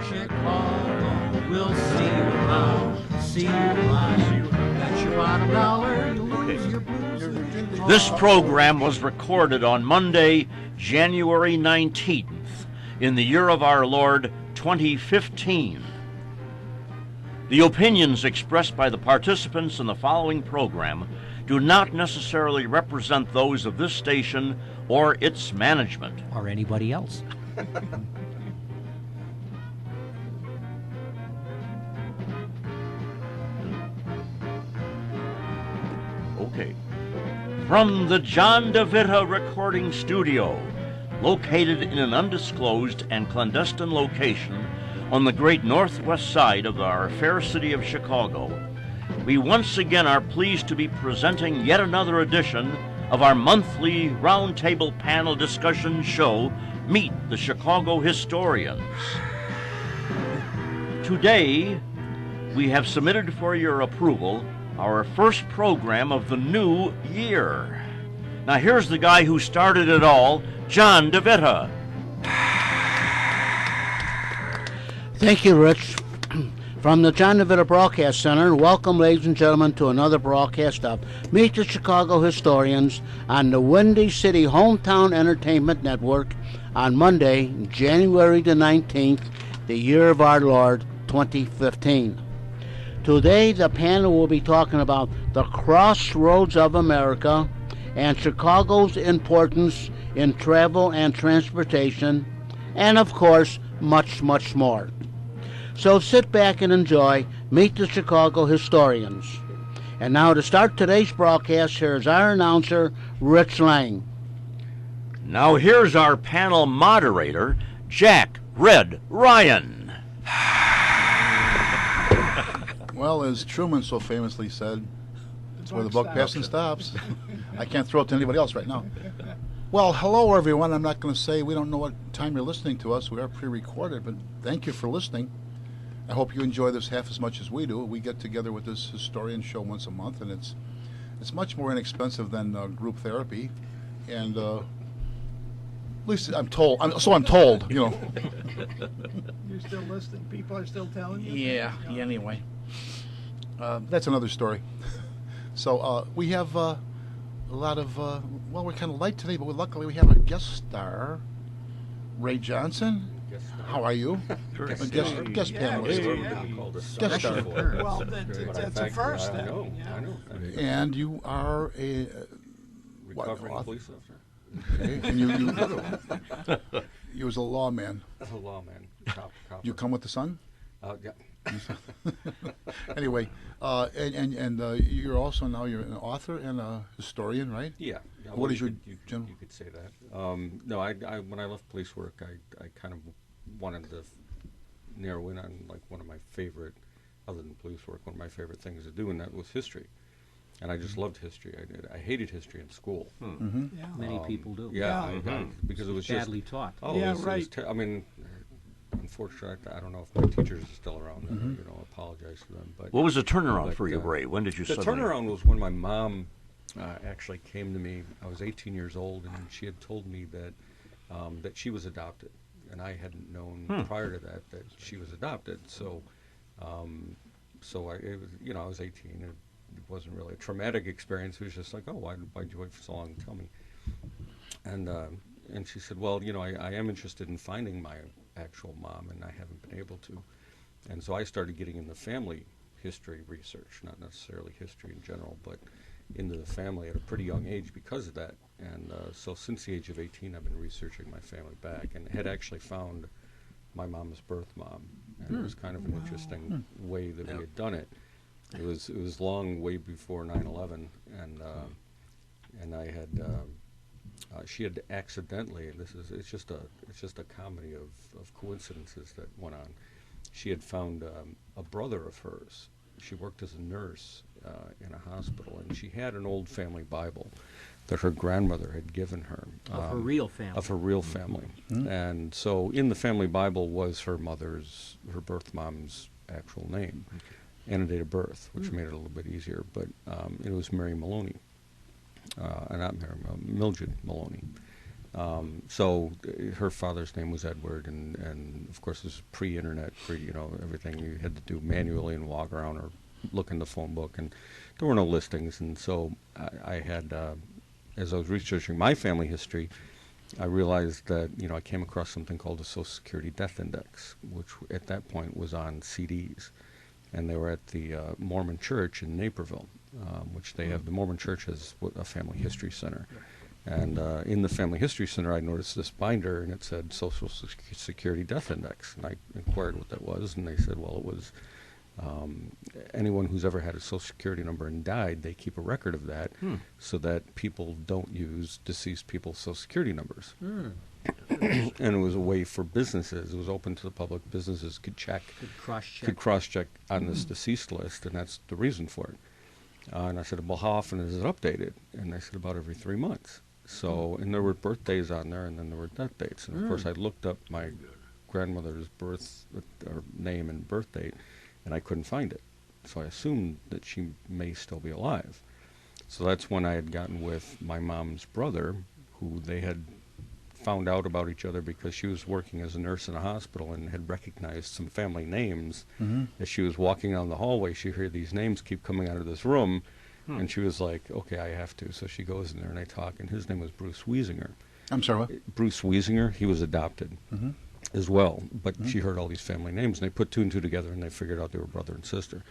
Chicago. We'll see you around. See you around. Got your bottom dollar. You lose your blues. This program was recorded on Monday, January 19th, in the year of our Lord 2015. The opinions expressed by the participants in the following program do not necessarily represent those of this station or its management. Or anybody else. Okay. From the John DeVita Recording Studio, located in an undisclosed and clandestine location on the great northwest side of our fair city of Chicago, we once again are pleased to be presenting yet another edition of our monthly roundtable panel discussion show, Meet the Chicago Historians. Today, we have submitted for your approval our first program of the new year. Now here's the guy who started it all, John DeVita. Thank you, Rich. From the John DeVita Broadcast Center, welcome, ladies and gentlemen, to another broadcast of Meet the Chicago Historians on the Windy City Hometown Entertainment Network on Monday, January the 19th, the year of our Lord, 2015. Today, the panel will be talking about the crossroads of America and Chicago's importance in travel and transportation, and of course, much, much more. So sit back and enjoy Meet the Chicago Historians. And now to start today's broadcast, here's our announcer, Rich Lang. Now here's our panel moderator, Jack Red Ryan. Well, as Truman so famously said, it's where the buck passing stops. I can't throw it to anybody else right now. Well, hello, everyone. I'm not going to say we don't know what time you're listening to us. We are pre-recorded, but thank you for listening. I hope you enjoy this half as much as we do. We get together with this historian show once a month, and it's much more inexpensive than group therapy. And at least I'm told. I'm told, you know. You're still listening? People are still telling you? Yeah, anyway. That's another story. So we have a lot of, well, we're kind of light today, but luckily we have a guest star, Ray Johnson. How are you? Guest panelist. Guest star. Well, that's a first then. I know. And you are a recovering police officer. Okay. And you was a lawman. A lawman. Cop. You come with the sun? Yeah. Anyway, and you're also now you're an author and a historian, right? Yeah. What is your general? You could say that. No, I when I left police work, I kind of wanted to narrow in on like one of my favorite, other than police work, one of my favorite things to do, and that was history. And I just loved history. I hated history in school. Mm-hmm. Yeah. Many people do. Yeah, because it was badly taught. Oh, yeah, it was, right. I mean, unfortunately, I don't know if my teachers are still around. Apologize to them. But What was the turnaround for you, Ray? When did you The suddenly... turnaround was when my mom actually came to me. I was 18 years old, and she had told me that that she was adopted, and I hadn't known prior to that she was adopted. So, I was 18. It wasn't really a traumatic experience. It was just like, oh, why'd you wait for so long to tell me? And she said, well, I am interested in finding my actual mom, and I haven't been able to. And so I started getting into family history research, not necessarily history in general, but into the family at a pretty young age because of that. And so since the age of 18, I've been researching my family back and had actually found my mom's birth mom. And it was kind of an interesting way that we had done it. It was long, way before 9/11, and I had she had accidentally, and it's just a comedy of coincidences that went on. She had found a brother of hers. She worked as a nurse in a hospital, and she had an old family Bible that her grandmother had given her. Of her real family. Of her real family. And so in the family Bible was her birth mom's actual name and a date of birth, which made it a little bit easier. But it was Mary Maloney, not Mary, Mildred Maloney. Her father's name was Edward, and of course, this was pre-internet, everything you had to do manually and walk around or look in the phone book, and there were no listings. And so I had, as I was researching my family history, I realized that, I came across something called the Social Security Death Index, which at that point was on CDs. And they were at the Mormon Church in Naperville, which they have. The Mormon Church has a family history center. And in the Family History Center, I noticed this binder, and it said Social Security Death Index. And I inquired what that was, and they said, well, it was anyone who's ever had a Social Security number and died, they keep a record of that so that people don't use deceased people's Social Security numbers. And it was a way for businesses. It was open to the public. Businesses could check. Could cross-check on this deceased list, and that's the reason for it. And I said, well, how often is it updated? And they said about every 3 months. So, and there were birthdays on there, and then there were death dates. And of course, I looked up my grandmother's birth or name and birth date, and I couldn't find it. So I assumed that she may still be alive. So that's when I had gotten with my mom's brother, who they had found out about each other because she was working as a nurse in a hospital and had recognized some family names. As she was walking down the hallway, she heard these names keep coming out of this room, and she was like, okay, I have to. So she goes in there and they talk, and his name was Bruce Wiesinger. I'm sorry, what? Bruce Wiesinger. He was adopted as well, but she heard all these family names, and they put two and two together, and they figured out they were brother and sister.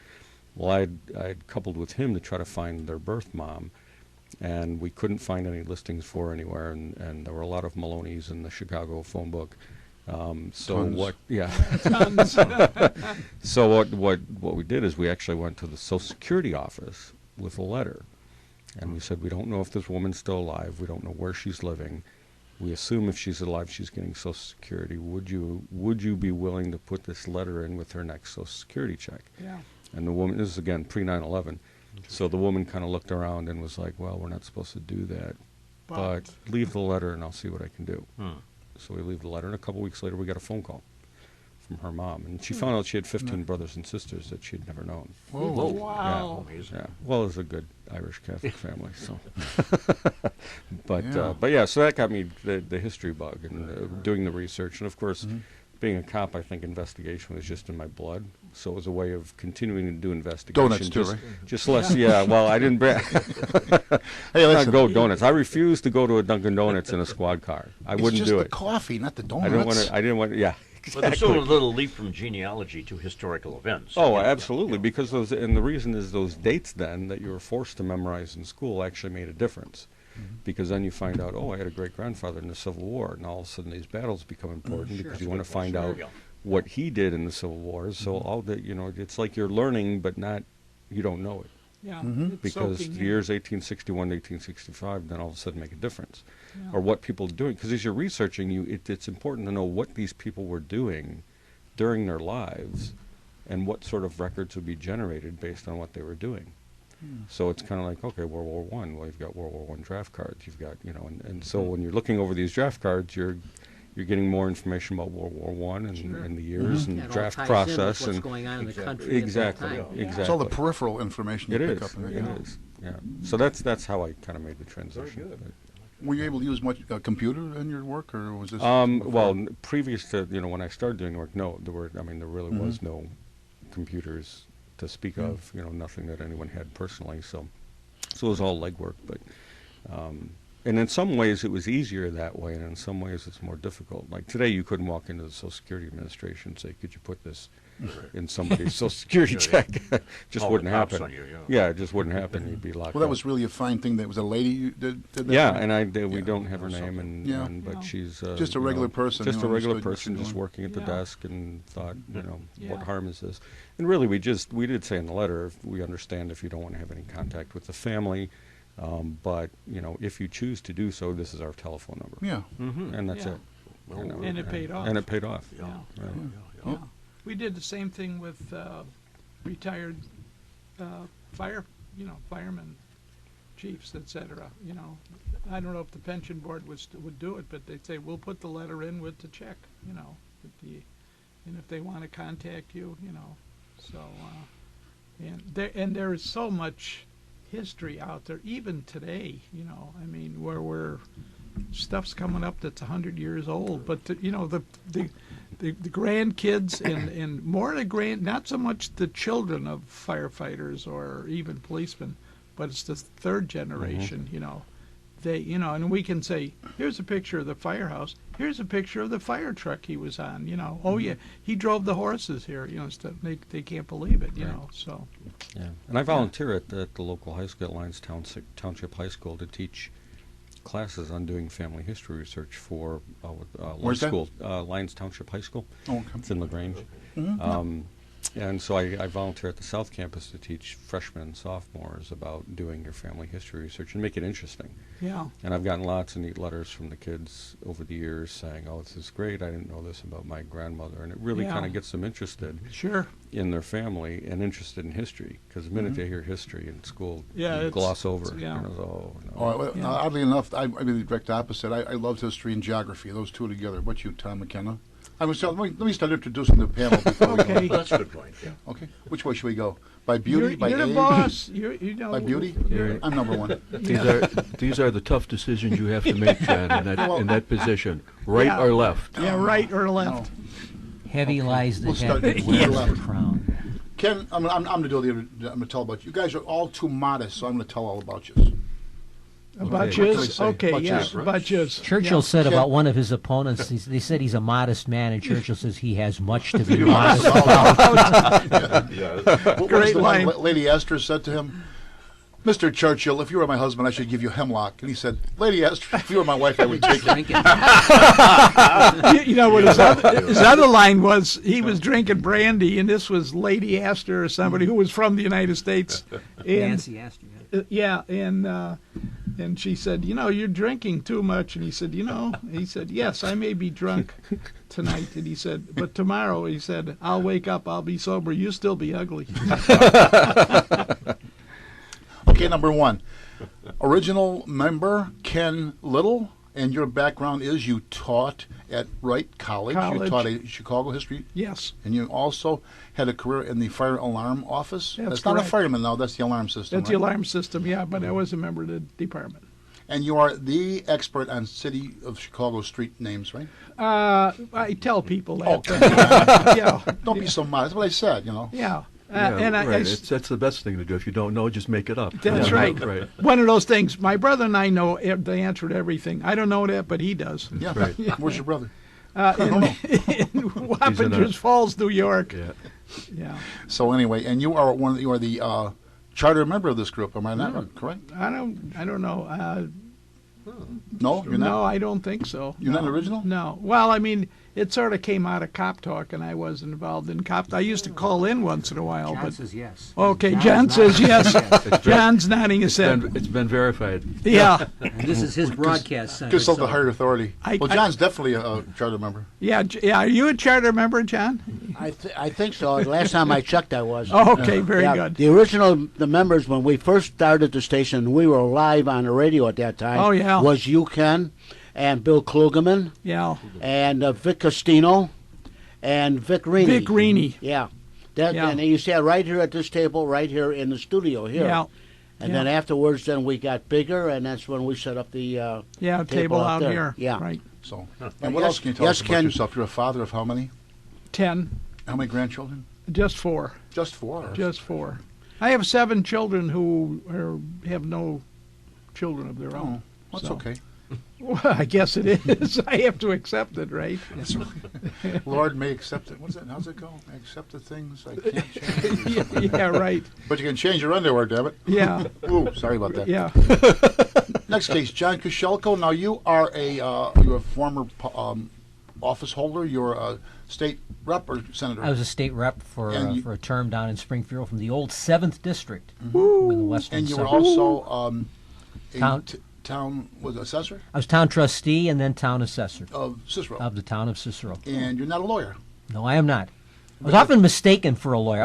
Well, I'd coupled with him to try to find their birth mom, and we couldn't find any listings for her anywhere, and there were a lot of Maloney's in the Chicago phone book. So Tons. what? Yeah. So what we did is we actually went to the Social Security office with a letter, and we said, we don't know if this woman's still alive. We don't know where she's living. We assume if she's alive, she's getting Social Security. Would you be willing to put this letter in with her next Social Security check? Yeah. And the woman, this is again pre-9/11, so the woman kind of looked around and was like, well, we're not supposed to do that, but leave the letter and I'll see what I can do. So we leave the letter, and a couple weeks later we got a phone call from her mom, and she found out she had 15 brothers and sisters that she'd never known. Whoa. Wow. Yeah. Well, it's a good Irish Catholic family, so. But Yeah. yeah, so that got me the history bug and doing the research, and of course, being a cop, I think investigation was just in my blood. So it was a way of continuing to do investigation. Donuts too, right? Just less, yeah. Well, I didn't. Hey, listen. Not go donuts. I refuse to go to a Dunkin' Donuts in a squad car. I wouldn't it's just do the it. coffee, not the donuts. I didn't want to. Yeah. But there's still a little leap from genealogy to historical events. Oh, absolutely. Because those, and the reason is those dates then that you were forced to memorize in school actually made a difference. Because then you find out, oh, I had a great-grandfather in the Civil War, and all of a sudden these battles become important because you want to find out what he did in the Civil War. So all the, it's like you're learning, but not, you don't know it. Yeah. It's Because soaking the in. years 1861 to 1865 then all of a sudden make a difference. Yeah. Or what people are doing. Because as you're researching, it's important to know what these people were doing during their lives and what sort of records would be generated based on what they were doing. So it's kind of like, okay, World War I. Well, you've got World War I draft cards. You've got, and so when you're looking over these draft cards, you're getting more information about World War I and the years and That all draft ties in with process what's and going on in the country exactly, at that time. exactly. It's all the peripheral information you It pick is. up. It is. Yeah. So that's how I kind of made the transition. Were you able to use much computer in your work, or was this? Well, previous to when I started doing work, no, there really was no computers to speak of. Nothing that anyone had personally. So it was all legwork. But and in some ways it was easier that way, and in some ways it's more difficult. Like today, you couldn't walk into the Social Security Administration and say, "Could you put this in somebody's Social Security check?" Just Call wouldn't the cops happen. on you, Yeah, it just wouldn't happen. You'd be locked Well, that up. was really a fine thing. That was a lady you did that. Yeah, right? and we Yeah. don't have her name, Yeah. but she's Just a regular person just who a regular understood what person, you're just doing. working at the Yeah. desk, and thought, Yeah. what harm is this? And really, we did say in the letter, we understand if you don't want to have any contact with the family, but if you choose to do so, this is our telephone number, Yeah. and that's Yeah. it. And it paid off. And it paid off. Yeah. Right. Yeah. We did the same thing with retired firemen, chiefs, etc. I don't know if the pension board would do it, but they'd say we'll put the letter in with the check. And if they want to contact you, so and there is so much history out there, even today. Where we're stuff's coming up that's 100 years old. But the grandkids and more the not so much the children of firefighters or even policemen, but it's the third generation. They and we can say, here's a picture of the firehouse. Here's a picture of the fire truck he was on. Oh yeah, he drove the horses here. Stuff they can't believe it. So. Yeah, and I volunteer at the local high school, at Lyons Township High School, to teach classes on doing family history research for Where's that? school, Lyons Township High School. Oh, okay. It's in LaGrange. And so I volunteer at the South Campus to teach freshmen and sophomores about doing your family history research and make it interesting. Yeah. And I've gotten lots of neat letters from the kids over the years saying, "Oh, this is great. I didn't know this about my grandmother," and it really kind of gets them interested Sure. in their family and interested in history. Because the minute they hear history in school, Yeah, you it's- gloss over. yeah. Oh no. Well, oddly enough, I'm the direct opposite. I loved history and geography, those two together. What you, Tom McKenna? Let me start introducing the panel before we Okay. go. That's a good point. Yeah. Okay. Which way should we go? By beauty? By you're age? the boss. By beauty? you're- I'm number one. These are the tough decisions you have to make, John, in that position, right Yeah. or left. Yeah, right or left. Heavy lies the We'll start head that with wears left. the crown. Ken, I'm going to do the. I'm going to tell about you. You guys are all too modest, so I'm going to tell all about you. About What can I yours? say? Okay, About yeah, yours, right? about yours. Churchill Yeah. said Ken- about one of his opponents, they said he's a modest man, and Churchill says he has much to be You're modest modest. about. What was Great the line line. Lady Esther said to him? Mr. Churchill, if you were my husband, I should give you hemlock. And he said, Lady Esther, if you were my wife, I would take it. You know what his other line was? He was drinking brandy, and this was Lady Astor or somebody who was from the United States. And, Nancy Astor. Yeah. yeah, and she said, you're drinking too much. And he said, he said, yes, I may be drunk tonight. And he said, but tomorrow, he said, I'll wake up, I'll be sober, you still be ugly. Okay, number one. Original member, Ken Little, and your background is you taught at Wright College. You College. taught a Chicago history, Yes, and you also had a career in the fire alarm office. That's not a correct. fireman now, that's the alarm system. that's the right? alarm system, yeah, but I was a member of the department. And you are the expert on City of Chicago street names, right? I tell people that. Okay. but, yeah, Don't be so modest. That's what I said, yeah. Yeah, And I right. s- That's the best thing to do. If you don't know, just make it up. That's Yeah, right. Right. One of those things. My brother and I know the answer to everything. I don't know that, but he does. Yeah. Right. Where's your brother? In Wappingers Falls, New York. Yeah. Yeah. So anyway, and you are the charter member of this group. Am I not correct? I don't know. No, you're No, not. I don't think so. You're not No. an original? No. Well, I mean, it sort of came out of cop talk, and I was involved in cop. I used to call in once in a while, John but says yes. okay. John's John says nodding. yes. John's nodding his head. It's been verified. Yeah. And this is his broadcast center. Consult so- the higher authority. I- Well, John's definitely a charter member. Yeah. Yeah. Are you a charter member, John? I think so. Last time I checked, I was. Oh, okay. Very Yeah, good. The members, when we first started the station, we were live on the radio at that time. Oh, yeah. Was you, Ken, and Bill Klugeman, Yeah. and Vic Costino, and Vic Reaney. Vic Reaney. Yeah. That, Yeah. And you sat right here at this table, right here in the studio here. Yeah. And yeah. then afterwards, then we got bigger, and that's when we set up the Yeah. Table out out there. here. Yeah. Right. So, and what Yes- else can you tell yes, us about Ken. yourself? You're a father of how many? 10. How many grandchildren? Just 4. Just 4. Just 4. I have 7 children who have no children of their Oh, own. that's So- okay. Well, I guess it is. I have to accept it, right? That's right. Lord may accept it. What's that? How's it go? I accept the things I can't change. Yeah, right. But you can change your underwear, damn it. Yeah, Ooh, sorry about that. yeah. Next case, John Kushelko. Now you are you're a former office holder. You're a state rep or senator. I was a state rep for And you- for a term down in Springfield from the old 7th District in the western and you were suburbs. also a Town- town was assessor I was town trustee and then town assessor of Cicero. of the town of Cicero. And you're not a lawyer. No, I am not. I was often mistaken for a lawyer.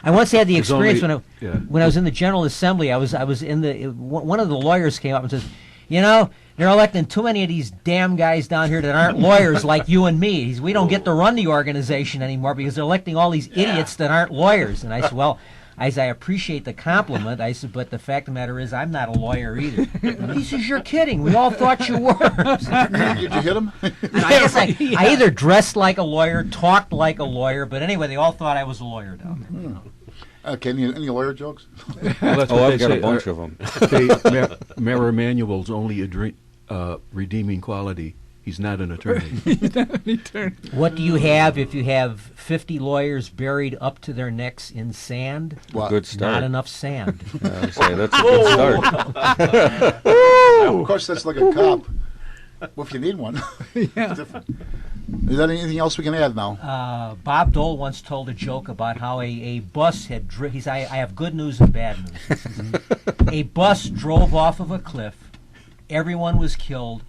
I once had the There's experience only- yeah. when I was in the General Assembly. I was in the one of the lawyers came up and says, they're electing too many of these damn guys down here that aren't lawyers like you and me. We don't get to run the organization anymore because they're electing all these idiots that aren't lawyers. And I said, well, I appreciate the compliment. I said, but the fact of the matter is, I'm not a lawyer either. He says, you're kidding. We all thought you were. Did you hit him? I guess I either dressed like a lawyer, talked like a lawyer, but anyway, they all thought I was a lawyer down there. Okay, any lawyer jokes? Well, that's Oh, what I've they got say. a bunch of them. Mayor Emanuel's only redeeming quality. He's not an attorney. What do you have if you have 50 lawyers buried up to their necks in sand? What? Good start. Not enough sand. I would say that's a good start. Of course, that's like a cop. Well, if you need one. Yeah. Different. Is there anything else we can add now? Bob Dole once told a joke about how a bus had driven. I have good news and bad news. He says, a bus drove off of a cliff. Everyone was killed.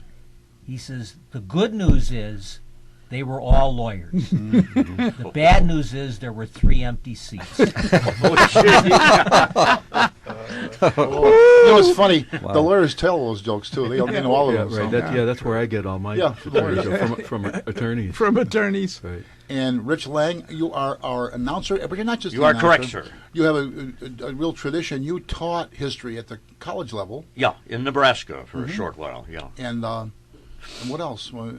He says, the good news is they were all lawyers. The bad news is there were 3 empty seats. You know, it's funny. The lawyers tell those jokes, too. They know all of Yeah, them. right. so. That's where I get all my Yeah, stories are from attorneys. From attorneys. Right. And Rich Lang, you are our announcer, but you're not just You an are correct, announcer. sir. You have a real tradition. You taught history at the college level, Yeah, in Nebraska for a short while, yeah. and what else? Well,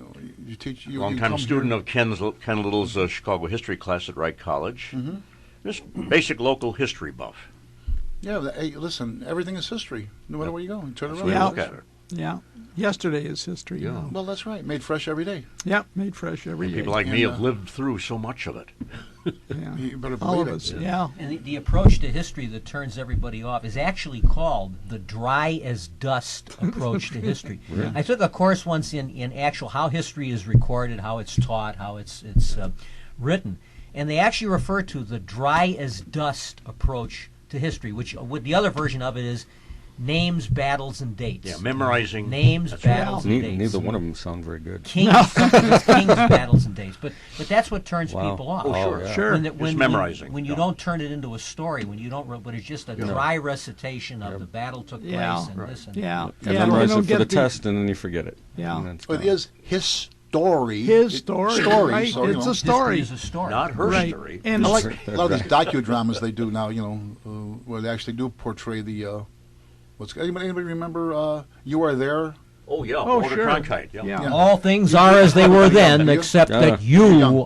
you teach. You Longtime come student here- of Ken Little's Chicago history class at Wright College. Just basic local history buff. Yeah, hey, listen, everything is history. No matter where you go, you turn around. We Yeah. look at it. Yeah. Yesterday is history. Yeah. You know. Well, that's right. Made fresh every day. Yeah. Made fresh every day. People like me And, have lived through so much of it. Yeah. You better All believe of it. us. Yeah. And the approach to history that turns everybody off is actually called the dry as dust approach to history. I took a course once in actual how history is recorded, how it's taught, how it's written, and they actually refer to the dry as dust approach to history, which with the other version of it is names, battles, and dates. Yeah, memorizing. Names, That's right. battles, and dates. Neither one of them sound very good. Kings, kings, battles, and dates. But that's what turns Wow. people off. Oh, sure. yeah. Sure. When memorizing, When you yeah. don't turn it into a story, when you don't, but it's just a dry recitation of the battle took place Yeah. and this and Yeah. And Yeah. memorize you don't it for the get test, and then you forget it. Yeah. And then it's But it gone. is his story. His story. Story. Right. So, you It's know. a story. History is a story. Not her Right. story. And I like a lot of these docudramas they do now. Where they actually do portray the. Anybody remember You Are There? Oh, yeah. Oh, Walter sure. Cronkite. Yeah. Yeah. All things are as they were then, except that you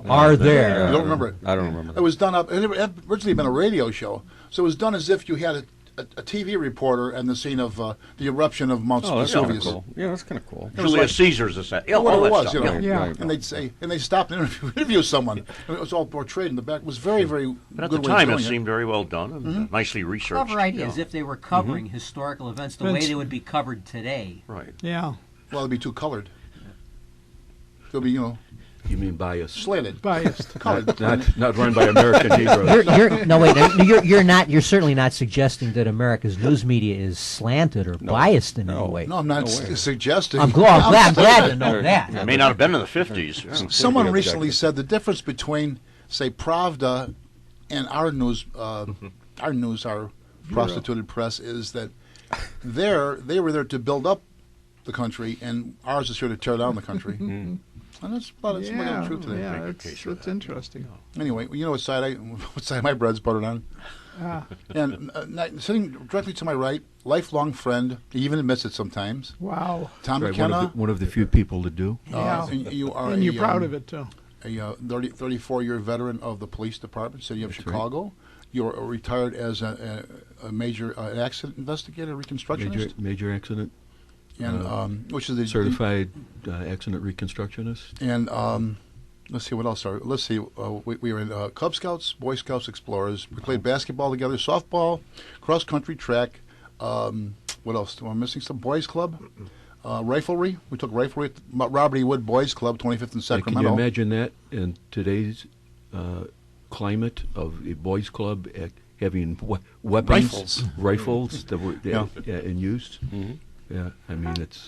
are You there. don't remember it? I don't remember It that. was done up. It had originally been a radio show, so it was done as if you had a TV reporter and the scene of the eruption of Mount Oh, that's kind of Vesuvius. cool. Yeah, that's kind of cool. It was Julius like- Caesar's a set. Yeah, What all it that was, stuff. you know. Yeah. Yeah. Right. And they'd say, and they stopped and interview someone, and it was all portrayed in the back. It was very, very But at good the way of time, it doing seemed very well done and nicely researched. Clever idea, yeah. as if they were covering historical events the way Vince- they would be covered today. Right. Yeah. Well, it'd be too colored. They'll be, You mean bias? slanted, Biased. colored. Not run by American Negroes. You're certainly not suggesting that America's news media is slanted or biased in any way. No, I'm not suggesting. I'm glad to know that. It may not have been in the 50s. Someone Yeah, recently exactly. said the difference between, say, Pravda and our news, our prostituted press, is that they were there to build up the country, and ours is here to tear down the country. And that's about some of the Yeah. truth to that. Yeah. Make a case for It's interesting. Anyway, you know what side my bread's buttered on? Ah. And sitting directly to my right, lifelong friend, he even admits it sometimes, Wow. Tom Right, McKenna. one of the few people to do. Yeah. And you are And you're proud of it too. a 34-year veteran of the police department, City of That's right. Chicago. You're retired as a major accident investigator, reconstructionist, Major accident, and which is the certified accident reconstructionist. And let's see what else. Let's see. We were in Cub Scouts, Boy Scouts, Explorers. We played basketball together, softball, cross country, track. What else? Am I missing some? Boys Club, riflery. We took riflery at the Robert E. Wood Boys Club, 25th and Can you Sacramento. imagine that in today's climate of a boys' club having weapons, rifles that were in use? Yeah, I mean it's.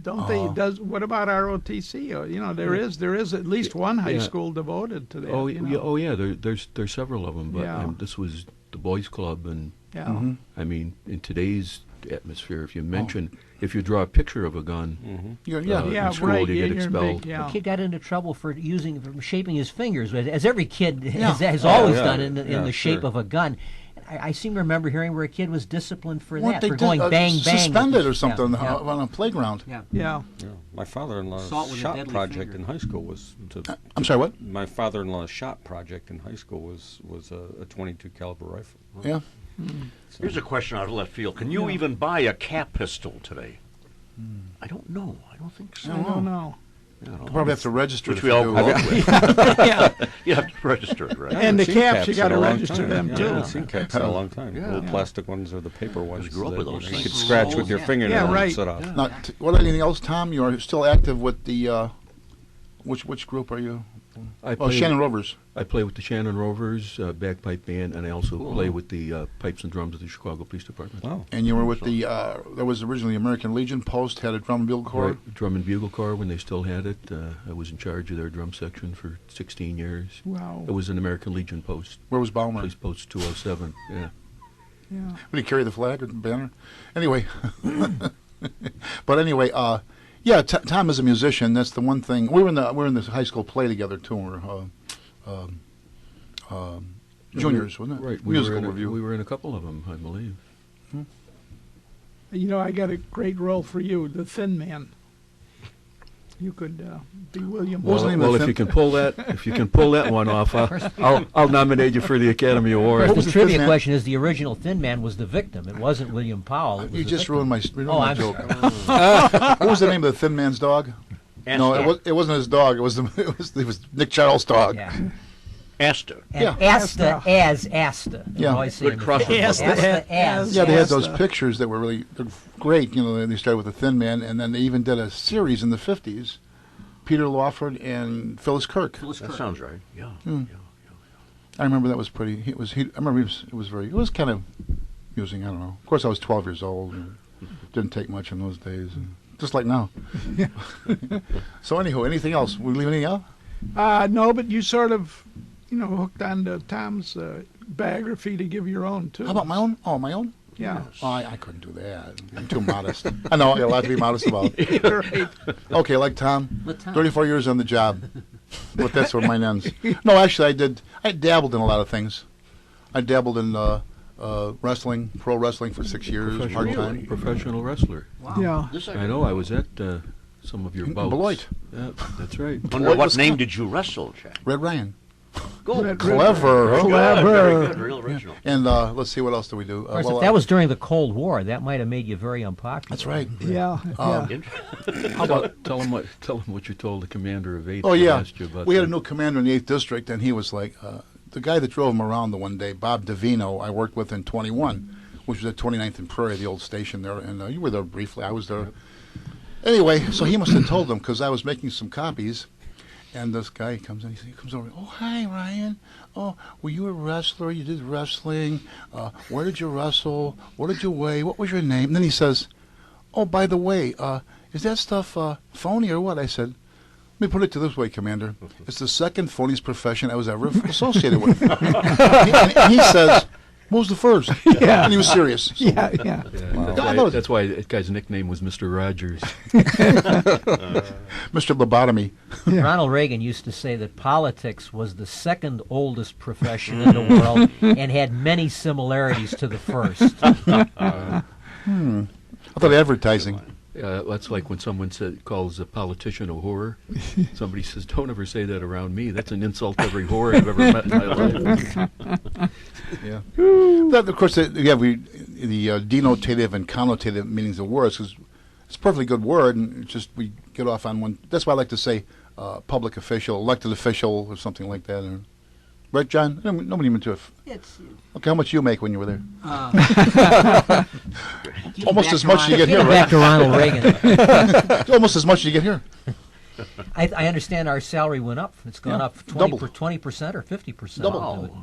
Don't they? What about ROTC? There is at least one high school devoted to that. Oh, you know. yeah, oh yeah. There's several of them, but Yeah. this was the boys' club, and Yeah. I mean in today's atmosphere, if you draw a picture of a gun, Yeah, Yeah, in school, right. you yeah, get you're in expelled. big, yeah. The kid got into trouble for shaping his fingers, as every kid has Yeah. always yeah, done in yeah, the shape sure. of a gun. I seem to remember hearing where a kid was disciplined for Weren't that, they for going bang, bang. suspended or Yeah, something yeah. on a playground? Yeah. Yeah. Yeah, my father-in-law's Assault with a shop deadly project finger. in high school was I'm sorry, what? my father-in-law's shop project in high school was a .22 caliber rifle. Yeah. Here's a question out of left field. Can you even buy a cap pistol today? I don't know. I don't think so. I don't know. You probably have to register Which if we you all do. grew up with. Yeah. You have to register it, right? And the Seen caps, you in got to a long register time. them Yeah, too. I haven't seen caps in a long time. Yeah. Little Yeah. plastic ones or the paper ones. grew up that with those you things. could scratch with your Yeah. fingernail Yeah, and right. set off. Yeah. Now, what anything else, Tom? You are still active with the which group are you? I Oh, play, Shannon Rovers. I play with the Shannon Rovers bagpipe band, and I also Cool. play with the pipes and drums of the Chicago Police Department. Wow. And you were with the there was originally American Legion Post, had a drum and bugle corps. Right, Drum and Bugle Corps when they still had it. I was in charge of their drum section for 16 years. Wow. It was an American Legion post, Where was Baumer? Police Post 207. Yeah. Yeah. Would he carry the flag or the banner? Anyway, but anyway, yeah. Tom is a musician. That's the one thing. We were in the high school play together too. We were juniors, wasn't it? Right. Musical we review. were in a couple of them, I believe. You know, I got a great role for you, the Thin Man. You could be William. What was the name of well, the if film? you can pull that one off, I'll nominate you for the Academy Award. What was The the Thin trivia Man? question is the original Thin Man was the victim. It wasn't William Powell. It was You the just victim. ruined my Oh, I'm joke. sorry. What was the name of the Thin Man's dog? No, it wasn't his dog. It was Nick Charles' dog. Yeah. Astor. And Yeah. Asta as Asta. Yeah. I always say Good in the cross film. reference. Asta as. Yeah, they had those Asta. pictures that were really great. You know, they started with the Thin Man, and then they even did a series in the '50s. Peter Lawford and Phyllis Kirk. That sounds right. Yeah. I remember that was pretty. I remember it was kind of amusing. I don't know. Of course, I was 12 years old. And didn't take much in those days, and just like now. So anyhow, anything else? We leave anything out? No, but you sort of, hooked on to Tom's biography to give your own too. How about my own? Oh, my own? Yeah. Oh, I couldn't do that. I'm too modest. I know. I got a lot to be modest about. Right. Okay, like Tom, Let Tom. 34 years on the job. But that's where mine ends. No, actually, I dabbled in a lot of things. I dabbled in wrestling, pro wrestling for 6 years, part-time. Professional wrestler. Yeah. I know. I was at some of your In bouts. Beloit. Yeah, that's right. Under What what was name that? did you wrestle, Jack? Red Ryan. Red- Clever, huh? Very good. Real original. And let's see, what else do we do? Of course, if that was during the Cold War, that might have made you very unpopular. That's right. Yeah. yeah. How about? Tell him what you told the commander of 8th. Oh who yeah, asked you about we had a that. new commander in the 8th District, and he was like, the guy that drove him around the one day, Bob Davino, I worked with in 21, which was at 29th and Prairie, the old station there, and you were there briefly. I was there. Anyway, so he must have told them because I was making some copies, and this guy comes in. He comes over. Oh, hi, Ryan. Oh, were you a wrestler? You did wrestling. Where did you wrestle? What did you weigh? What was your name? And then he says, oh, by the way, is that stuff phony or what? I said, let me put it to this way, Commander. It's the second phoniest profession I was ever associated with. and he says, what was the first? Yeah. And he was serious. So, Yeah. Yeah. Yeah, that's why that guy's nickname was Mr. Rogers. Mr. Lobotomy. Ronald Reagan used to say that politics was the second oldest profession in the world and had many similarities to the first. I thought advertising. That's like when someone calls a politician a whore. Somebody says, "Don't ever say that around me. That's an insult to every whore I've ever met in my life." Yeah. That, of course, the denotative and connotative meanings of words, because it's a perfectly good word, and it's just we get off on one. That's why I like to say public official, elected official, or something like that. Right, John? Nobody even to. Okay, how much do you make when you were there? Almost as much as you get here, Getting right? back to Ronald Reagan. Almost as much as you get here. I understand our salary went up. It's gone Yeah, up double. 20% or 50%. Double.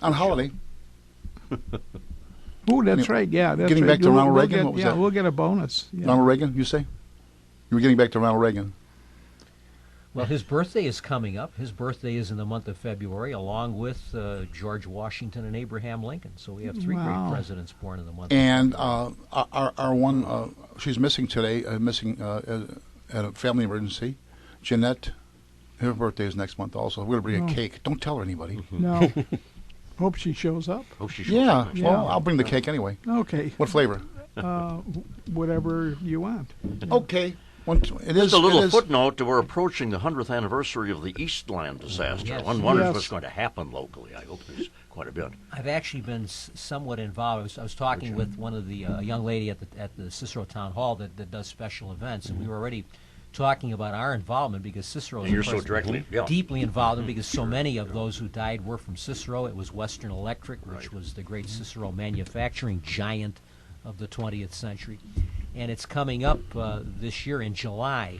On holiday. Oh, that's right. Yeah. That's Getting right. back to Ronald Reagan, Get, what was yeah, that? we'll get a bonus. Yeah. Ronald Reagan, you say? You were getting back to Ronald Reagan. Well, his birthday is coming up. His birthday is in the month of February, along with George Washington and Abraham Lincoln. So we have three Wow. great presidents born in the month. And our one, she's missing today, at a family emergency. Jeanette, her birthday is next month also. We're going to bring a cake. Don't tell her anybody. No. Hope she shows up. Oh, she should. Yeah. Yeah. Well, I'll bring the cake anyway. Okay. What flavor? Whatever you want. Okay. It Just is a little it is- footnote that we're approaching the 100th anniversary of the Eastland disaster. Yes. One wonders Yes. what's going to happen locally. I hope there's quite a bit. I've actually been somewhat involved. I was talking with one of the young lady at the Cicero Town Hall that does special events, and we were already talking about our involvement because Cicero is And you're of so course, directly deeply involved in because so many of those who died were from Cicero. It was Western Electric, which Right. was the great Cicero manufacturing giant of the 20th century. And it's coming up this year in July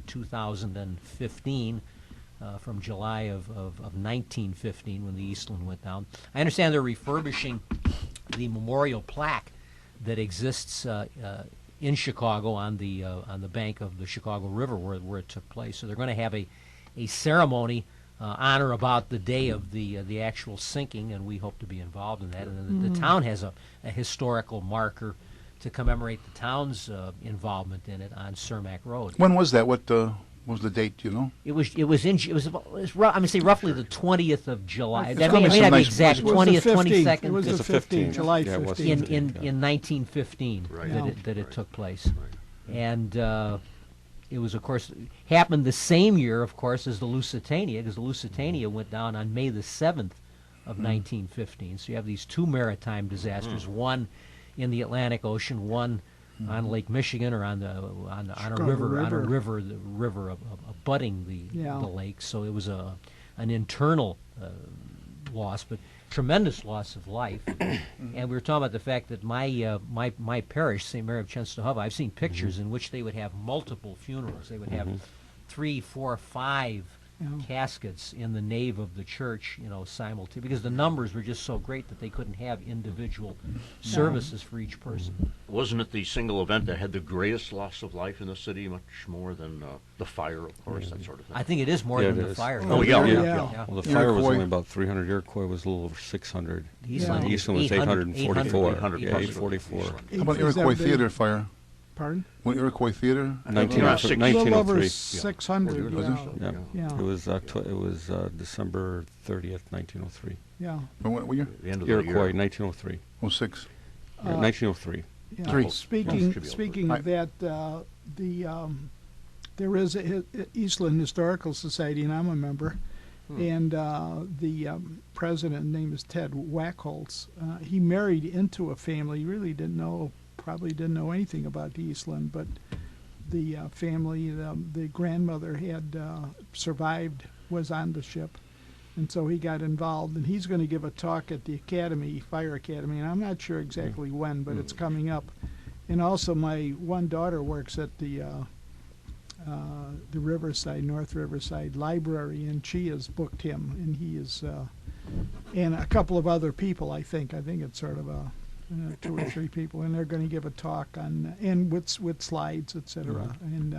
2015, from July of 1915 when the Eastland went down. I understand they're refurbishing the memorial plaque that exists in Chicago on the bank of the Chicago River where it took place. So they're going to have a ceremony on or about the day of the actual sinking, and we hope to be involved in that. And the town has a historical marker to commemorate the town's involvement in it on Cermak Road. When was that? What was the date? Do you know? I'm gonna say roughly the 20th of July. It's That gonna may be not some be nice- exact. It was the 20th, 15th. 22nd. It was It's the the 15th, 15th. July Yeah, it was 15th. in 1915 Right. that it took place, and it was of course happened the same year, of course, as the Lusitania, because the Lusitania went down on May the 7th of 1915. So you have these two maritime disasters: one in the Atlantic Ocean, one on Lake Michigan or on a river, the river abutting the lake. So it was an internal loss, but tremendous loss of life. And we were talking about the fact that my parish, St. Mary of Chenstohova, I've seen pictures in which they would have multiple funerals. They would have 3, 4, 5 caskets in the nave of the church, simultaneously, because the numbers were just so great that they couldn't have individual services for each person. Wasn't it the single event that had the greatest loss of life in the city, much more than the fire, of course, that sort of thing? I think it is more Yeah, than it the is. fire. Oh, yeah. Yeah. Well, the fire was Iroquois. only about 300. Iroquois was a little over 600. Eastland, Eastland was 844. 800 Yeah, plus 844. Eastland. How about Is Iroquois that Theater fire? Pardon? What Iroquois Theater? 1903. A little over 1903. 600. Was Yeah. it? Yeah. Yeah. It was December 30th, 1903. Yeah. What year? The end of the Iroquois, year. 1903. 06. 1903. Yeah. Three. Speaking Right. of that, there is a Eastland Historical Society, and I'm a member. And the president, name is Ted Wackholz. He married into a family. He really probably didn't know anything about the Eastland, but the family, the grandmother had survived, was on the ship. And so he got involved, and he's going to give a talk at the Academy, Fire Academy, and I'm not sure exactly when, but it's coming up. And also my one daughter works at the Riverside, North Riverside Library, and she has booked him, and he is, and a couple of other people, I think it's sort of a 2 or 3 people, and they're going to give a talk on, and with slides, etc. And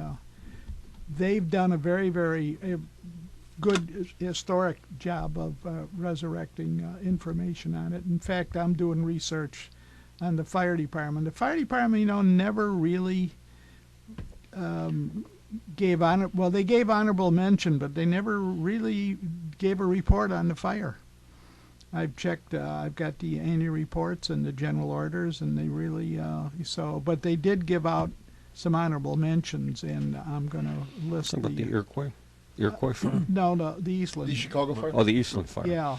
they've done a very, very good historic job of resurrecting information on it. In fact, I'm doing research on the fire department. The fire department, never really gave they gave honorable mention, but they never really gave a report on the fire. I've checked. I've got the annual reports and the general orders, and they really but they did give out some honorable mentions, and I'm going to list Something about the Iroquois fire? No, the Eastland. The Chicago fire? Oh, the Eastland fire. Yeah.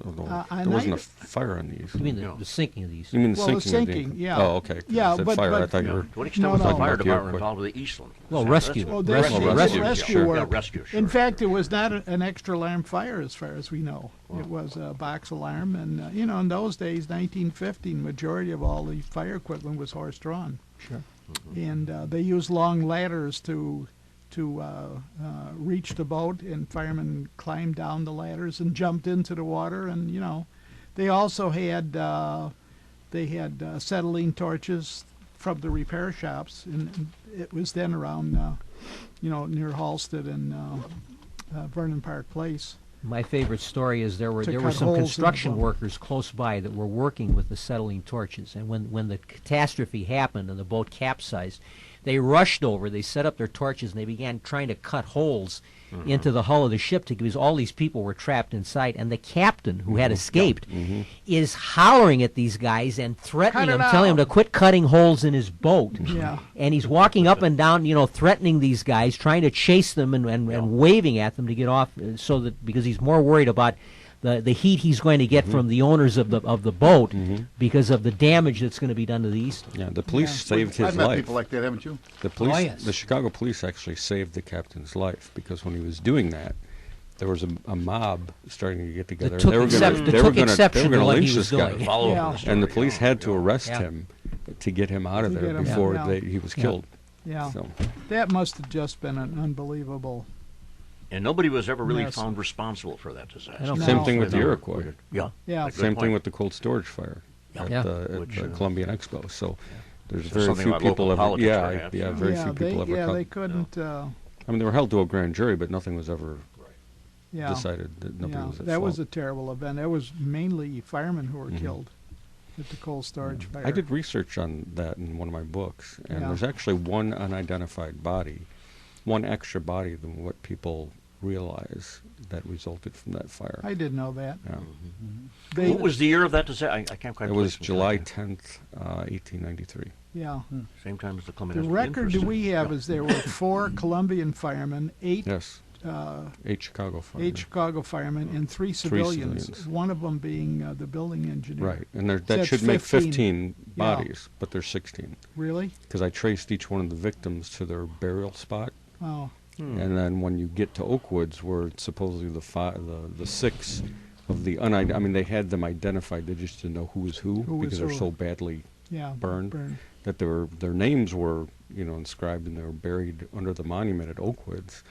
Oh, no, and there wasn't I- a fire on the You Eastland. mean the sinking of these? You mean the Well, the sinking? sinking, of yeah. Oh, okay. 'cause Yeah, you said but- fire. I but- thought you were. To what extent No, was the no. fire About the department Iroquois. involved with the Eastland? Well, Is rescue. Well, Rescue. rescue, rescue, rescue sure. work. Yeah, rescue, sure. In fact, it was not an extra alarm fire, as far as we know. It was a box alarm, and in those days, 1915, majority of all the fire equipment was horse-drawn. Sure. And they used long ladders to reach the boat, and firemen climbed down the ladders and jumped into the water, and they also had acetylene torches from the repair shops, and it was then around near Halsted and Vernon Park Place. My favorite story is there were To some cut holes in the construction boat. workers close by that were working with acetylene torches, and when the catastrophe happened and the boat capsized, They rushed over, they set up their torches, and they began trying to cut holes into the hull of the ship because all these people were trapped inside. And the captain, who had escaped, is hollering at these guys and threatening them, telling them to quit cutting holes in his boat. Yeah. And he's walking up and down, threatening these guys, trying to chase them and waving at them to get off, because he's more worried about the heat he's going to get from the owners of the boat because of the damage that's going to be done to these. Yeah, the police saved his I've met life. people like that, haven't you? The police, yes. the Chicago police actually saved the captain's life because when he was doing that, there was a mob starting to get together. took They were excep- that they were took exception to gonna what he lynch was this guy. doing. Follow Yeah. up with the And the story. police had to arrest Yeah. him to get him out of To there get him before out. he was killed. Yeah. So, That must have just been an unbelievable. And nobody was ever really Yes. found responsible for that I disaster. don't same No. thing with the No. Iroquois. Yeah. Yeah. Good Same point. thing with the cold storage fire at Yeah. the Which, Columbian Expo. So there's So very something few about people local ever. politics, Yeah, perhaps. yeah, very yeah, few people they, ever. they couldn't. I mean, they were held to a grand jury, but nothing was ever Yeah. decided that nobody Yeah. was at That fault. was a terrible event. That was mainly firemen who were killed at the coal storage fire. I did research on that in one of my books, and Yeah. there's actually one unidentified body, one extra body than what people realize that resulted from that fire. I did know that. Yeah. They, What was the year of that disaster? I can't quite It was place the July time. 10th, 1893. yeah. Same time as the The Columbia. record Interesting. we have is there were 4 Colombian firemen, 8 Yes, 8 Chicago fire. 8 Chicago firemen, and 3 civilians. civilians. One of them being the building engineer. Right, and that that's should make 15. 15 Yeah. bodies, but there's 16. Really? Because I traced each one of the victims to their burial spot. Oh. And then when you get to Oakwoods, where it's supposedly the 6 of the I mean, they had them identified. They just didn't know who was who, Who was because they're who. so badly Yeah. burned that their names were inscribed and they were buried under the monument at Oakwoods.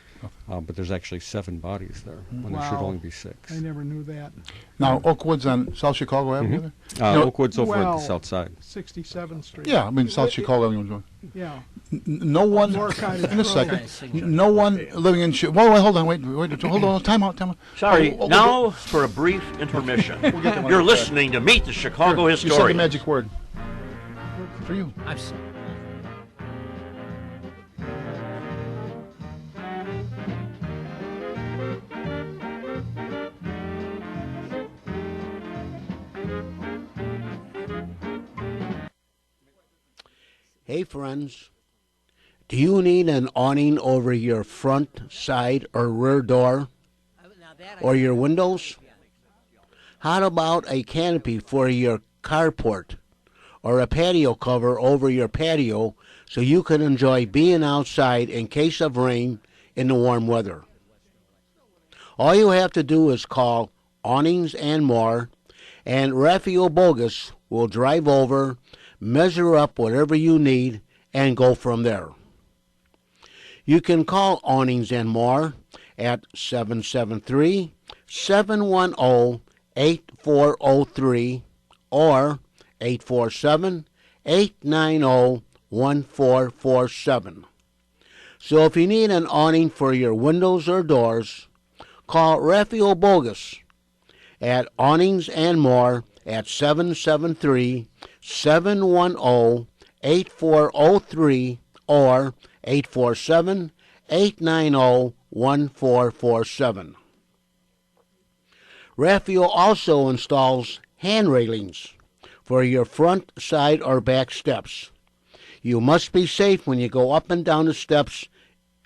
But there's actually 7 bodies there when there should Wow. only be 6. I never knew that. Now, Oakwoods on South Chicago Avenue? Uh, No, Oakwoods over at well- the south side. 67th Street. Yeah, I mean, South Chicago Avenue. Yeah. No one, More kind of in a road. second, Signature. no one living in, wait, hold on, wait, hold on, time out. Sorry, Oh, now for a brief intermission. get the one You're back. listening to Meet the Chicago You said the Historian. magic word. For you. I'm sorry. Hey, friends. Do you need an awning over your front, side, or rear door? Or your windows? How about a canopy for your carport? Or a patio cover over your patio so you can enjoy being outside in case of rain in the warm weather? All you have to do is call Awnings and More, and Raphael Bogus will drive over, measure up whatever you need, and go from there. You can call Awnings and More at 773-710-8403 or 847-890-1447. So if you need an awning for your windows or doors, call Raphael Bogus at Awnings and More at 773-710-8403 or 847-890-1447. Raphael also installs hand railings for your front, side, or back steps. You must be safe when you go up and down the steps,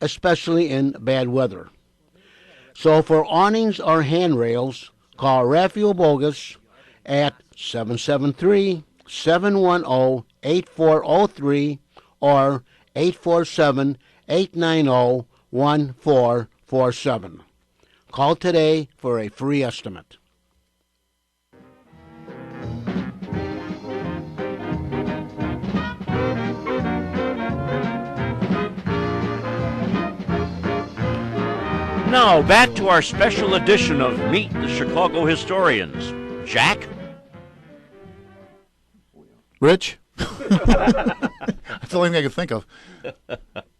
especially in bad weather. So for awnings or handrails, call Raphael Bogus at 773-710-8403 or 847-890-1447. Call today for a free estimate. Now, back to our special edition of Meet the Chicago Historians. Jack? Rich? That's the only thing I could think of.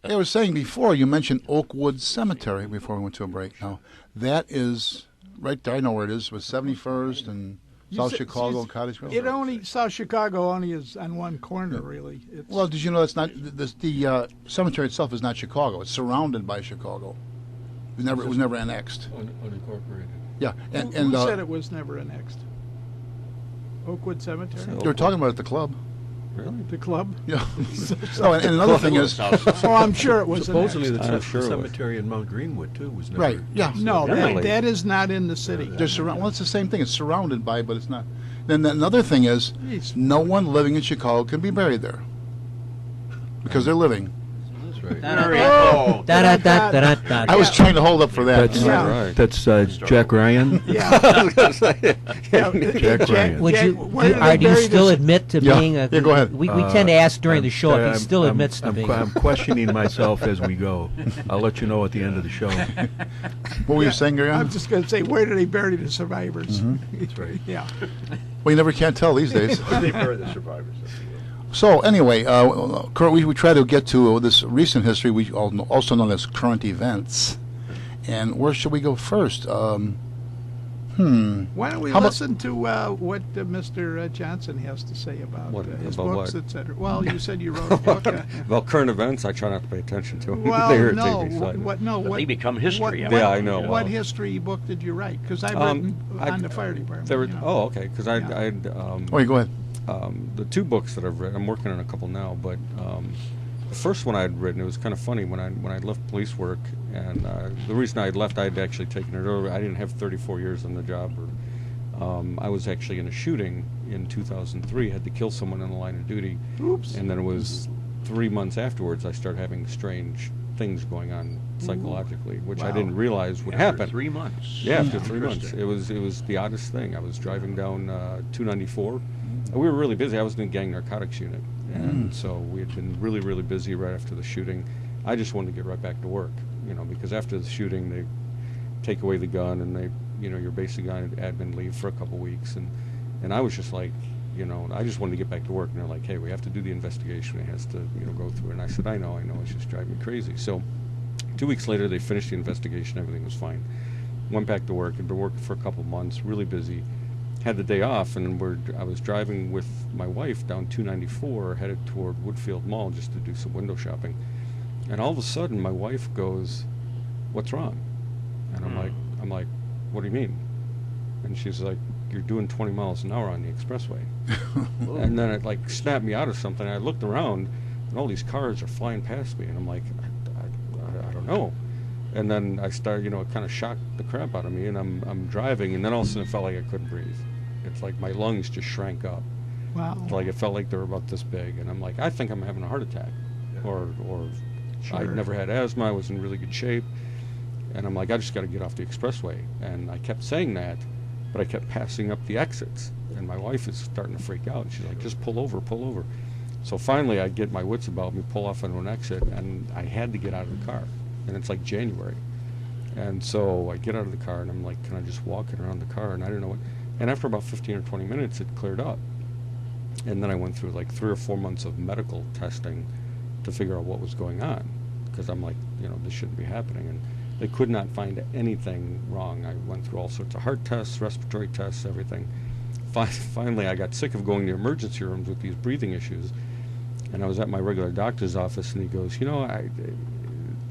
I was saying before, you mentioned Oakwood Cemetery before we went to a break. Now, that is right there. I know where it is, with 71st and South Chicago and Cottage Grove. It only South Chicago only is on one corner, really. It's, Well, did you know that's not the cemetery itself is not Chicago. It's surrounded by Chicago. It was never annexed. Unincorporated. Yeah, who said it was never annexed? Oakwood Cemetery, they were talking about it at the club. Really? the club. Yeah. Oh, and another thing is, Oh, I'm sure it was Supposedly annexed. the I'm sure it was. cemetery in Mount Greenwood too was never. right? Yeah. No, Really? that is not in the city. Well, it's the same thing. It's surrounded by, but it's not. Then another thing is, Jeez. no one living in Chicago can be buried there because they're living. That's right. Da, da, da, da, da, da. I was trying to hold up for that. That's Yeah. Right. that's Jack Ryan. Yeah. Jack Ryan. Would you where did do they you bury still this? admit to Yeah. being a? Yeah, go ahead. We tend to ask during the show if he I'm- still I'm- admits to I'm, being. I'm questioning myself as we go. I'll let you know at the end of the show. What were you saying, Gary? I'm just going to say, where do they bury the survivors? That's right. Yeah. Well, you never can tell these days. They bury the survivors. So anyway, Kurt, we try to get to this recent history, we also known as current events. And where should we go first? Why don't we How about- listen to what Mr. Johnson has to say about What- his about books, what? etc.? Well, you said you wrote a book. Well, current events, I try not to pay attention to. Well, They no, irritate me slightly. They become history. What, Yeah, I know. What history book did you write? Because I've written on the fire department. There were, you know. Oh, okay. Because Yeah. I'd Oh, yeah, go ahead. the two books that I've read, I'm working on a couple now, but the first one I'd written, it was kind of funny when I left police work, and the reason I'd left, I'd actually taken it over. I didn't have 34 years on the job. I was actually in a shooting in 2003, had to kill someone in the line of duty. Oops. And then it was 3 months afterwards I started having strange things going on psychologically, which I Wow. didn't realize would After happen. 3 months. Yeah, after 3 months. Interesting. It was the oddest thing. I was driving down 294. We were really busy. I was in the gang narcotics unit, and so we had been really, really busy right after the shooting. I just wanted to get right back to work, because after the shooting they take away the gun and they, you're basically on admin leave for a couple weeks, and I was just like, I just wanted to get back to work, and they're like, hey, we have to do the investigation. It has to, go through. And I said, I know, it's just driving me crazy. So 2 weeks later, they finished the investigation. Everything was fine. Went back to work. Had been working for a couple months, really busy. Had the day off, and I was driving with my wife down 294, headed toward Woodfield Mall just to do some window shopping. And all of a sudden, my wife goes, "What's wrong?" And I'm like, "What do you mean?" And she's like, "You're doing 20 miles an hour on the expressway." And then it like snapped me out of something. I looked around, and all these cars are flying past me, and I'm like, I don't know. And then I started, it kind of shocked the crap out of me, and I'm driving, and then all of a sudden it felt like I couldn't breathe. It's like my lungs just shrank up. Wow. It's like it felt like they were about this big, and I'm like, I think I'm having a heart attack, or Sure. I'd never had asthma. I was in really good shape, and I'm like, I just got to get off the expressway. And I kept saying that, but I kept passing up the exits, and my wife is starting to freak out. And she's like, just pull over, pull over. So finally, I get my wits about me, pull off onto an exit, and I had to get out of the car. And it's like January, and so I get out of the car, and I'm like, can I just walk it around the car? And I don't know what. And after about 15 or 20 minutes, it cleared up. And then I went through like 3 or 4 months of medical testing to figure out what was going on, because I'm like, this shouldn't be happening. And they could not find anything wrong. I went through all sorts of heart tests, respiratory tests, everything. Finally, I got sick of going to emergency rooms with these breathing issues. And I was at my regular doctor's office, and he goes,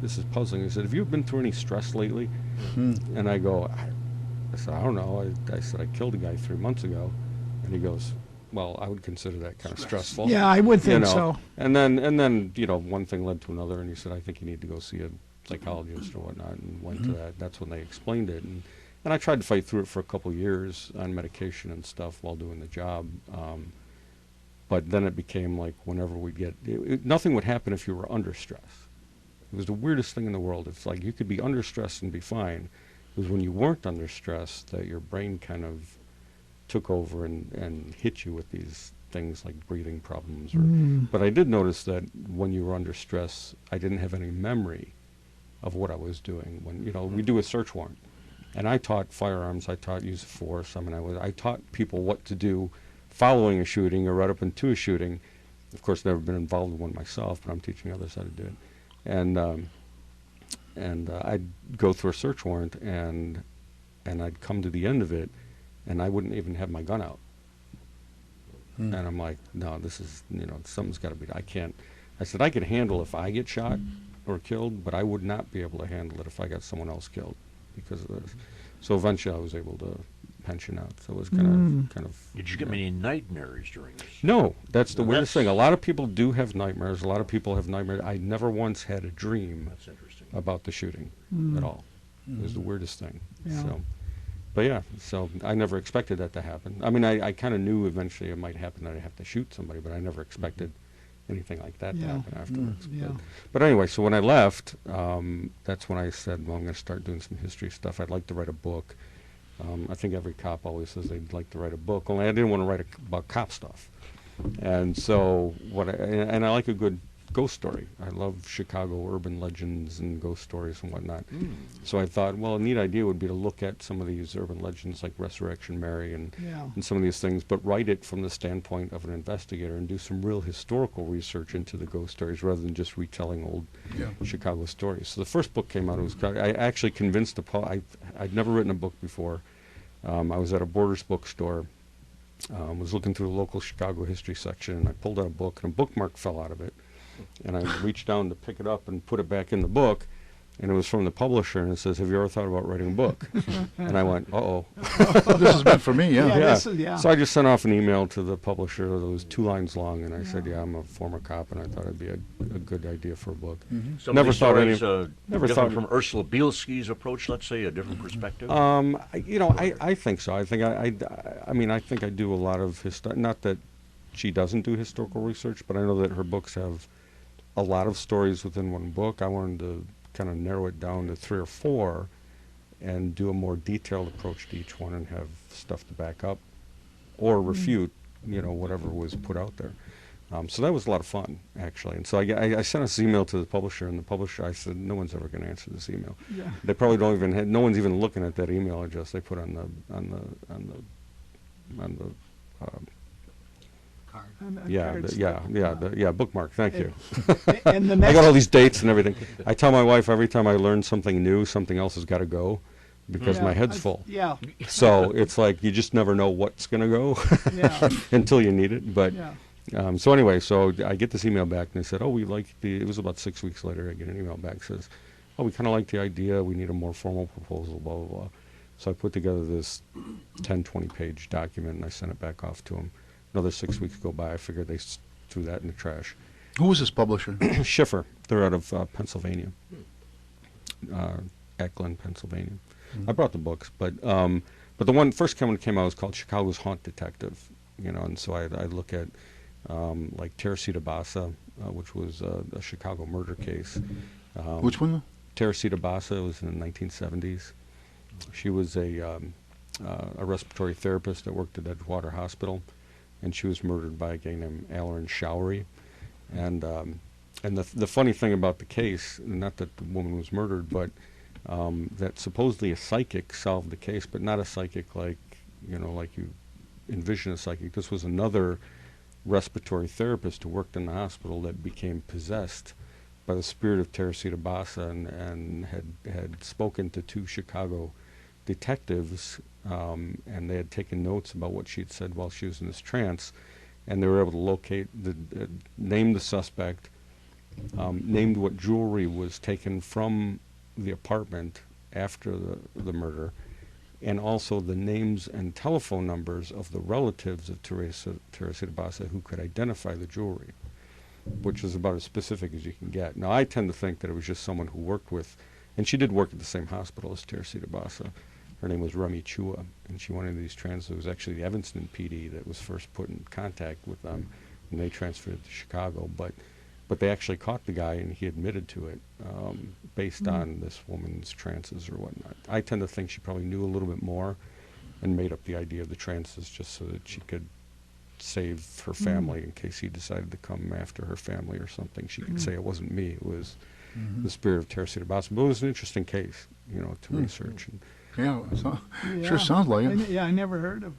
this is puzzling. He said, have you been through any stress lately? Mm-hmm. And I go, I said, I don't know. I said, I killed a guy 3 months ago. And he goes, well, I would consider that kind of stressful. Yeah, I would think so. And then one thing led to another, and he said, I think you need to go see a psychologist or whatnot, and went to that. That's when they explained it. And I tried to fight through it for a couple of years on medication and stuff while doing the job. But then it became like whenever we get, nothing would happen if you were under stress. It was the weirdest thing in the world. It's like you could be under stress and be fine. It was when you weren't under stress that your brain kind of took over and hit you with these things like breathing problems. But I did notice that when you were under stress, I didn't have any memory of what I was doing. When we do a search warrant, and I taught firearms, I taught use of force. I taught people what to do following a shooting or right up into a shooting. Of course, never been involved in one myself, but I'm teaching others how to do it. And I'd go through a search warrant, and I'd come to the end of it, and I wouldn't even have my gun out. And I'm like, no, this is, something's got to be, I can't. I said, I could handle if I get shot or killed, but I would not be able to handle it if I got someone else killed because of this. So eventually I was able to pension out. So it was kind of. Did you get many nightmares during this? No, that's the weirdest thing. A lot of people do have nightmares. A lot of people have nightmares. I never once had a dream about the shooting at all. It was the weirdest thing. Yeah. So. But yeah, so I never expected that to happen. I mean, I kind of knew eventually it might happen that I'd have to shoot somebody, but I never expected anything like that to happen afterwards. But anyway, so when I left, that's when I said, well, I'm going to start doing some history stuff. I'd like to write a book. I think every cop always says they'd like to write a book, only I didn't want to write about cop stuff. And so, and I like a good ghost story. I love Chicago urban legends and ghost stories and whatnot. So I thought, well, a neat idea would be to look at some of these urban legends like Resurrection Mary and some of these things, but write it from the standpoint of an investigator and do some real historical research into the ghost stories rather than just retelling old Chicago stories. So the first book came out. I actually convinced I'd never written a book before. I was at a Borders bookstore. Was looking through the local Chicago history section, and I pulled out a book, and a bookmark fell out of it. And I reached down to pick it up and put it back in the book, and it was from the publisher, and it says, have you ever thought about writing a book? And I went, uh-oh. This is meant for me, Yeah. So I just sent off an email to the publisher that was 2 lines long, and I said, I'm a former cop, and I thought it'd be a good idea for a book. Some of these stories, different from Ursula Bielski's approach, let's say, a different perspective? I think so. I think I think I do a lot of not that she doesn't do historical research, but I know that her books have a lot of stories within one book. I wanted to kind of narrow it down to 3 or 4 and do a more detailed approach to each one and have stuff to back up or refute, whatever was put out there. So that was a lot of fun, actually. And so I sent this email to the publisher, and the publisher, I said, no one's ever going to answer this email. Yeah. They probably don't even no one's even looking at that email address they put on the bookmark. Thank you. And the I next, got all these dates and everything. I tell my wife every time I learn something new, something else has got to go because my head's full. Yeah. So it's like you just never know what's going to go until you need it. But so anyway, so I get this email back and they said, oh, we like it was about 6 weeks later. I get an email back that says, oh, we kind of like the idea. We need a more formal proposal, blah, blah, blah. So I put together this 10, 20-page document and I sent it back off to them. Another 6 weeks go by. I figured they threw that in the trash. Who was this publisher? Schiffer. They're out of Pennsylvania, Eklund, Pennsylvania. I brought the books, but the one first one came out was called Chicago's Haunt Detective, and so I look at like Teresita Basa, which was a Chicago murder case. Which one? Teresita Basa was in the 1970s. She was a respiratory therapist that worked at Edgewater Hospital, and she was murdered by a guy named Aaron Showery. And the funny thing about the case, not that the woman was murdered, but that supposedly a psychic solved the case, but not a psychic like you envision a psychic. This was another respiratory therapist who worked in the hospital that became possessed by the spirit of Teresita Basa and had spoken to 2 Chicago detectives, and they had taken notes about what she had said while she was in this trance, and they were able to locate name the suspect, named what jewelry was taken from the apartment after the murder, and also the names and telephone numbers of the relatives of Teresita Basa who could identify the jewelry, which is about as specific as you can get. Now, I tend to think that it was just someone who worked with, and she did work at the same hospital as Teresita Basa. Her name was Remy Chua, and she went into these transfers. It was actually the Evanston PD that was first put in contact with them, and they transferred it to Chicago. But they actually caught the guy, and he admitted to it based on this woman's trances or whatnot. I tend to think she probably knew a little bit more and made up the idea of the trances just so that she could save her family in case he decided to come after her family or something. She could say it wasn't me, it was the spirit of Teresita Basa. But it was an interesting case, to research. And sure sounds like it. I never heard of,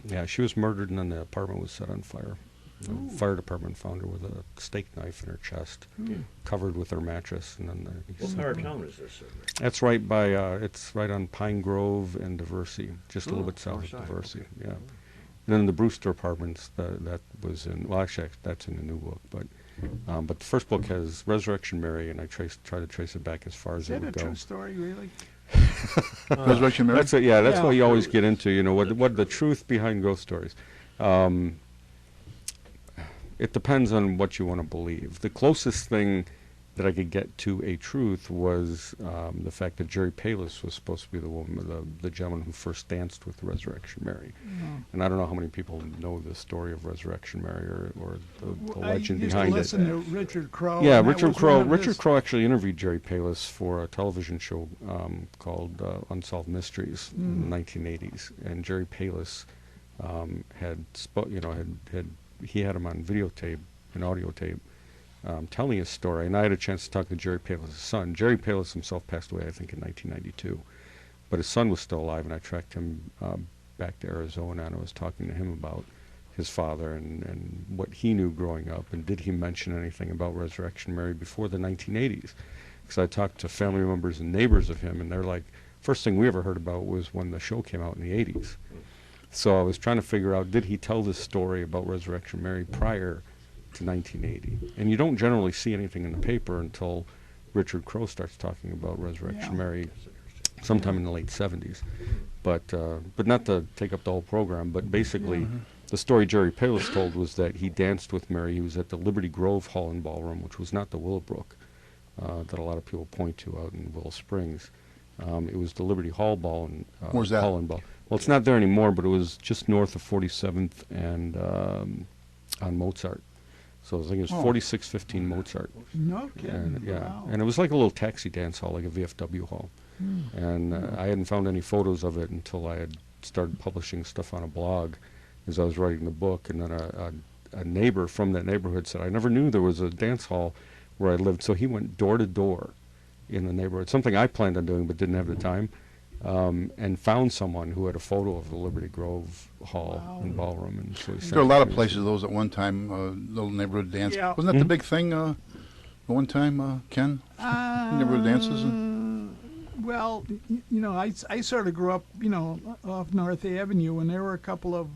yeah, she was murdered and then the apartment was set on fire. The fire department found her with a steak knife in her chest, covered with her mattress, and then What part of town is this, sir? that's right by it's right on Pine Grove and Diversey, just a little bit south of north side, Diversey. Yeah. And then the Brewster Apartments, that was in, well, actually, that's in the new book, but the first book has Resurrection Mary, and I try to trace it back as far as Is it that a would go. true story, really? Resurrection Mary? That's it. Yeah, that's Yeah. what you always get into. You know, what the truth behind ghost stories. It depends on what you want to believe. The closest thing that I could get to a truth was the fact that Jerry Palis was supposed to be the woman, the gentleman who first danced with Resurrection Mary. And I don't know how many people know the story of Resurrection Mary or the legend behind I it. used to listen to Richard Crowe. Yeah, and that Richard was Crowe. one of Richard his- Crowe actually interviewed Jerry Palis for a television show called Unsolved Mysteries in the 1980s, and Jerry Palis had he had him on videotape and audio tape telling his story, and I had a chance to talk to Jerry Palis' son. Jerry Palis himself passed away, I think, in 1992, but his son was still alive, and I tracked him back to Arizona, and I was talking to him about his father and what he knew growing up, and did he mention anything about Resurrection Mary before the 1980s? Because I talked to family members and neighbors of him, and they're like, first thing we ever heard about was when the show came out in the 80s. So I was trying to figure out, did he tell this story about Resurrection Mary prior to 1980? And you don't generally see anything in the paper until Richard Crowe starts talking about Resurrection Mary sometime in the late 70s. But not to take up the whole program, but basically the story Jerry Palis told was that he danced with Mary. He was at the Liberty Grove Hall and Ballroom, which was not the Willowbrook that a lot of people point to out in Willow Springs. It was the Liberty Hall Ball and Where's that? Hall and Ball. Well, it's not there anymore, but it was just north of 47th and on Mozart. So I think it was 4615 Mozart. No kidding. And, yeah, Wow. and it was like a little taxi dance hall, like a VFW hall. And I hadn't found any photos of it until I had started publishing stuff on a blog as I was writing the book. And then a neighbor from that neighborhood said, I never knew there was a dance hall where I lived. So he went door to door in the neighborhood, something I planned on doing but didn't have the time, and found someone who had a photo of the Liberty Grove Hall and Ballroom. And so he sent There are a it lot to of me. places, those at one time, little neighborhood dance. Yeah. Wasn't that the big thing at one time, Ken? Neighborhood dances? Well, you know, I sort of grew up, you know, off North Avenue, and there were a couple of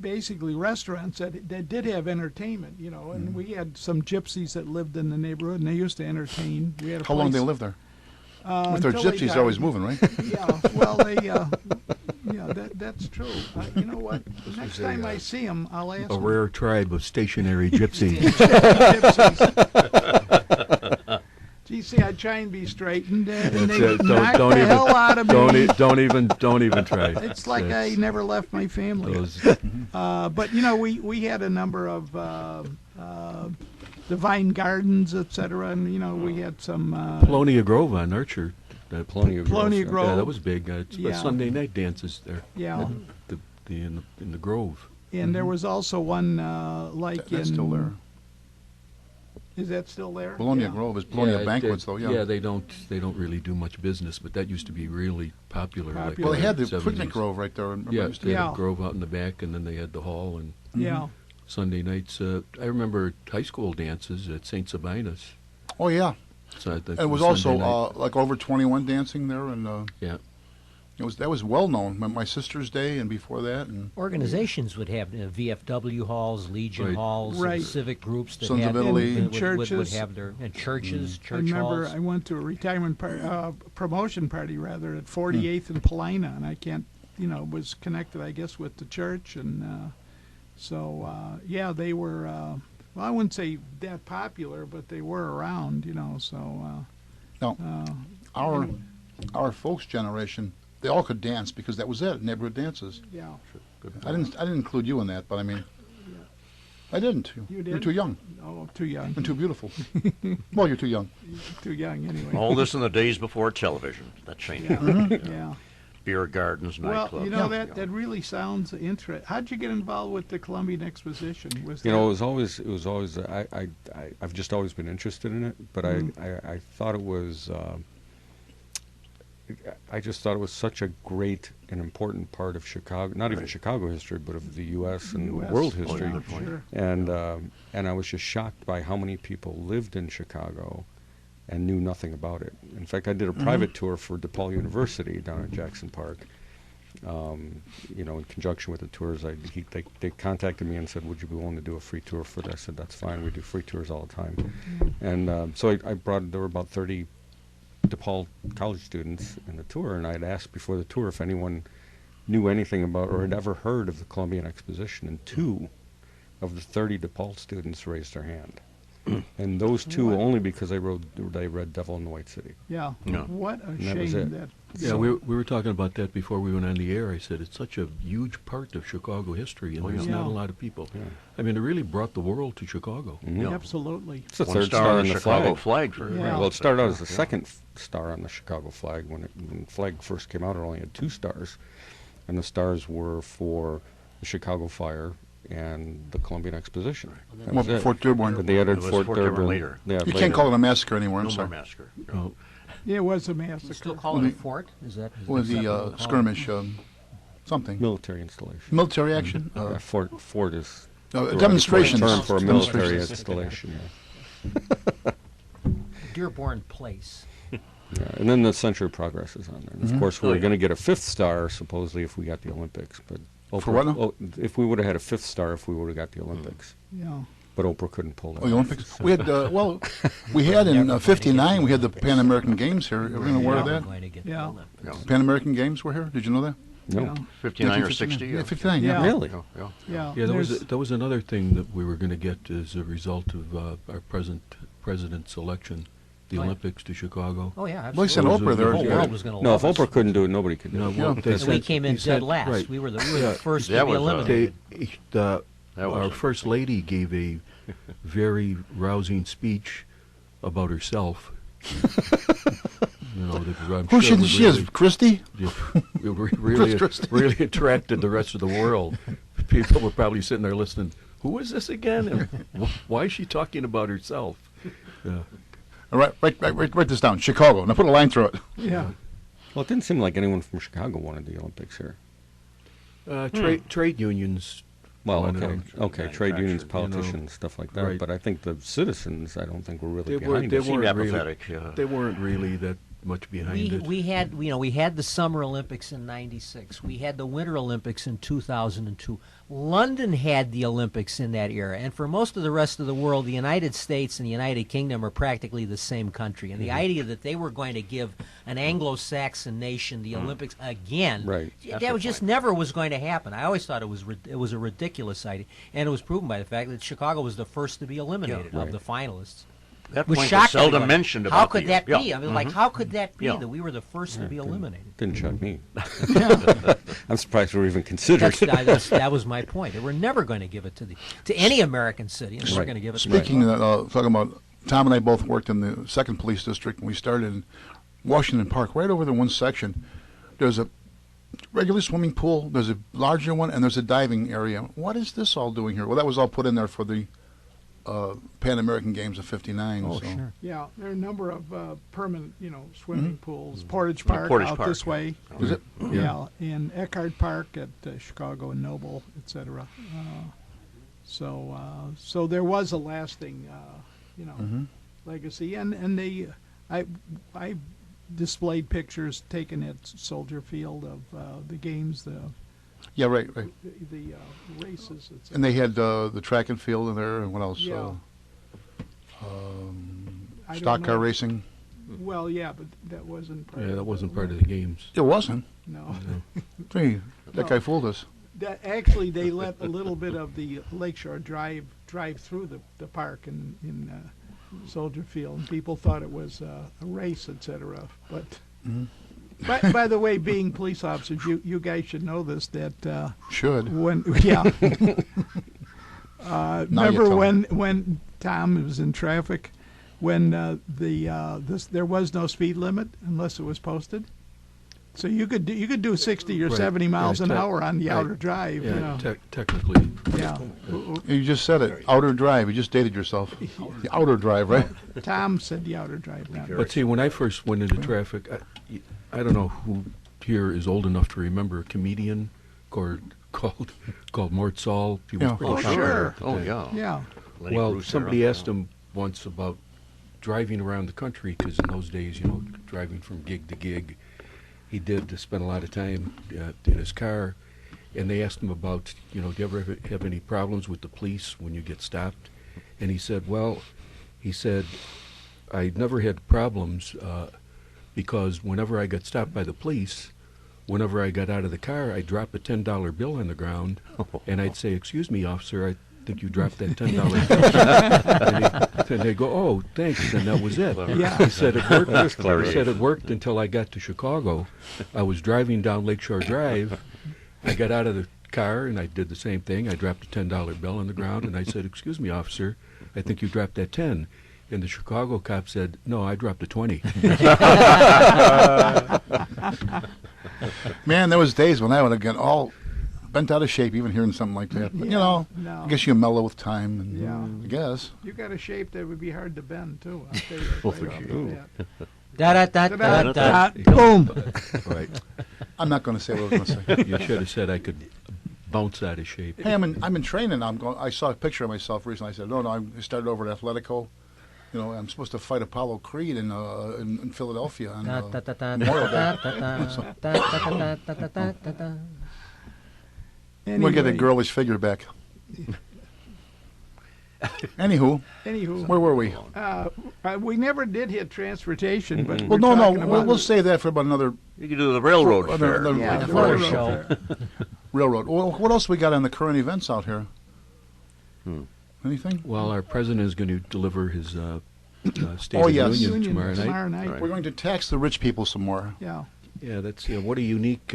basically restaurants that did have entertainment, you know, and we had some gypsies that lived in the neighborhood, and they used to entertain. We had a How long place, did they live there? If they're until they gypsies, they're always died. moving, right? Yeah, well, that's true. You know what? Next time I see them, I'll ask A them. rare tribe of stationary gypsies. Gypsies. Gee, see, I try and be straightened, and they knock the hell out of me. Don't even try. It's like I never left my family. Those, But you know, we had a number of Divine Gardens, etc., and you know, we had some Polonia Grove on Archer. Polonia Grove. Polonia yeah. Grove. Yeah, that was big. It's Yeah. Sunday night dances there. Yeah. In the Grove. and there was also one like That's in. still there. Is that still there? Bologna Yeah. Grove is Bologna it Banquets, did- though, Yeah, they don't really do much business, but that used to be really popular. Like Popular. Well, they in had the 70s. picnic grove right there. Remember Yeah, used to they be- had Yeah. a grove out in the back, and then they had the hall and Yeah. Sunday nights. I remember high school dances at St. Sabina's. Oh, yeah. So I think And it was Sunday night. also like over 21 dancing there, and Yeah. that was well known. My sister's day and before that, and Organizations would have VFW halls, Legion Right. halls, Right. civic groups that Sons had of Italy. would, And would churches. have their and churches, I church remember halls. I went to a retirement promotion party rather at 48th and Paulina, and I can't, you know, was connected, I guess, with the church, and yeah, they were. Well, I wouldn't say that popular, but they were around, you know. So No. Our folks' generation, they all could dance because that was it, neighborhood dances. yeah, I didn't include you in that, but I mean, I didn't. You You're did? too young oh, too young, and too beautiful. Well, you're too young. too young anyway. All this in the days before television. That changed. Yeah, yeah. Beer gardens, Well, nightclubs. you know that really sounds interesting. How'd you get involved with the Columbian Exposition? Was You that- know, it was always I've just always been interested in it, but I thought it was I just thought it was such a great and important part of Chicago, not even Chicago history, but of the U.S. and US. world Oh, yeah, history. good point. Sure. And I was just shocked by how many people lived in Chicago and knew nothing about it. In fact, I did a private tour for DePaul University down at Jackson Park. You know, in conjunction with the tours, they contacted me and said, "Would you be willing to do a free tour for this?" I said, "That's fine. We do free tours all the time." And so I brought. There were about 30 DePaul college students in the tour, and I'd asked before the tour if anyone knew anything about or had ever heard of the Columbian Exposition, and 2 of the 30 DePaul students raised their hand. And those 2 only because they read Devil in the White City. Yeah. No. What a And that was shame it. that. Yeah, we were talking about that before we went on the air. I said it's such a huge part of Chicago history, and there's yeah. not a lot of people. Yeah. I mean, it really brought the world to Chicago. Mhm. Absolutely. It's the One third star star on on the the Chicago flag. flag for Yeah. Well, it started out as the Yeah. second star on the Chicago flag. When the flag first came out, it only had 2 stars, and the stars were for the Chicago Fire and the Columbian Exposition. That Well, was it. Fort Dearborn. But they added It was Fort Fort Dearborn Dearborn later. Yeah, You later. can't call it a massacre anymore. I'm No more sorry. massacre. Oh, Yeah, it was a You massacre. still call it a fort? Is that? What was the acceptable to call it? skirmish? Something. military installation. Military action? Yeah, Fort is Demonstrations. a term for a military Demonstrations. installation. Dearborn Place. Yeah, and then the Century of Progress is on there. And of course, we were Oh, yeah. going to get a 5th star, supposedly, if we got the Olympics. But For what now? Oh, if we would have had a 5th star, if we would have got the Olympics. Yeah. But Oprah couldn't pull that Oh, the off. Olympics? We had, we had in '59, we had the Pan American Games here. Everyone aware of We're that? going to get Yeah. the Olympics. Pan American Games were here? Did you know that? No. Yeah. 59 or 1959. 60? Yeah, 59, yeah. Yeah. Really? Yeah, yeah. Yeah. yeah, there's- that was another thing that we were going to get as a result of our president's election, the Oh, yeah. Olympics to Chicago. Oh yeah, Well, he sent absolutely. Oprah there. The whole Yeah. world was going to No, if love us. Oprah couldn't do it, nobody could do No, it. well, they And we said- came in he said- dead last. right. We were the Yeah. first That to be was, eliminated. That Our was- first lady gave a very rousing speech about herself. You know, that I'm Who sure should would she is? really- Christie? really, Christie. really attracted the rest of the world. People were probably sitting there listening. Who is this again? And why is she talking about herself? Yeah. All right, write this down. Chicago. Now put a line through it. Yeah. Well, it didn't seem like anyone from Chicago wanted the Olympics here. Trade unions. Well, wanted okay, them. okay, trade unions, Manufactured, politicians, stuff like that. right. But I think the citizens, I don't think were really They were- behind they it. Seemed weren't really- apathetic. Yeah. They weren't really that much behind it. We had we had the Summer Olympics in '96. We had the Winter Olympics in 2002. London had the Olympics in that era, and for most of the rest of the world, the United States and the United Kingdom are practically the same country. And the idea that they were going to give an Anglo-Saxon nation the Olympics again, Right. that was just never was going to happen. I always thought it was a ridiculous idea, and it was proven by the fact that Chicago was the first to be eliminated right. of the finalists. That Which point shocked is seldom everybody. mentioned about How could the- that yeah. be? I mean, like, how could that be Yeah. that we were the first to be eliminated? Didn't shock me. I'm surprised we were even considered. That was my point. They were never going to give it to any American city. They were Right. going to give it Speaking to of, talking about, Tom and I both worked in the 2nd Police District, and we started in Washington Park, right over the one section. There's a regular swimming pool, there's a larger one, and there's a diving area. What is this all doing here? Well, that was all put in there for the Pan American Games of '59. Oh, so. sure. Yeah. There are a number of permanent, swimming pools. Portage Park Portage out Park, this way. Is it? Yeah. In Eckhart Park at Chicago and Noble, etc. So there was a lasting, legacy, and I displayed pictures taken at Soldier Field of the games, Yeah, right. the races, etc. And they had the track and field in there, and what else? Yeah. I don't Stock car know. racing. Well, yeah, but that wasn't part Yeah, of that the wasn't part of the games. It wasn't. No. Hey, that guy fooled us. That actually, they let a little bit of the Lakeshore drive through the park in Soldier Field, and people thought it was a race, etc. But by the way, being police officers, you guys should know this, that Should. when Now you remember tell me. when Tom was in traffic, when there was no speed limit unless it was posted. So you could do 60 or Right. 70 miles Yeah, an te- hour on the right. outer drive. You Yeah, know. technically. Yeah. You just said it. Outer drive. You just dated yourself. The outer drive, right? Tom said the outer drive. But see, when I first went into traffic, I don't know who here is old enough to remember a comedian called Mort Saul. He was Yeah. pretty Oh, popular sure. at the Oh, time. yeah. Yeah. Lenny Well, Bruce somebody era. asked him once about driving around the country, because in those days, driving from gig to gig, he did spend a lot of time in his car. And they asked him about, do you ever have any problems with the police when you get stopped? And he said, I never had problems because whenever I got stopped by the police, whenever I got out of the car, I'd drop a $10 bill on the ground, and I'd say, "Excuse me, officer, I think you dropped that $10 bill." And they'd go, "Oh, thanks," and that was it. Yeah. He said it worked. That is He clever. said it worked until I got to Chicago. I was driving down Lakeshore Drive. I got out of the car, and I did the same thing. I dropped a $10 bill on the ground, and I said, "Excuse me, officer, I think you dropped that 10." And the Chicago cop said, "No, I dropped a 20." Man, there was days when I would have got all bent out of shape even hearing something like that. But, No. I guess you mellow with time. And, Yeah. I guess. You got a shape that would be hard to bend too. I'll tell you that Oh, right for off the sure. bat. Da-da-da-da-da. Boom. Right. I'm not going to say what I was going to say. You should have said I could bounce out of shape. Hey, I'm in training. I saw a picture of myself recently. I said, no, I started over at Atletico. I'm supposed to fight Apollo Creed in Philadelphia on Memorial Day. We'll get a Anyway. girlish figure back. Anywho, Anywho, where were we? we never did hit transportation, but Well, we're no, talking about we'll save that for about another You could do the railroad fair. yeah, the the Photo railroad show. fair. railroad. Well, what else we got on the current events out here? Anything? Well, our president is going to deliver his State Oh, of yes. the Union Union tomorrow night. tomorrow night. Right. We're going to tax the rich people some more. Yeah. Yeah, that's what a unique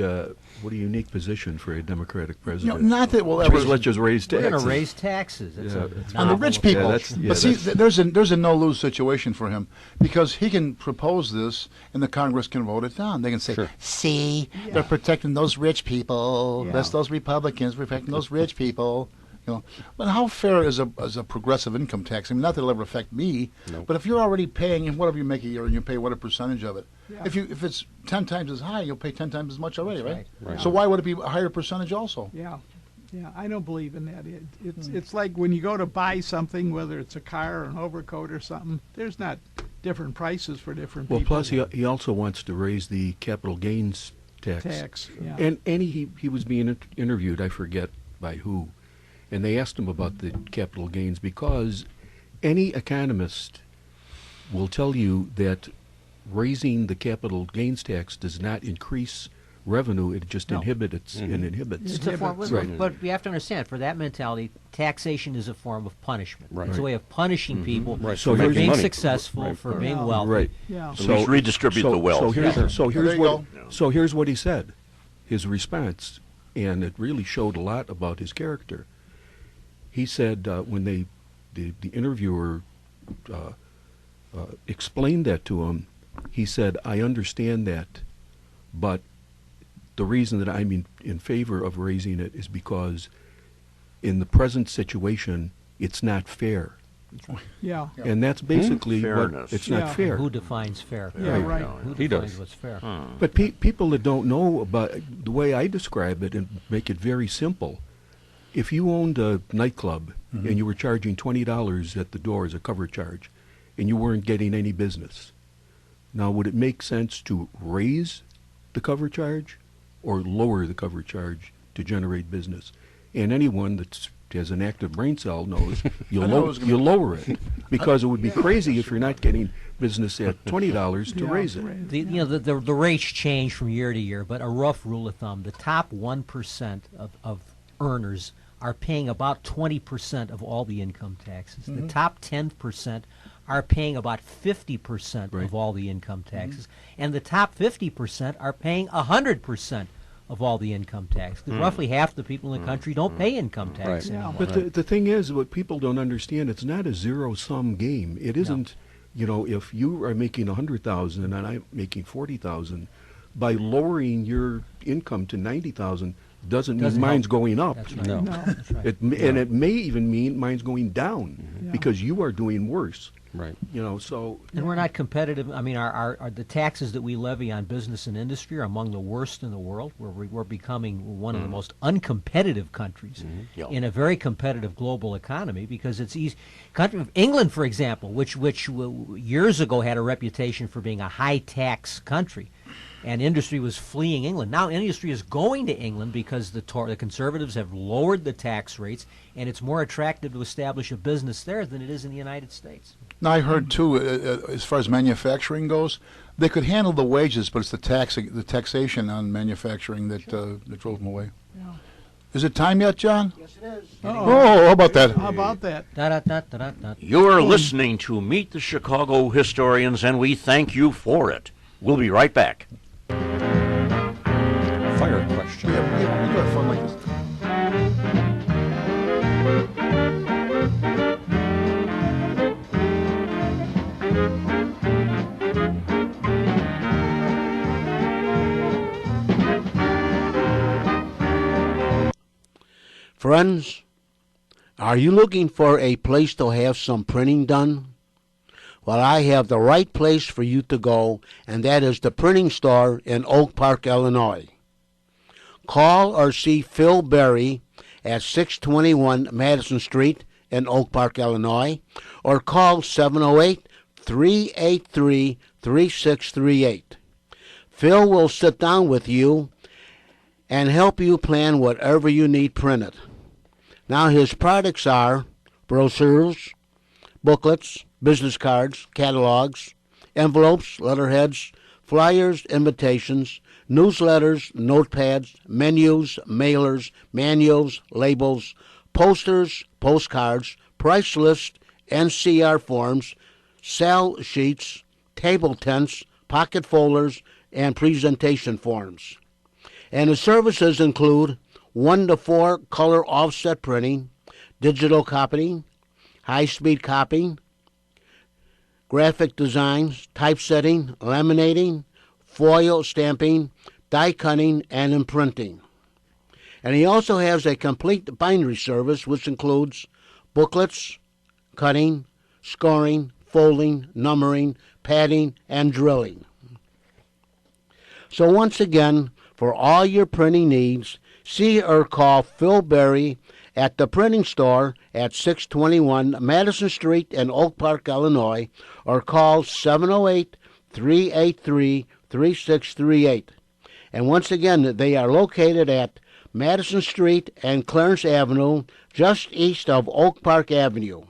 position for a Democratic president. Not that we'll Let's ever. just raise We're taxes. going to raise taxes. It's Yeah. it's On the novel. rich people. Yeah, But see, that's- there's a no-lose situation for him because he can propose this and the Congress can vote it down. They can say, see, they're protecting those rich people. Yeah. That's those Republicans protecting those rich people. But how fair is a progressive income tax? I mean, not that it'll ever affect me, but if you're already paying whatever you make a year and you pay what a percentage of it, Yeah. if it's 10 times as high, you'll pay 10 times as much already, right? Right. So why would it be a higher percentage also? Yeah. Yeah, I don't believe in that. It's like when you go to buy something, whether it's a car or an overcoat or something, there's not different prices for different Well, people. plus he also wants to raise the capital gains tax. Yeah. And he was being interviewed, I forget by who, and they asked him about the capital gains because any economist will tell you that raising the capital gains tax does not increase revenue; it just No. inhibits. It's a form, Right. but you have to understand, for that mentality, taxation is a form of punishment. Right. It's a way of punishing people Right, so for here's- being money. successful, Right, for right. being Yeah. wealthy. Right. Yeah. At least redistribute the wealth. So here's, Yeah. so There here's you what go. so here's what he said. His response, and it really showed a lot about his character. He said when the interviewer explained that to him, he said, "I understand that, but the reason that I'm in favor of raising it is because in the present situation, it's not fair." Yeah. And that's basically what Fairness. it's Yeah. not fair. Who defines fair? Yeah, right. Who He defines does. what's fair? But people that don't know about the way I describe it and make it very simple, if you owned a nightclub and you were charging $20 at the door as a cover charge and you weren't getting any business, now would it make sense to raise the cover charge or lower the cover charge to generate business? And anyone that has an active brain cell knows you I know it was gonna you be- lower it because it would be crazy if you're not getting business at $20 to Yeah, raise it. right. The rates change from year to year, but a rough rule of thumb: the top 1% of earners are paying about 20% of all the income taxes. The top 10% are paying about 50% Right. of all the income taxes, and the top 50% are paying 100% of all the income tax. 'Cause roughly half the people in the country don't pay income tax Right. anymore. But the thing is, what people don't understand, it's not a zero-sum game. It isn't, if you are making 100,000 and I'm making 40,000, by lowering your income to 90,000 doesn't Doesn't mean mine's help. going up. That's right. No. That's right. And it may even mean mine's going down because you are doing worse. Right. You know, so And we're not competitive. I mean, our the taxes that we levy on business and industry are among the worst in the world. We're becoming one of the most uncompetitive countries Yeah. in a very competitive global economy because it's easy. Country of England, for example, which years ago had a reputation for being a high tax country, and industry was fleeing England. Now industry is going to England because the conservatives have lowered the tax rates, and it's more attractive to establish a business there than it is in the United States. Now I heard too, as far as manufacturing goes, they could handle the wages, but it's the taxation on manufacturing that drove them away. Yeah. Is it time yet, John? Yes, it is. Oh, how about that? How about that? Da-da-da-da-da-da. You're listening to Meet the Chicago Historians, and we thank you for it. We'll be right back. Fire question. Yeah, we do have fun like this. Friends, are you looking for a place to have some printing done? Well, I have the right place for you to go, and that is the printing store in Oak Park, Illinois. Call or see Phil Berry at 621 Madison Street in Oak Park, Illinois, or call 708-383-3638. Phil will sit down with you and help you plan whatever you need printed. Now, his products are brochures, booklets, business cards, catalogs, envelopes, letterheads, flyers, invitations, newsletters, notepads, menus, mailers, manuals, labels, posters, postcards, price lists, NCR forms, sell sheets, table tents, pocket folders, and presentation forms. And his services include 1 to 4 color offset printing, digital copying, high-speed copying, graphic designs, typesetting, laminating, foil stamping, die cutting, and imprinting. And he also has a complete bindery service, which includes booklets, cutting, scoring, folding, numbering, padding, and drilling. So once again, for all your printing needs, see or call Phil Berry at the printing store at 621 Madison Street in Oak Park, Illinois, or call 708-383-3638. And once again, they are located at Madison Street and Clarence Avenue, just east of Oak Park Avenue.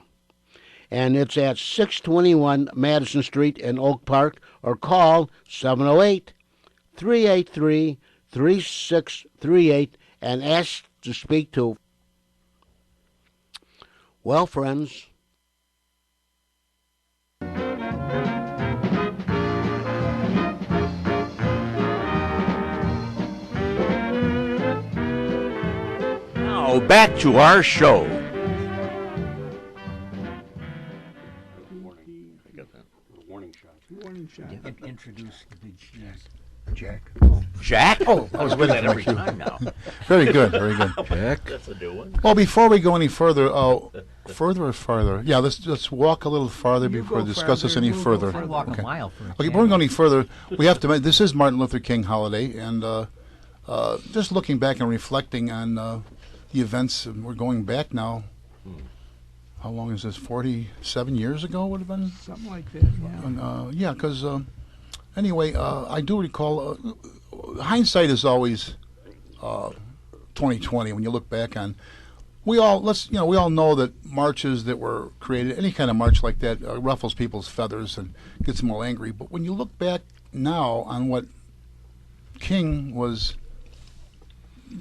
And it's at 621 Madison Street in Oak Park, or call 708-383-3638 and ask to speak to. Well, friends, Now back to our show. Warning shot. Warning shot. Introduce the big cheese. Jack. Jack? Oh, I was with that every time now. Very good, very good. Jack, That's a new one. Well, before we go any further, further or farther? Yeah, let's walk a little farther You before go we discuss this farther, any we'll go further. I'd farther. walk Okay. a mile for a Okay, change. before we go any further, we have to. This is Martin Luther King holiday, and just looking back and reflecting on the events, and we're going back now. How long is this? 47 years ago would have been. Something like that, yeah. And, yeah, because anyway, I do recall. Hindsight is always 20/20 when you look back on. We all know that marches that were created, any kind of march like that, ruffles people's feathers and gets them all angry. But when you look back now on what King was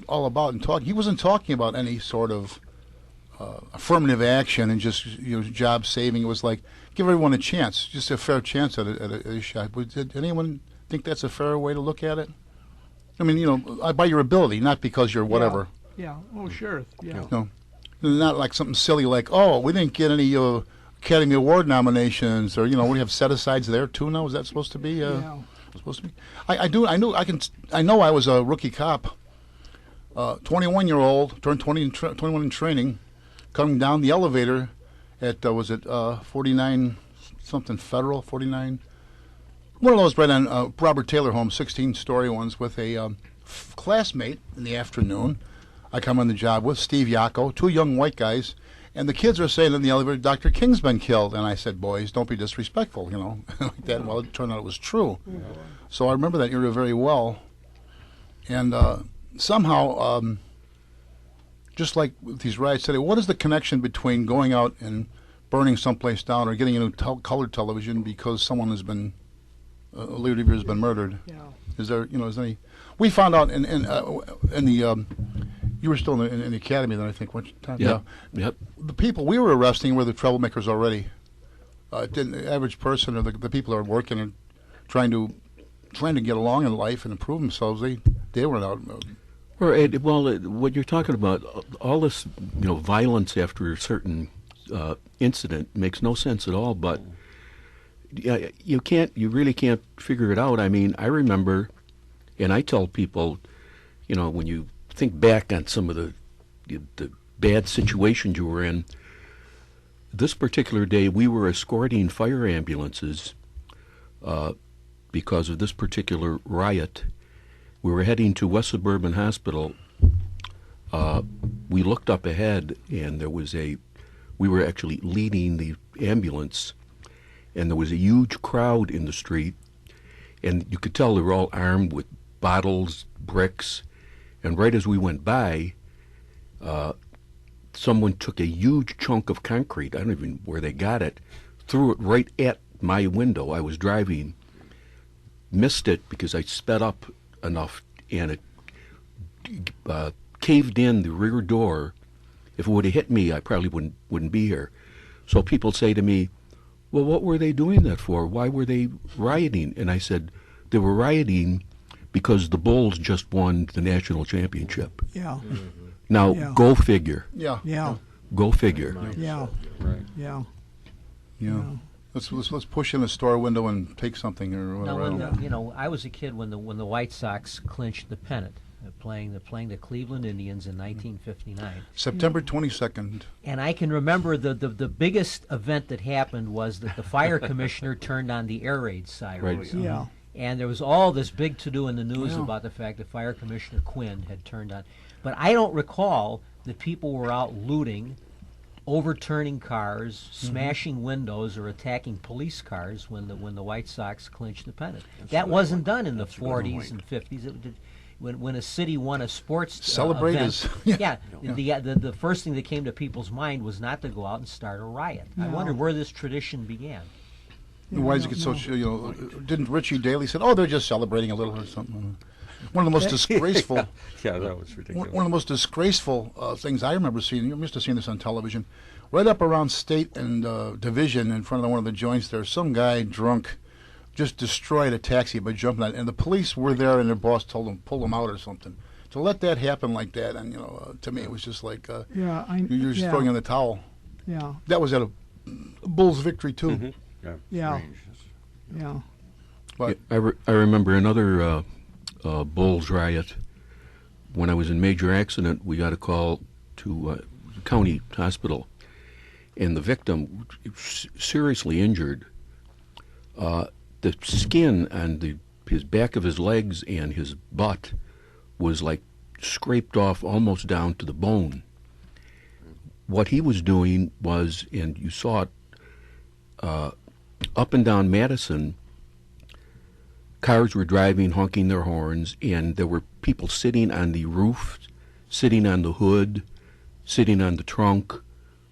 all about and talking, he wasn't talking about any sort of affirmative action and just job saving. It was like give everyone a chance, just a fair chance at a shot. Did anyone think that's a fair way to look at it? I mean, by your ability, not because you're whatever. Yeah, oh, sure, yeah. No, not like something silly like, oh, we didn't get any Academy Award nominations, or we have set-asides there too now. Is that supposed to be? Yeah. supposed to be. I know I was a rookie cop. 21-year-old, turned 21 in training, coming down the elevator at, was it 49 something Federal, 49? One of those right on Robert Taylor Home, 16-story ones with a classmate in the afternoon. I come on the job with Steve Yacco, 2 young white guys, and the kids are saying in the elevator, Dr. King's been killed. And I said, boys, don't be disrespectful, you know, like that. Well, it turned out it was true. So I remember that era very well. And somehow, just like with these riots today, what is the connection between going out and burning someplace down or getting a new colored television because someone has been, a leader has been murdered? Yeah. Is there, is there any? We found out in the, you were still in the academy then, I think, weren't you, Tom? Yep. Yep. The people we were arresting were the troublemakers already. The average person or the people who are working and trying to get along in life and improve themselves, they were out. Right. Well, what you're talking about, all this, violence after a certain incident makes no sense at all. But you really can't figure it out. I mean, I remember, and I tell people, when you think back on some of the bad situations you were in. This particular day, we were escorting fire ambulances because of this particular riot. We were heading to West Suburban Hospital. We looked up ahead, and we were actually leading the ambulance, and there was a huge crowd in the street, and you could tell they were all armed with bottles, bricks. And right as we went by, someone took a huge chunk of concrete, I don't even know where they got it, threw it right at my window. I was driving, missed it because I sped up enough, and it caved in the rear door. If it would have hit me, I probably wouldn't be here. So people say to me, well, what were they doing that for? Why were they rioting? And I said, they were rioting because the Bulls just won the national championship. Yeah. Now, Yeah. go figure. Yeah. Yeah. Go figure. Yeah. Right. Yeah. Yeah. Let's push in a store window and take something or Now, whatever. when I was a kid when the White Sox clinched the pennant, playing the Cleveland Indians in 1959. September 22nd. And I can remember the biggest event that happened was that the fire commissioner turned on the air raid sirens. Right. Yeah. And there was all this big to-do in the news Yeah. about the fact that Fire Commissioner Quinn had turned on. But I don't recall that people were out looting, overturning cars, smashing windows, or attacking police cars when the White Sox clinched the pennant. That wasn't done in the 40s and 50s. When a city won a sports Celebrate event, is- the first thing that came to people's mind was not to go out and start a riot. I No. wonder where this tradition began. Why does it get so? Didn't Richie Daley said, "Oh, they're just celebrating a little or something"? One of the most disgraceful. Yeah, that was ridiculous. One of the most disgraceful things I remember seeing. You must have seen this on television. Right up around State and Division, in front of one of the joints there, some guy drunk just destroyed a taxi by jumping on it, and the police were there, and their boss told them pull them out or something. To let that happen like that, and to me, it was just like you're just throwing in the towel. Yeah. That was at a Bulls victory too. Mhm. Yeah. Strange. Yeah. But I remember another Bulls riot. When I was in major accident, we got a call to the county hospital, and the victim, seriously injured. The skin on his back of his legs and his butt was like scraped off almost down to the bone. What he was doing was, and you saw it, up and down Madison, cars were driving, honking their horns, and there were people sitting on the roof, sitting on the hood, sitting on the trunk.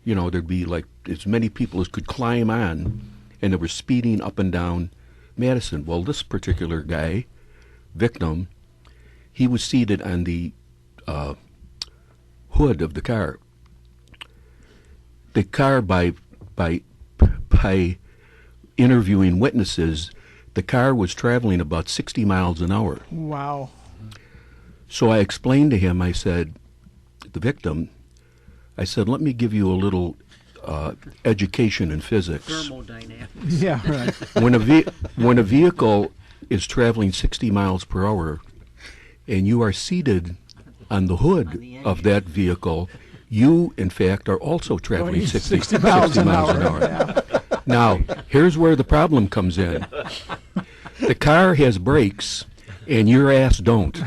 There'd be like as many people as could climb on, and they were speeding up and down Madison. Well, this particular guy, victim, he was seated on the hood of the car. The car, by interviewing witnesses, the car was traveling about 60 miles an hour. Wow. So I explained to him, I said, the victim, I said, let me give you a little education in physics. Thermodynamics. Yeah. Right. When a vehicle is traveling 60 miles per hour, and you are seated on the hood of that vehicle, you, in fact, are also traveling Going 60 miles an miles an hour. hour. Yeah. Now, here's where the problem comes in. The car has brakes, and your ass don't.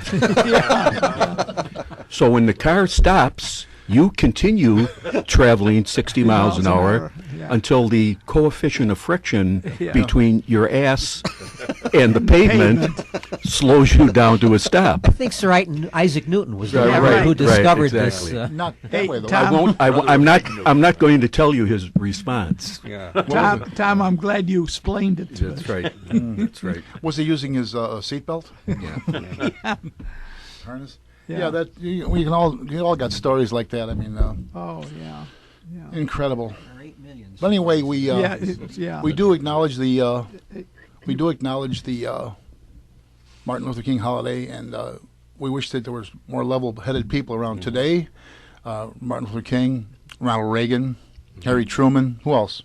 So when the car stops, you continue traveling 60 miles an hour yeah. until the coefficient of friction Yeah. between your ass and the pavement slows you down to a stop. I think Sir Isaac Newton was the Right, one right, who right, discovered exactly. this. Not that Hey, way, though. Tom. I'm not going to tell you his response. Yeah. Tom, I'm glad you explained it to us. That's right. That's right. Was he using his seatbelt? Yeah. Harness? Yeah. Yeah, that we can all got stories like that. I mean, Oh, yeah. Yeah. incredible. There are 8 million. But anyway, we Yeah. we do acknowledge the Martin Luther King holiday, and we wish that there was more level-headed people around today. Martin Luther King, Ronald Reagan, Harry Truman. Who else?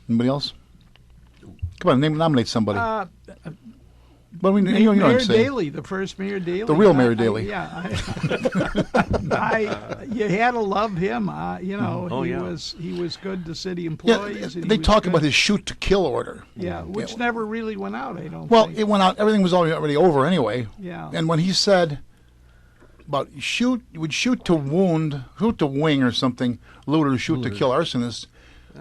Anybody else? Come on, nominate somebody. But we, you know what Mayor I'm saying. Daley, the first Mayor Daley. The real Mayor Daley. You had to love him. You know, Oh, he yeah. was good to city Yeah, employees. and he they was talk good- about his shoot-to-kill order. Yeah, which never really went out. I don't. Well, think. it went out. Everything was already over anyway. Yeah. And when he said about shoot to wound, shoot to wing or something, looters, shoot to kill arsonists.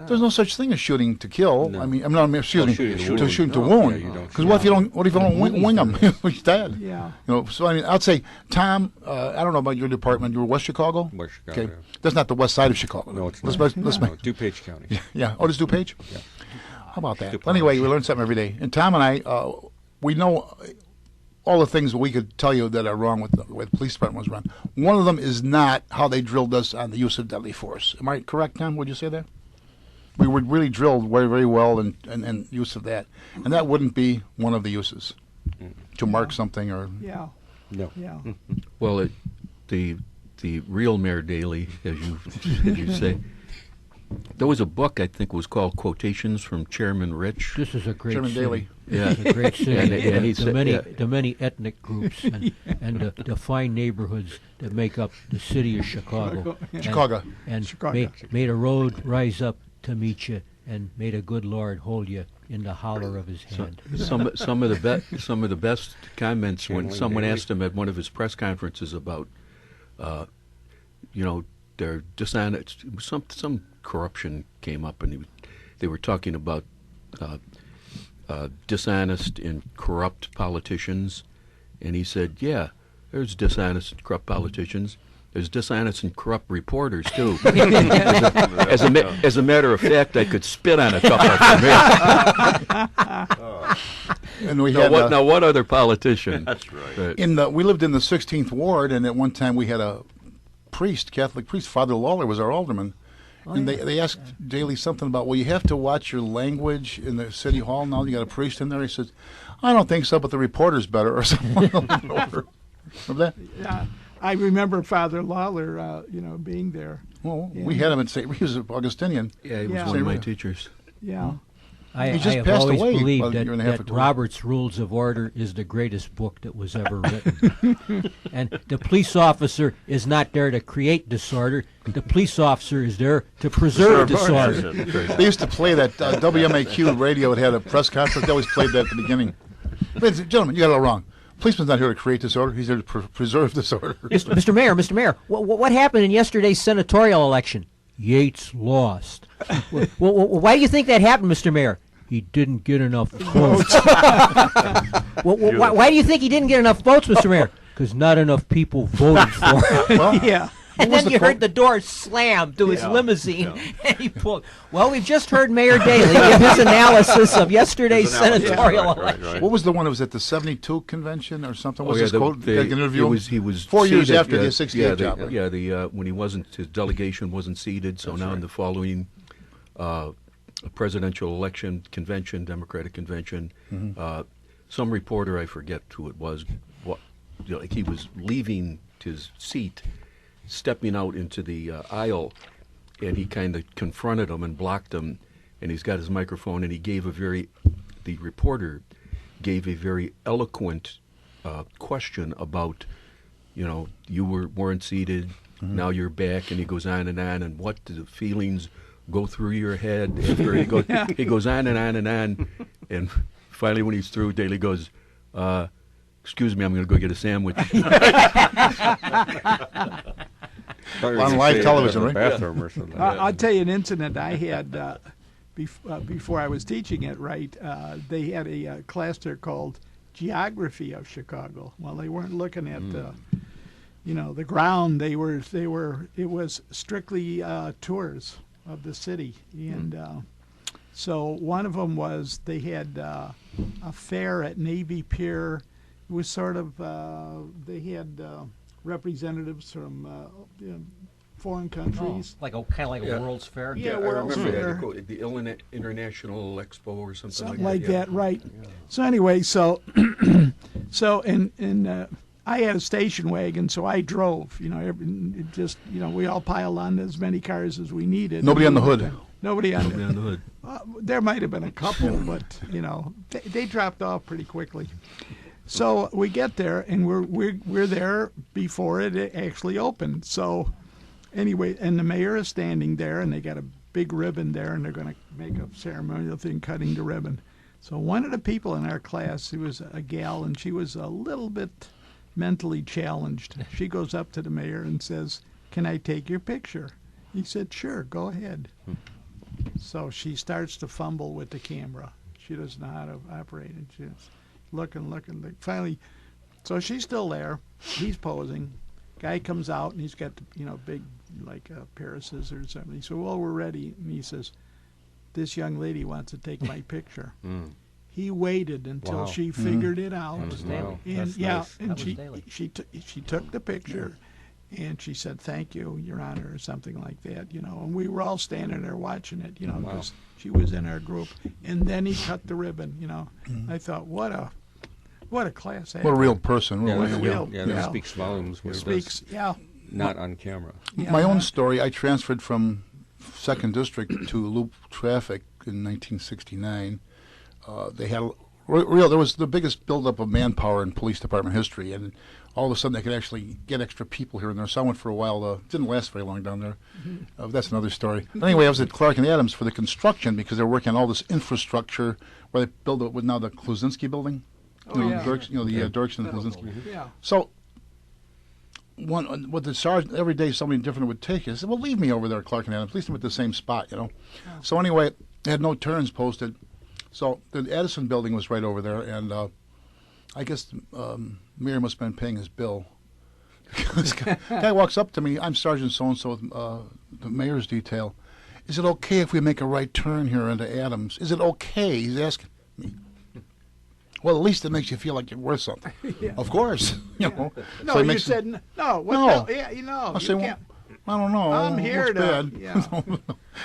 There's no such thing as shooting to kill. No. I mean, excuse me, shooting to to wound. shoot to No, wound. yeah, you don't Because what if you don't wing them? He's dead. Yeah. You know. So I mean, I'd say, Tom. I don't know about your department. You're West Chicago. West Chicago, Okay, yeah. that's not the west side of Chicago. No, it's let's not. Let's No, DuPage County. yeah. Oh, does DuPage? Yeah. How about that? DuPage. Well, anyway, we learn something every day. And Tom and I, we know all the things we could tell you that are wrong with the way the police department was run. One of them is not how they drilled us on the use of deadly force. Am I correct, Tom? Would you say that? We were really drilled very, very well in use of that. And that wouldn't be one of the uses, to mark something or... Yeah. No. Yeah. Well, the real Mayor Daley, as you say, there was a book I think was called Quotations from Chairman Rich. This is a great Chairman city. Daley. Yeah. It's a great city. And he the said- many yeah. the many ethnic groups and the fine neighborhoods that make up the city of Chicago. And- Chicago. And Chicago. made a road rise up to meet you, and made a good Lord hold you in the hollow of his hand. Some of the best comments when Chairman someone Daley. asked him at one of his press conferences about, their dishonest, some corruption came up, and they were talking about dishonest and corrupt politicians, and he said, "Yeah, there's dishonest and corrupt politicians. There's dishonest and corrupt reporters too." As a matter of fact, I could spit on a couple of them. And we Now, had... what other politician? That's right. we lived in the 16th ward, and at one time we had a priest, Catholic priest, Father Lawler was our alderman, and they asked Daley something about, well, you have to watch your language in the city hall now. You got a priest in there. He says, I don't think so, but the reporter's better, or something. Remember that? Yeah. I remember Father Lawler, being there. Well, Yeah. we had him at St. He was an Augustinian. Yeah, he was Yeah. one of my teachers. Yeah. I He just have passed always away about believed a year and a half or that two. Robert's Rules of Order is the greatest book that was ever written. And the police officer is not there to create disorder. The police officer is there to preserve disorder. They used to play that WMAQ radio. It had a press conference. They always played that at the beginning. Ladies and gentlemen, you got it all wrong. Policeman's not here to create disorder. He's there to preserve disorder. Mr. Mayor, what happened in yesterday's senatorial election? Yates lost. Why do you think that happened, Mr. Mayor? He didn't get enough votes. Why do you think he didn't get enough votes, Mr. Mayor? Because not enough people voted for him. Well, Yeah. And was then the you quote? heard the door slam to his limousine, and he pulled. Well, we've just heard Mayor Daley give his analysis of yesterday's senatorial election. what was the one? It was at the 72 convention or something? Was his quote? the- Like an interview? He was 4 years seated, after the 68 job. right? when he wasn't, his delegation wasn't seated. So now in the following presidential election convention, Democratic convention, some reporter, I forget who it was, like he was leaving his seat, stepping out into the aisle, and he kind of confronted him and blocked him, and he's got his microphone, and he gave the reporter gave a very eloquent question about, you weren't seated, now you're back, and he goes on, and what the feelings go through your head after he goes on, and finally when he's through, Daley goes, excuse me, I'm going to go get a sandwich. On live television, right? Bathroom or something. I'll tell you an incident I had before I was teaching it. They had a class there called Geography of Chicago. Well, they weren't looking at the ground. It was strictly tours of the city, and so one of them was they had a fair at Navy Pier. It was sort of they had representatives from foreign countries. Kind of like a World's Fair. Yeah, I World's remember Fair. the Illinois International Expo or Something like that. right. So anyway, so I had a station wagon, so I drove. We all piled on as many cars as we needed. Nobody on the hood. Nobody on On the hood. there might have been a couple, but they dropped off pretty quickly. So we get there, and we're there before it actually opened. So anyway, and the mayor is standing there, and they got a big ribbon there, and they're going to make a ceremonial thing cutting the ribbon. So one of the people in our class, who was a gal, and she was a little bit mentally challenged. She goes up to the mayor and says, "Can I take your picture?" He said, "Sure, go ahead." So she starts to fumble with the camera. She doesn't know how to operate it. She's looking. Finally, so she's still there. He's posing. Guy comes out, and he's got big pair of scissors. Or something. He said, "Well, we're ready." And he says, "This young lady wants to take my picture." He waited until she figured it out. That was Daley. And That's nice. and That was Daley. she took the picture, and she said, "Thank you, Your Honor," or something like that, And we were all standing there watching it, because she was in our group. And then he cut the ribbon, I thought, what a class act. What a real person. Yeah, Real, that speaks volumes. What he Speaks, does, not on camera. My own story, I transferred from 2nd District to Loop Traffic in 1969. They had there was the biggest buildup of manpower in police department history, and all of a sudden they could actually get extra people here and there. So I went for a while. Didn't last very long down there. That's another story. But anyway, I was at Clark and Adams for the construction because they were working on all this infrastructure where they build it with now the Kluzinski building. Dirks, the Dirks and Kluzinski. Yeah. So what the sergeant, every day somebody different would take it. I said, "Well, leave me over there at Clark and Adams. At least I'm at the same spot, So anyway, they had no turns posted. So the Edison building was right over there, and I guess Mayor must have been paying his bill. This guy walks up to me. I'm Sergeant so-and-so with the mayor's detail. "Is it okay if we make a right turn here into Adams? Is it okay?" He's asking me. Well, at least it makes you feel like you're worth something. Yeah. Of course, No, So he you makes said no. No. I I say, well, I don't know. I'm here What's to. bad? Yeah.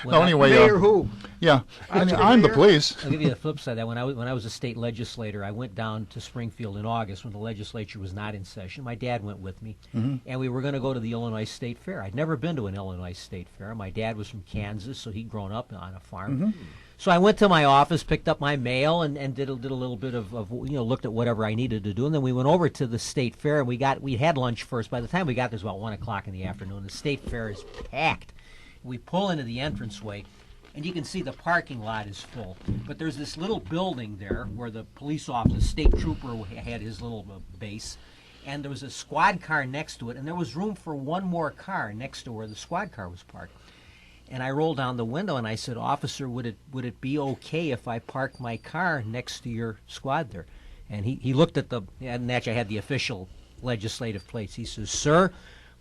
No, anyway. Mayor who? Yeah, I'm the I'm the mayor? police. I'll give you the flip side. That when I was a state legislator, I went down to Springfield in August when the legislature was not in session. My dad went with me, and we were going to go to the Illinois State Fair. I'd never been to an Illinois State Fair. My dad was from Kansas, so he'd grown up on a farm. So I went to my office, picked up my mail, and did a little bit of looked at whatever I needed to do, and then we went over to the State Fair, and we had lunch first. By the time we got there, it was about 1 o'clock in the afternoon. The State Fair is packed. We pull into the entranceway, and you can see the parking lot is full. But there's this little building there where the police officer, state trooper, had his little base, and there was a squad car next to it, and there was room for one more car next to where the squad car was parked. And I rolled down the window and I said, "Officer, would it be okay if I park my car next to your squad there?" And he looked at and actually I had the official legislative plates. He says, "Sir,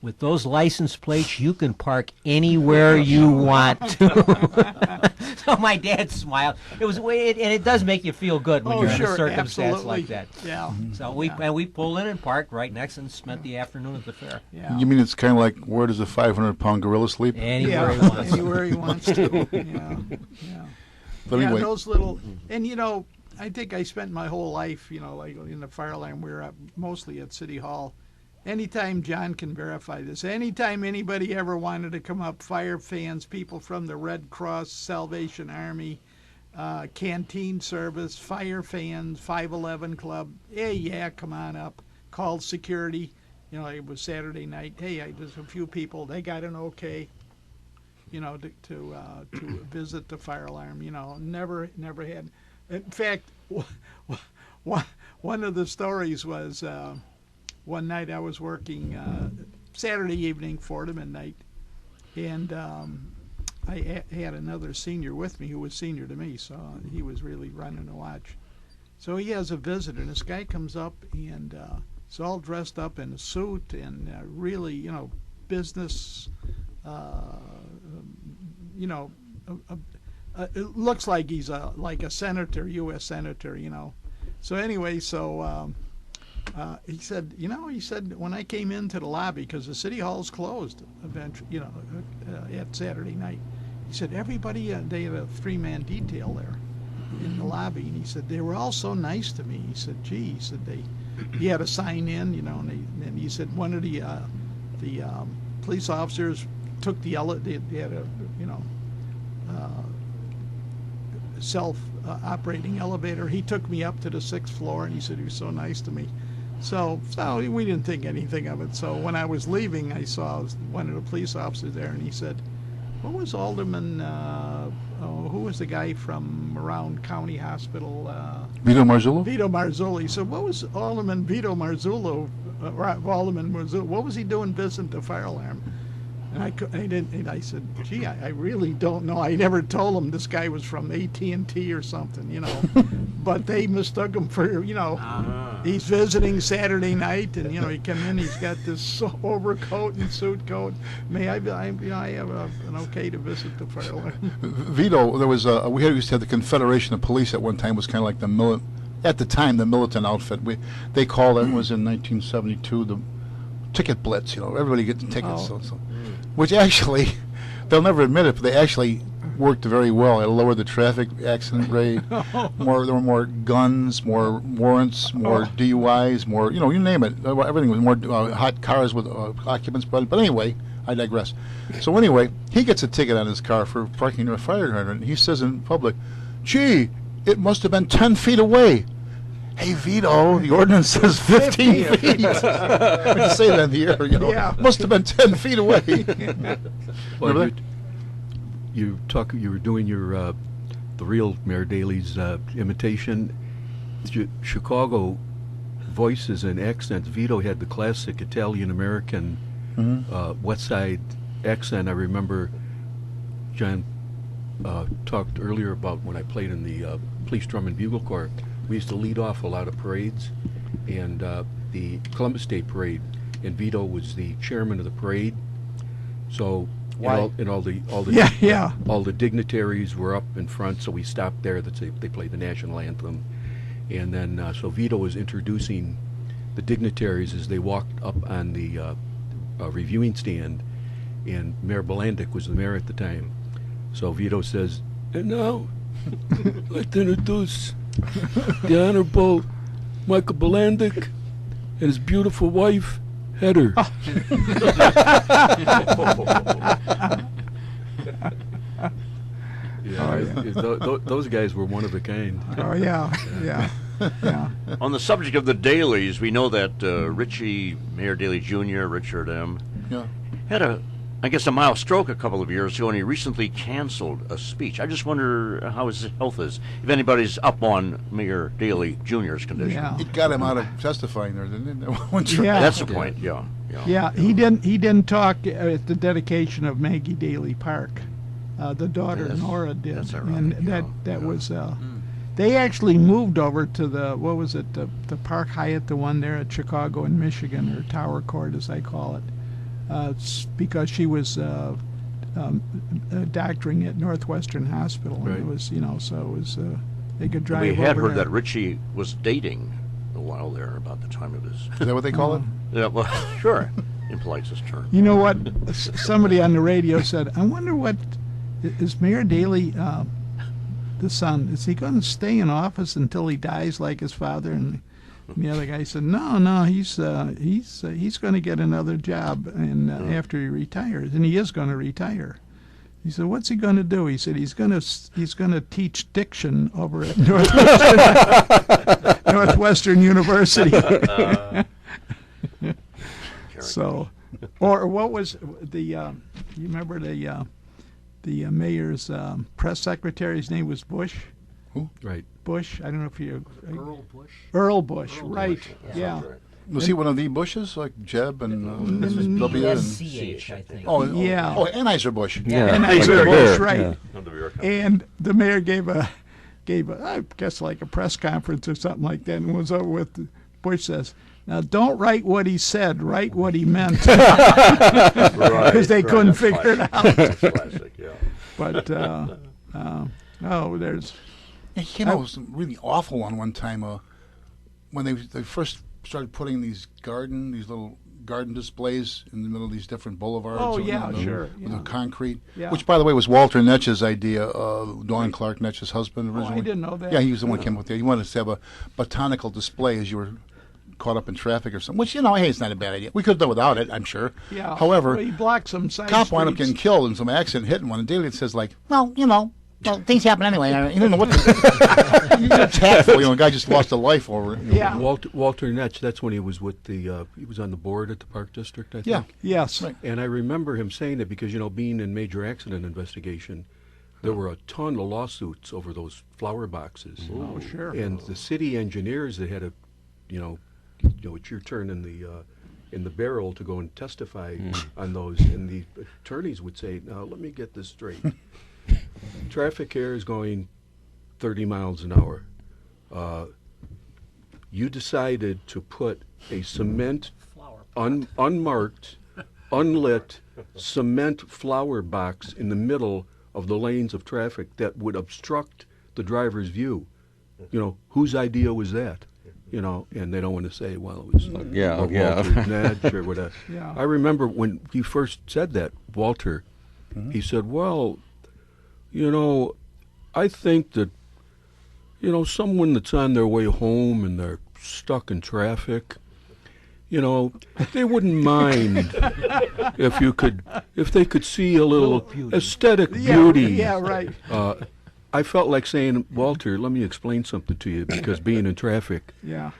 with those license plates, you can park anywhere you want to." So my dad smiled. It does make you feel good when you're in a circumstance like that. Yeah. So we pulled in and parked right next and spent the afternoon at the fair. Yeah. You mean it's kind of like, where does a 500-pound gorilla sleep? Anywhere he wants. Anywhere he wants to. Yeah. But anyway, those little, and I think I spent my whole life, like in the fire line. We were mostly at City Hall. Anytime, John can verify this, anytime anybody ever wanted to come up, fire fans, people from the Red Cross, Salvation Army, canteen service, fire fans, 511 Club. Hey, yeah, come on up. Called security. You know, it was Saturday night. Hey, there's a few people. They got an okay, you know, to visit the fire alarm. You know, never had. In fact, one of the stories was one night I was working Saturday evening, 4 to midnight, and I had another senior with me who was senior to me, so he was really running the watch. So he has a visitor, and this guy comes up and he's all dressed up in a suit and really, you know, business, you know, it looks like he's like a senator, U.S. senator, you know. So anyway, he said, you know, when I came into the lobby, because the city hall's closed eventually, you know, at Saturday night, he said everybody, they had a 3-man detail there in the lobby, and he said they were all so nice to me. He said, gee, he said he had a sign in, you know, and he said one of the police officers took the they had a, you know, self-operating elevator. He took me up to the 6th floor, and he said he was so nice to me. So we didn't think anything of it. So when I was leaving, I saw one of the police officers there, and he said, what was Alderman, who was the guy from around County Hospital? Vito Marzullo? Vito Marzullo. He said, what was Alderman Vito Marzullo, what was he doing visiting the fire alarm? And I said, gee, I really don't know. I never told him this guy was from AT&T or something, you know. But they mistook him for, you know, he's visiting Saturday night, and, you know, he come in, he's got this overcoat and suit coat. May I have an okay to visit the fire alarm? Vito, there was we used to have the Confederation of Police at one time. Was kind of like the militant outfit. They called it, was in 1972 the ticket blitz. You know, everybody gets tickets. Oh. Which actually, they'll never admit it, but they actually worked very well. It lowered the traffic accident rate. There were more guns, more warrants, more DUIs, more, you know, you name it. Everything was more hot cars with occupants. But anyway, I digress. So anyway, he gets a ticket on his car for parking near a fire hydrant. He says in public, gee, it must have been 10 feet away. Hey, Vito, the ordinance says 15 feet. When you say that in the air, you know, Yeah. must have been 10 feet away. Well, you were doing your the real Mayor Daley's imitation. Chicago voices and accents. Vito had the classic Italian-American West Side accent. I remember John talked earlier about when I played in the Police Drum and Bugle Corps. We used to lead off a lot of parades, and the Columbus Day Parade, and Vito was the chairman of the parade. So all the dignitaries were up in front, so we stopped there. They played the national anthem, and then so Vito was introducing the dignitaries as they walked up on the reviewing stand, and Mayor Bolandic was the mayor at the time. So Vito says, and now I'd like to introduce the Honorable Michael Bolandic and his beautiful wife, Heather. Those guys were one of a kind. Oh, yeah. On the subject of the Daleys, we know that Richie, Mayor Daley Jr., Richard M., had a mild stroke a couple of years ago, and he recently canceled a speech. I just wonder how his health is, if anybody's up on Mayor Daley Jr.'s condition. Yeah. It got him out of testifying there, didn't it? Yeah. That's the point, yeah. Yeah, he didn't talk at the dedication of Maggie Daley Park. The daughter Nora did, that's ironic, and that was. They actually moved over to the the Park Hyatt, the one there at Chicago and Michigan, or Tower Court as I call it, because she was doctoring at Northwestern Hospital, and it was so it was they could drive. We had over heard there. that Richie was dating a while there about the time of his. Is that what they call it? Yeah, well, sure, in politest term. You know what? Somebody on the radio said, "I wonder what is Mayor Daley, the son? Is he going to stay in office until he dies like his father?" And the other guy said, "No, he's going to get another job, and after he retires, and he is going to retire." He said, "What's he going to do?" He said, "He's going to teach diction over at Northwestern University." So, or what was the? You remember the mayor's press secretary's name was Bush. Right. Bush. I don't know if you. Earl Bush. Earl Bush. Right. Yeah. Was he one of the Bushes, like Jeb and W? And, SCH, I think. oh, Yeah. oh, Anheuser-Busch. Yeah. Anheuser-Busch, right. Yeah. And the mayor gave a, I guess like a press conference or something like that, and was over with Bush says, "Now don't write what he said, write what he meant," because they couldn't figure it out. Classic, yeah. But there's He came out with some really awful one time when they first started putting these little garden displays in the middle of these different boulevards. Oh, with, yeah, the, sure, With yeah. the concrete, Yeah. which, by the way, was Walter Netch's idea. Dawn Clark Netch's husband originally. I didn't know that. Yeah, he was the one who came up with it. He wanted us to have a botanical display as you were caught up in traffic or something. Which, hey, it's not a bad idea. We could have done without it, I'm sure. yeah. However, Well, he blocked some side cop wound up streets. getting killed in some accident, hitting one. And Daly says like, well, things happen anyway. You don't know what to do. You're tactful. A guy just lost a life over it. Yeah. Walter Netch, that's when he was with the, he was on the board at the Park District, I think. Yeah. Yes. Right. And I remember him saying it because, being in major accident investigation, there were a ton of lawsuits over those flower boxes. Oh, sure. And the city engineers, they had it's your turn in the barrel to go and testify on those. And the attorneys would say, "Now, let me get this straight. Traffic here is going 30 miles an hour. You decided to put a cement, unmarked, unlit cement flower box in the middle of the lanes of traffic that would obstruct the driver's view. Whose idea was that? And they don't want to say, well, it was Walter Netch or whatever. Yeah. I remember when he first said that, Walter, he said, well, I think that, someone that's on their way home and they're stuck in traffic, they wouldn't mind if they could see a little aesthetic beauty. Yeah, right. I felt like saying, Walter, let me explain something to you, because being in traffic, Yeah.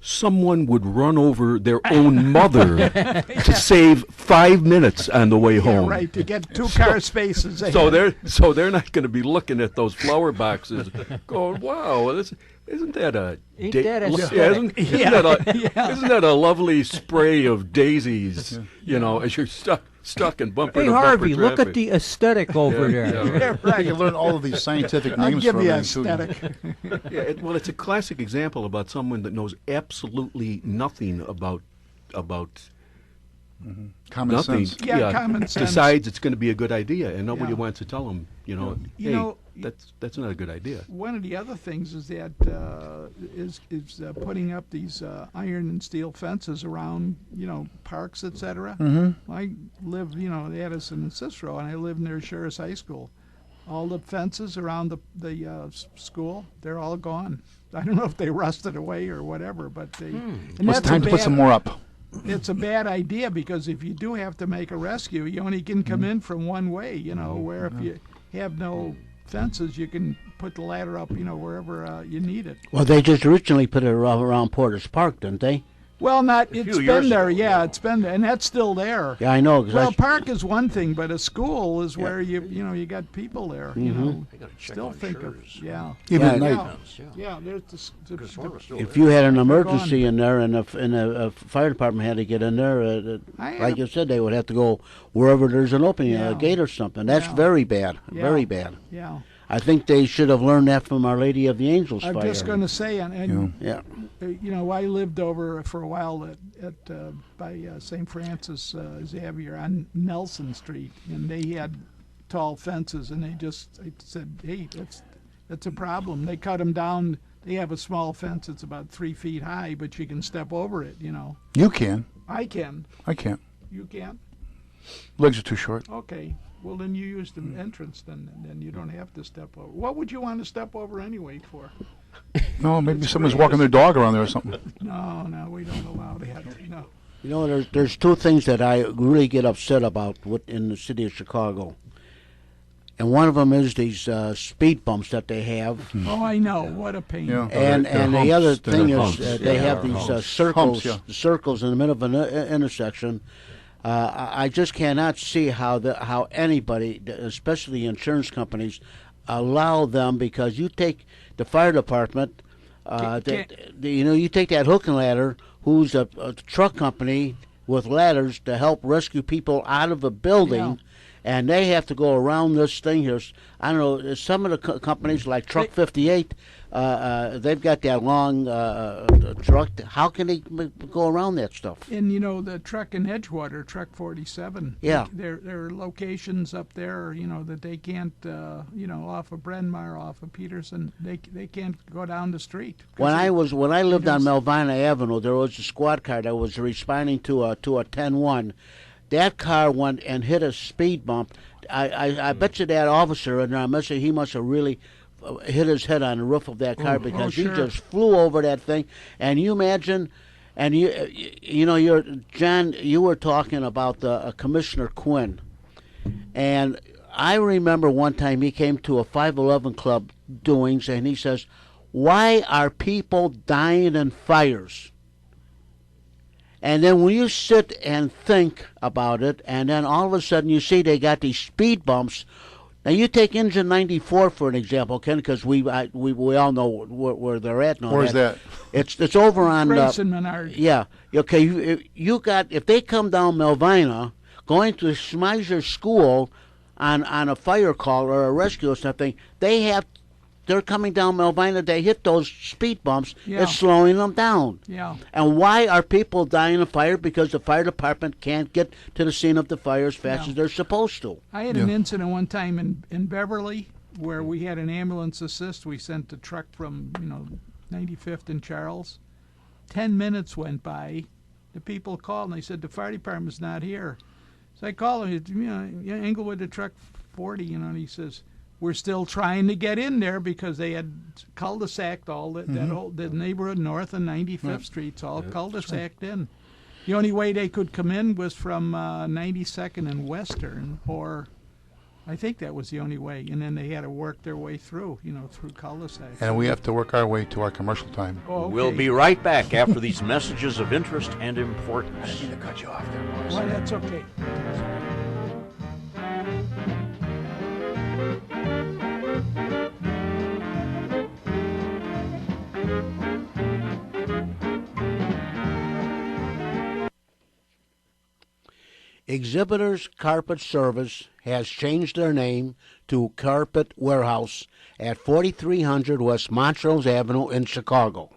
someone would run over their own mother to save 5 minutes on the way Yeah, home. right. To get two car spaces. So they're not going to be looking at those flower boxes, going, "Wow, isn't that a Ain't that aesthetic?" isn't that a lovely spray of daisies? As you're stuck in bumper Hey, to Harvey, bumper look traffic. at the aesthetic over there. Yeah, right. You learn all of these scientific I'll names give for you everything, too. aesthetic. Yeah, well, it's a classic example about someone that knows absolutely nothing about Common nothing. sense. Yeah, common sense. Decides it's going to be a good idea, and nobody Yeah. wants to tell them. You Hey, know- that's not a good idea. One of the other things is that is putting up these iron and steel fences around parks, etc. Mm-hmm. I live in Addison and Cicero, and I live near Sheriff's High School. All the fences around the school, they're all gone. I don't know if they rusted away or whatever, but they. And Well, it's that's time a to put bad- some more up. It's a bad idea, because if you do have to make a rescue, you only can come in from one way. Where if you have no fences, you can put the ladder up, wherever you need it. Well, they just originally put it around Porter's Park, didn't they? Well, it's few been years there, ago, yeah, yeah. it's been there, and that's still there. Yeah, I know. 'Cause Well, park is one thing, but a school is where you got people there. I gotta check Still on think of Schur's. Even Yeah, at night. yeah, yeah. There's Could've sworn it was still if there. you had an They're emergency gone. in there and a fire department had to get in there, I had like a- you said, they would have to go wherever there's an opening, Yeah. a gate or something. That's Yeah. very bad. Yeah. Very bad. yeah. I think they should have learned that from Our Lady of the Angels I'm fire. just going to say, and Yeah. I lived over for a while by St. Francis Xavier on Nelson Street, and they had tall fences, and I said, hey, that's a problem. They cut them down. They have a small fence. It's about 3 feet high, but you can step over it. You can. I can. I can't. You can't. Legs are too short. Okay. Well, then you use the entrance. Then you don't have to step over. What would you want to step over anyway for? No, maybe someone's walking their dog around there or something. No, we don't allow that. There's two things that I really get upset about in the city of Chicago. and one of them is these speed bumps that they have. Oh, I know. What a pain. Yeah. And they're the humps. other They're thing is humps. they Yeah, have they're these humps. circles, Humps, circles in the middle of an intersection. I just cannot see how anybody, especially insurance companies, allow them, because you take the fire department, you take that hook and ladder, who's a truck company with ladders to help rescue people out of a building. And they have to go around this thing here. I don't know, some of the companies like Truck 58, they've got that long truck. How can they go around that stuff? And the truck in Edgewater, Truck 47. Yeah. There are locations up there, that they can't, off of Bryn Mawr, off of Peterson, they can't go down the street. When I lived on Melvina Avenue, there was a squad car that was responding to a 10-1. That car went and hit a speed bump. I bet you that officer, and he must have really hit his head on the roof of that car, because he just flew over that thing. And you imagine, and John, you were talking about the Commissioner Quinn, and I remember one time he came to a 511 Club doings, and he says, "Why are people dying in fires?" And then when you sit and think about it, and then all of a sudden you see they got these speed bumps. Now you take Engine 94 for an example, Ken, because we all know where they're at. Where's that? It's over on. Grace and Menard. Yeah. Okay. You got, if they come down Melvina, going to Schmeiser School on a fire call or a rescue or something, they're coming down Melvina, they hit those speed bumps, it's slowing them down. Yeah. And why are people dying of fire? Because the fire department can't get to the scene of the fire as fast as they're supposed to. I had an incident one time in Beverly where we had an ambulance assist. We sent a truck from, 95th and Charles. 10 minutes went by. The people called and they said, the fire department's not here. So I called him, Englewood to truck 40, and he says, we're still trying to get in there because they had cul-de-saced all the neighborhood north and 95th Street's all cul-de-saced in. The only way they could come in was from 92nd and Western, or I think that was the only way. And then they had to work their way through, through cul-de-sacs. And we have to work our way to our commercial time. Oh, okay. We'll be right back after these messages of interest and importance. To cut you off there, boys. Well, that's okay. Exhibitors Carpet Service has changed their name to Carpet Warehouse at 4300 West Montrose Avenue in Chicago.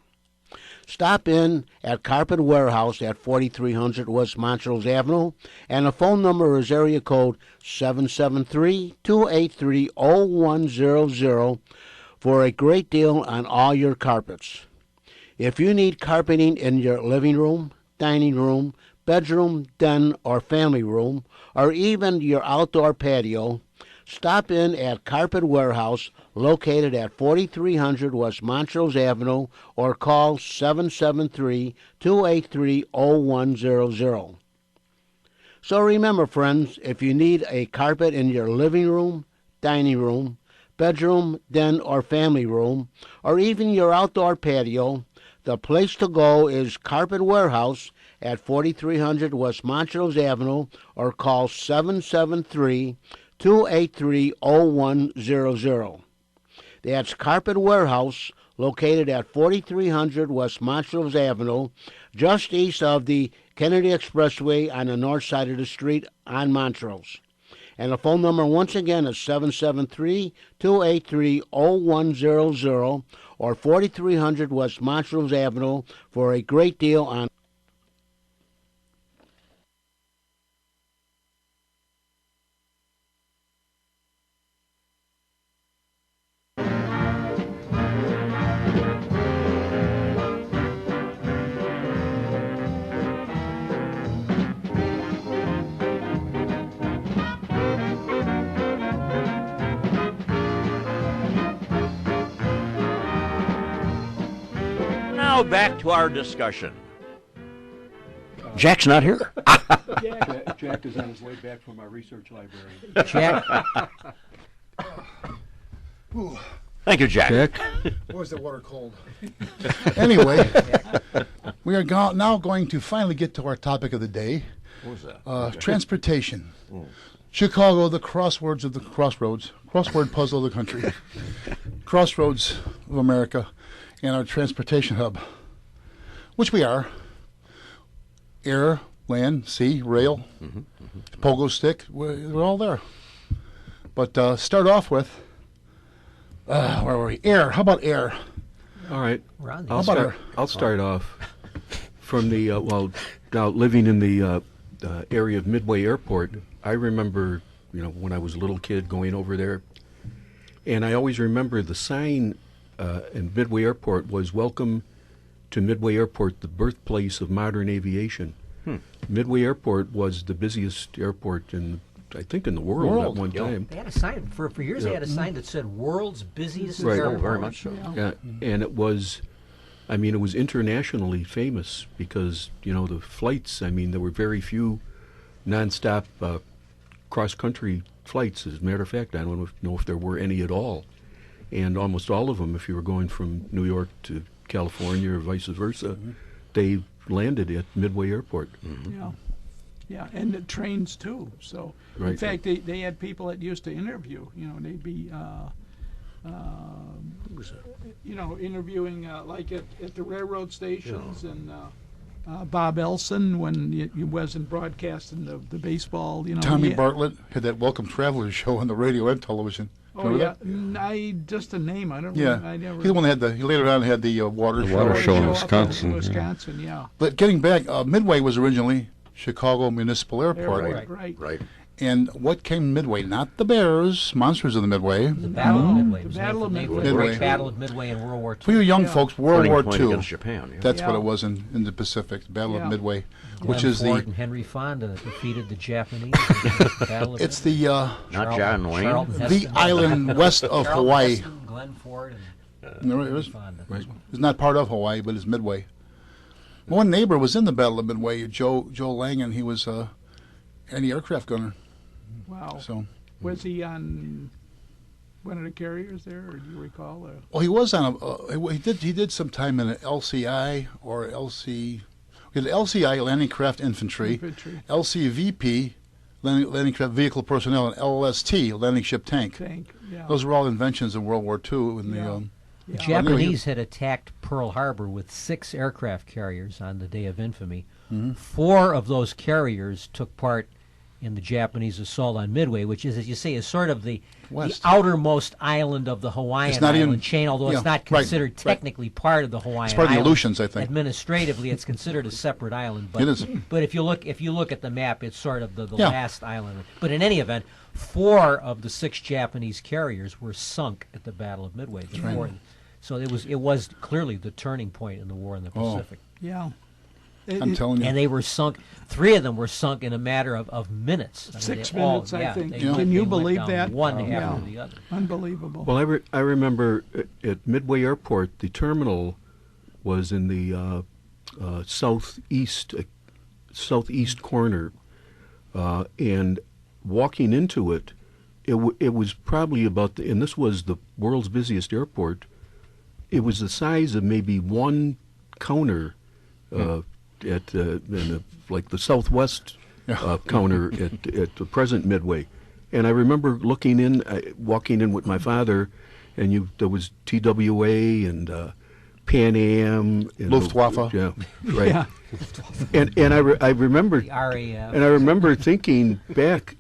Stop in at Carpet Warehouse at 4300 West Montrose Avenue, and the phone number is area code 773-283-0100 for a great deal on all your carpets. If you need carpeting in your living room, dining room, bedroom, den, or family room, or even your outdoor patio, stop in at Carpet Warehouse, located at 4300 West Montrose Avenue, or call 773-283-0100. So remember, friends, if you need a carpet in your living room, dining room, bedroom, den, or family room, or even your outdoor patio, the place to go is Carpet Warehouse at 4300 West Montrose Avenue, or call 773-283-0100. That's Carpet Warehouse, located at 4300 West Montrose Avenue, just east of the Kennedy Expressway on the north side of the street on Montrose. And the phone number once again is 773-283-0100, or 4300 West Montrose Avenue for a great deal on Now back to our discussion. Jack's not here. Jack is on his way back from our research library. Jack, Thank you, Jack. Jack? Boy, is that water cold. Anyway, we are now going to finally get to our topic of the day. What was that? Transportation. Chicago, the crossword puzzle of the country. Crossroads of America and our transportation hub, which we are. Air, land, sea, rail, pogo stick, we're all there. But start off with, where were we? Air. How about air? All right. We're on the I'll about start, I'll start off from the, now living in the area of Midway Airport, I remember, when I was a little kid going over there, and I always remember the sign in Midway Airport was "Welcome to Midway Airport, the birthplace of modern aviation." Midway Airport was the busiest airport I think in the world at one time. They had a sign for years. They had a sign that said "World's Busiest Right. Airport." Oh, very much so. Yeah, and it was internationally famous because, the flights, there were very few nonstop cross-country flights. As a matter of fact, I don't know if there were any at all. And almost all of them, if you were going from New York to California or vice versa, they landed at Midway Airport. Yeah, and the trains too. So, in Right. fact, they had people that used to interview. They'd be, interviewing like at the railroad stations, and Bob Elson when he wasn't broadcasting the baseball. Tommy Bartlett had that Welcome Travelers show on the radio and television. Oh Remember yeah, just a name. I don't. that? I never. He's the one that he later on had the water show. water show in up Wisconsin, yeah. Wisconsin, yeah. But getting back, Midway was originally Chicago Municipal Airport. Right. And what came Midway? Not the Bears, monsters of the Midway. The Battle of Midway. The was Battle of named for Midway. the Midway. Great Battle of Midway in World War II. For you young folks, World Turning War point II. against Japan. Yeah. That's what Yeah. it was in the Pacific, the Battle Yeah. of Midway, Glenn which is Ford the and Henry Fonda defeated the Japanese. in the Battle of it's Midway. the Not John Wayne. Charlton the Heston. island west of Charlton Hawaii. Heston, Glenn Ford, and No, it Henry was- Fonda. It's not part of Hawaii, but it's Midway. One neighbor was in the Battle of Midway, Joe Langan. He was anti-aircraft gunner. Wow. So, Was he on one of the carriers there, or do you recall? well, he was on he did some time in an LCI or LC. He had LCI, Landing Craft Infantry, LCVP, Landing Craft Vehicle Personnel, and LST, Landing Ship Tank. Yeah. Those were all inventions in World War II. In Yeah. The Yeah. Japanese had attacked Pearl Harbor with 6 aircraft carriers on the Day of Infamy. 4 of those carriers took part in the Japanese assault on Midway, which is, as you say, is sort of the West. outermost island of the Hawaiian It's not island even- chain, although yeah, it's not right, considered right. technically part of the Hawaiian It's part of the island. Aleutians, I think. Administratively, it's considered a separate island. But, It is. But if you look at the map, it's sort of the Yeah. last island. But in any event, 4 of the 6 Japanese carriers were sunk at the Battle of Midway. So it was clearly the turning point in the war in the Oh. Pacific. Yeah. I'm telling you. And they were sunk. 3 of them were sunk in a matter of minutes. I mean, 6 they all- minutes, I yeah, think. they Yeah. went- Can you they went believe down that? One Yeah. after the other. Unbelievable. Well, I remember at Midway Airport, the terminal was in the southeast corner, and walking into it, it was probably and this was the world's busiest airport. It was the size of maybe one counter at like the Southwest counter at the present Midway. And I remember walking in with my father, and there was TWA and Pan Am, and Luftwaffe. Yeah, right. Yeah. And I remember, The RAF. and I remember thinking back,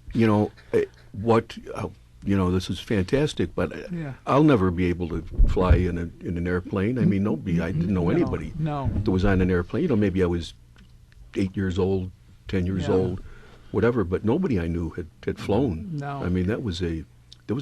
this is fantastic, but Yeah. I'll never be able to fly in an airplane. I mean, I didn't know anybody No. that was on an airplane. Maybe I was 8 years old, 10 years Yeah. old, whatever, but nobody I knew had flown. No. I mean, that was a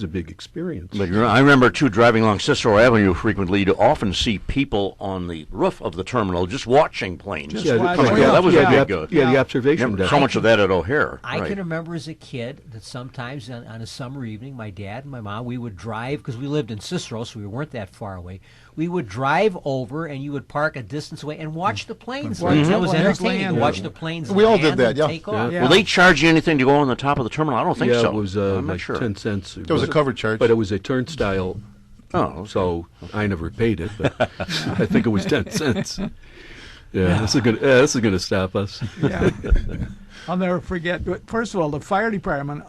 big experience. But I remember, too, driving along Cicero Avenue frequently, to often see people on the roof of the terminal just watching planes. Just yeah, watching. Yeah, that was Yeah. a big... the observation Never deck. so much of that at O'Hare. I right. can remember as a kid that sometimes on a summer evening, my dad and my mom, we would drive, because we lived in Cicero, so we weren't that far away. We would drive over, and you would park a distance away and watch the planes. Watch That the was planes entertaining land. to watch the planes We all did land that, and yeah. take off. Yeah. Will they charge you anything to go on the top of the terminal? I don't think yeah, so. it was I'm not like sure. 10 cents. There was a cover charge. But it was a turnstile Oh, okay. So I never paid it, but I think it was 10 cents. Yeah, this is gonna stop us. Yeah. I'll never forget. First of all, the fire department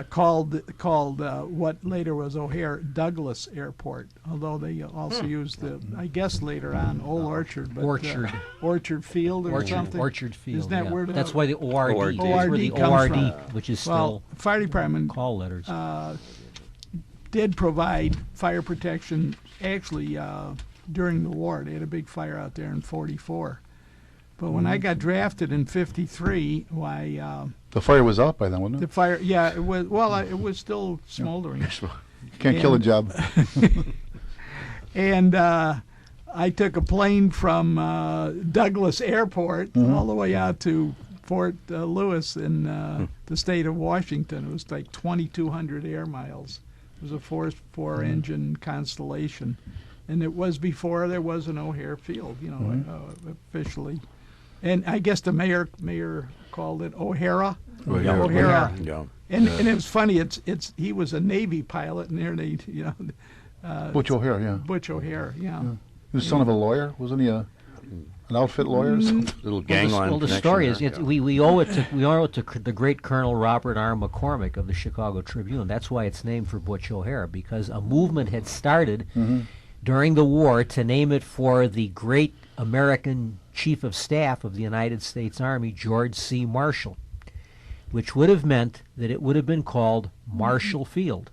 called what later was O'Hare Douglas Airport, although they also used the, I guess later on, Old Orchard, but Orchard Field or something. Orchard Field. Isn't that yeah. where That's why the ORD. That's where the comes ORD, from. which is Well, still fire department call letters. did provide fire protection actually during the war. They had a big fire out there in '44. But when I got drafted in '53, why The fire was out by then, wasn't the it? fire? Yeah, it was. Well, it was still smoldering. Can't kill a job. And I took a plane from Douglas Airport all the way out to Fort Lewis in the state of Washington. It was like 2,200 air miles. It was a four-engine Constellation, and it was before there was an O'Hare Field, officially. And I guess the mayor called it O'Hara. O'Hara. Yeah. And it was funny. He was a Navy pilot, and there they Butch O'Hare, yeah. Butch O'Hare, yeah. He was son of a lawyer, wasn't he? An outfit lawyer or something? Little gangland. Well, the story is we owe it to the great Colonel Robert R. McCormick of the Chicago Tribune. That's why it's named for Butch O'Hare, because a movement had started during the war to name it for the great American Chief of Staff of the United States Army, George C. Marshall, which would have meant that it would have been called Marshall Field.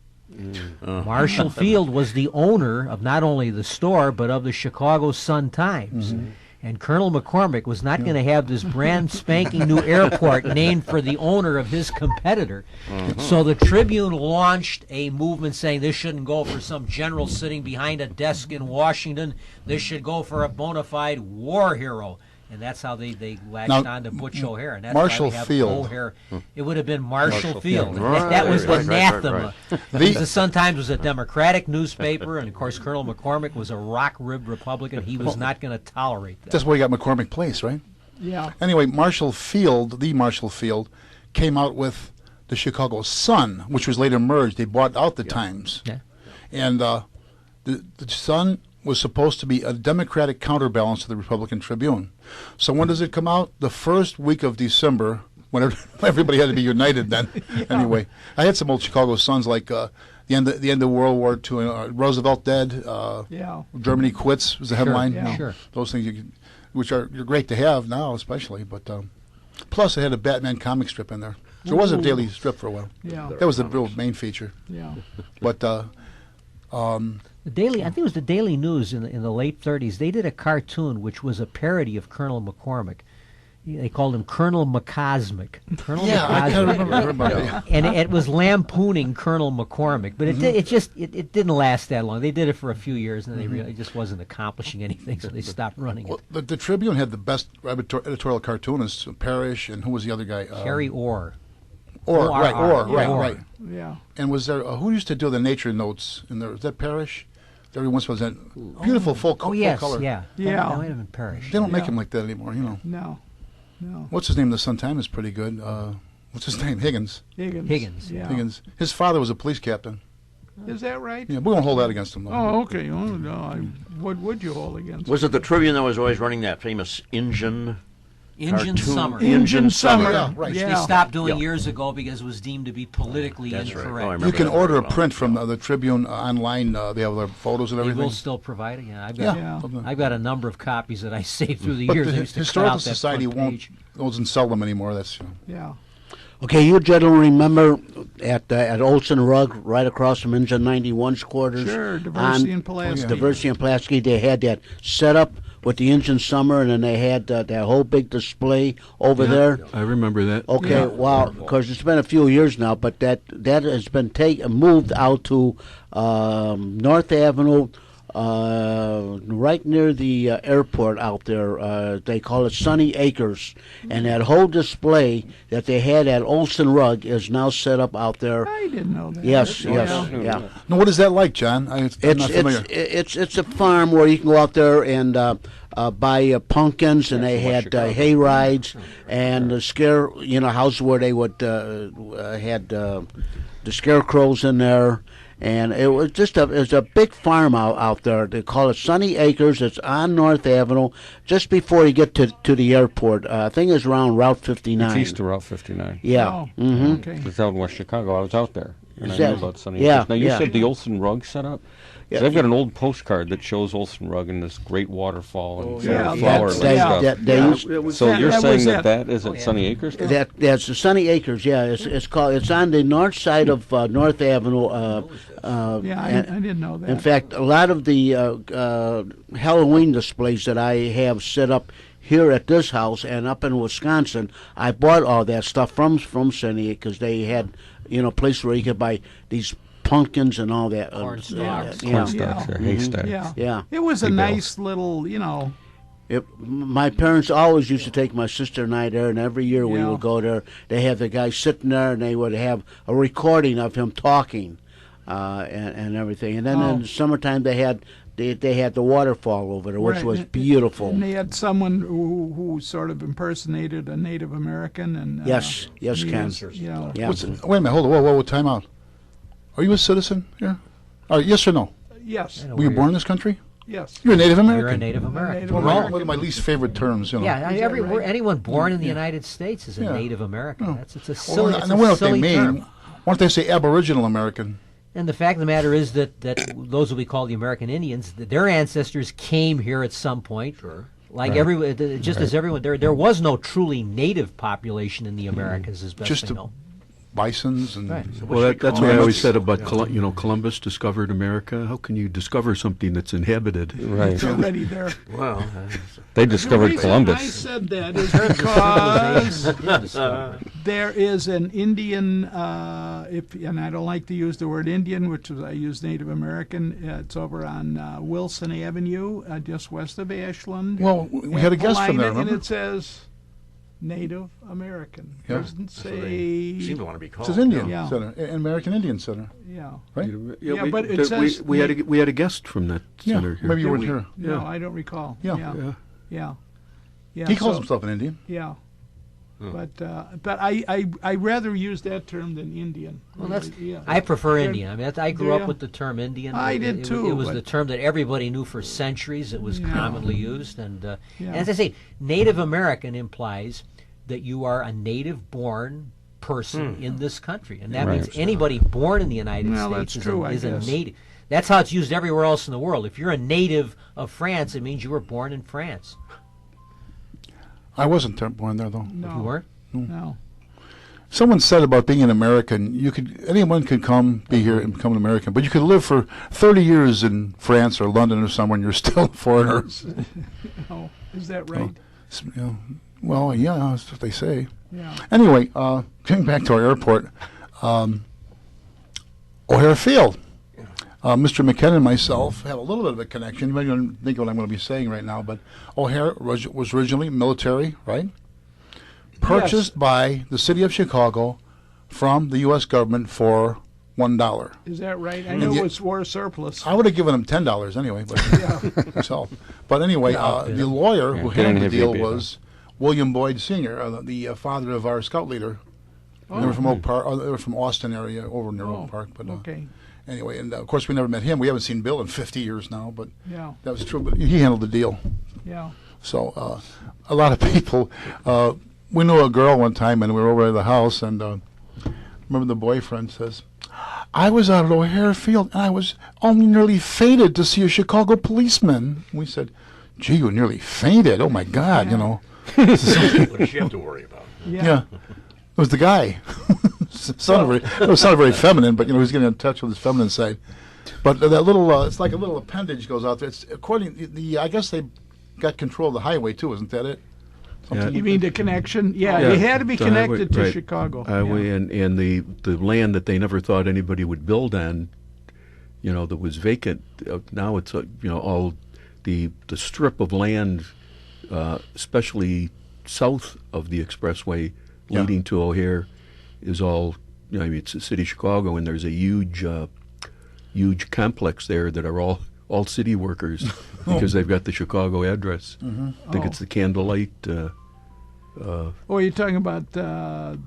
Marshall Field was the owner of not only the store, but of the Chicago Sun-Times. And Colonel McCormick was not going to have this brand spanking new airport named for the owner of his competitor. So the Tribune launched a movement saying this shouldn't go for some general sitting behind a desk in Washington. This should go for a bona fide war hero. And that's how they latched on to Butch O'Hare. And that's Marshall why we have Field. O'Hare. It would have been Marshall Field. Right, That was the right, anathema. right. The Sun-Times was a Democratic newspaper, and of course Colonel McCormick was a rock-ribbed Republican. He was not going to tolerate that. That's why you got McCormick Place, right? Yeah. Anyway, Marshall Field, the Marshall Field, came out with the Chicago Sun, which was later merged. They bought out the Times. Yeah. And the Sun was supposed to be a Democratic counterbalance to the Republican Tribune. So when does it come out? The first week of December, when everybody had to be united then. Anyway, I had some old Chicago Suns like the end of World War II, Roosevelt dead, Germany quits was the headline. Yeah. You know, those things which are great to have now especially. But plus it had a Batman comic strip in there. So it was a daily strip for a while. Yeah. That was the real main feature. Yeah. But The Daily, I think it was the Daily News in the late 30s. They did a cartoon which was a parody of Colonel McCormick. They called him Colonel McCosmic. Colonel I kind of McCosmic. remember that. And it was lampooning Colonel McCormick, but it didn't last that long. They did it for a few years, and then they realized it just wasn't accomplishing anything, so they stopped running it. Well, the Tribune had the best editorial cartoonists, Parrish, and who was the other guy? Harry Orr. Orr, right, Orr. right. Yeah. And was there who used to do the nature notes in there? Was that Parrish? Every once was that beautiful full yes, color. yeah. Yeah. That might have been Parrish. They don't make him like that anymore, you know. No. What's his name? The Sun-Times is pretty good. What's his name? Higgins. Higgins. Yeah. Higgins. His father was a police captain. Is that right? Yeah, we won't hold that against him. Though. Oh, okay. Oh, no. What would you hold against? Was it the Tribune that was always running that famous Injun Injun cartoon? Summer. Injun Summer. Yeah, right. Which Yeah. they stopped doing Yeah. years ago because it was deemed to be politically That's right. incorrect. Oh, I remember You can that order very a well. print from the Tribune online. They have their photos and They everything. will still provide it. Yeah, Yeah. I've got a number of copies that I saved through the But years. the I used to cut Historical out that Society front page. doesn't sell them anymore. That's Yeah. Okay, you gentlemen remember at Olson Rug, right across from Engine 91's quarters? Sure, Diversity on and Pulaski. Diversity and Pulaski, they had that set up with the Engine Summer, and then they had that whole big display over there. I remember that. Okay, Yeah. well, because it's been a few years now, but that has been moved out to North Avenue, right near the airport out there. They call it Sunny Acres, and that whole display that they had at Olson Rug is now set up out there. I didn't know that. Yes, Yeah. yeah. no. What is that like, John? I'm not familiar. It's a farm where you can go out there and buy pumpkins, and they had hay rides and the house where they would had the scarecrows in there, And it was it's a big farm out there. They call it Sunny Acres. It's on North Avenue, just before you get to the airport. I think it's around Route 59. It's east of Route 59. Yeah. Oh, Mm-hmm. okay. It's out in West Chicago. I was out there. And I Yeah. knew about Sunny Yeah, Acres. Now, you yeah. said the Olson Rug set up? 'Cause Yeah. I've got an old postcard that shows Olson Rug and this great waterfall and yeah. flowers That's- and stuff. they Yeah. used- So That- you're that saying was that is at Sunny Acres? now? that's the Sunny Acres. Yeah, it's called. It's on the north side of North Avenue. Yeah, I and- didn't know that. In fact, a lot of the Halloween displays that I have set up here at this house and up in Wisconsin, I bought all that stuff from Sunny because they had, place where you could buy these pumpkins and all that. Corn stalks. Yeah. Cornstalks or haystacks. yeah. Yeah. It was a Big nice little, My parents always used to take my sister and I there, and every year we Yeah. would go there. They had the guy sitting there, and they would have a recording of him talking, and everything. And then in the summertime, they had the waterfall over there, which Right. was beautiful. And they had someone who sort of impersonated a Native American, and Yes, he Ken. was, Yeah. Wait a minute, hold on, whoa, time out. Are you a citizen here? Yes or no? yes, Oh, Were you born in this country? yes. You're a Native American. You're a Native American. Native One American. of my least favorite terms, Yeah, right? anyone born in the United States is a Yeah. Native American. Oh. It's a Well, silly, I it's know a what they silly mean. term. Why don't they say Aboriginal American? And the fact of the matter is that those that we call the American Indians, that their ancestors came here at some point. Sure. Like as everyone, there was no truly native population in the Americas, as best Just I to- know. Bisons and Right. Well, that's what I Mammoths? always said about Columbus discovered America. How can you discover something that's inhabited? Right. It's already there. Well, They The discovered reason I Columbus. said that is because there is an Indian, and I don't like to use the word Indian, which is I use Native American. It's over on Wilson Avenue, just west of Ashland. Well, we had a guest from there, And remember? it says Native American. Yeah. Doesn't that's what they seem say. to want to be It called. says Indian Yeah. Center, American Indian Center, Yeah. right? Yeah, we, but it we- says we had a guest from that Yeah, center here. maybe you Did weren't we? here. No, Yeah. I don't recall. Yeah. Yeah. Yeah. Yeah. He calls so- himself an Indian. Yeah. But I rather use that term than Indian. Well, that's. Yeah. I prefer There- Indian. I mean, I grew up Yeah. with the term Indian. I did too, It was but- the term that everybody knew for centuries. It was Yeah. commonly used, and Yeah. as I say, Native American implies that you are a native-born person in this country, and that Right. means anybody born in the United Well, States that's true, I is a guess. native. That's how it's used everywhere else in the world. If you're a native of France, it means you were born in France. I wasn't born there though. No. You weren't? No. Someone said about being an American, anyone could come, be here, and become an American, but you could live for 30 years in France or London or somewhere, and you're still a foreigner. Oh, is that right? Well, yeah, that's what they say. Yeah. Anyway, getting back to our airport, O'Hare Field. Mr. McKenna and myself have a little bit of a connection. You might not think what I'm going to be saying right now, but O'Hare was originally military, right? Purchased by the city of Chicago from the U.S. government for $1. Is that right? I know yet- it was war surplus. I would have given him $10 anyway, but himself. But anyway, the lawyer who Yeah, they didn't handled the have deal you, was William Boyd Sr., the father of our scout leader. They were from Oak Park. They were from Austin area, over near Oak Park. But Okay. anyway, and of course we never met him. We haven't seen Bill in 50 years now, but Yeah. that was true. But he handled the deal. Yeah. So a lot of people. We knew a girl one time, and we were over at the house, and remember the boyfriend says, "I was out at O'Hare Field, and I was only nearly fainted to see a Chicago policeman." We said, "Gee, you nearly fainted? Oh my God, you know." What does she have to worry about? Yeah. It was the guy. It sounded very feminine, but he was getting in touch with his feminine side. But that little, it's like a little appendage goes out there. It's I guess they got control of the highway too, isn't that it? Yeah. You mean the connection? Yeah, Yeah, you had to be the highway, connected to right. Chicago. Highway Yeah. and the land that they never thought anybody would build on, that was vacant. Now it's all the strip of land, especially south of the expressway leading to O'Hare, is all. It's the city of Chicago, and there's a huge complex there that are all city workers because they've got the Chicago address. I think it's the Candlelight. Oh, you're talking about the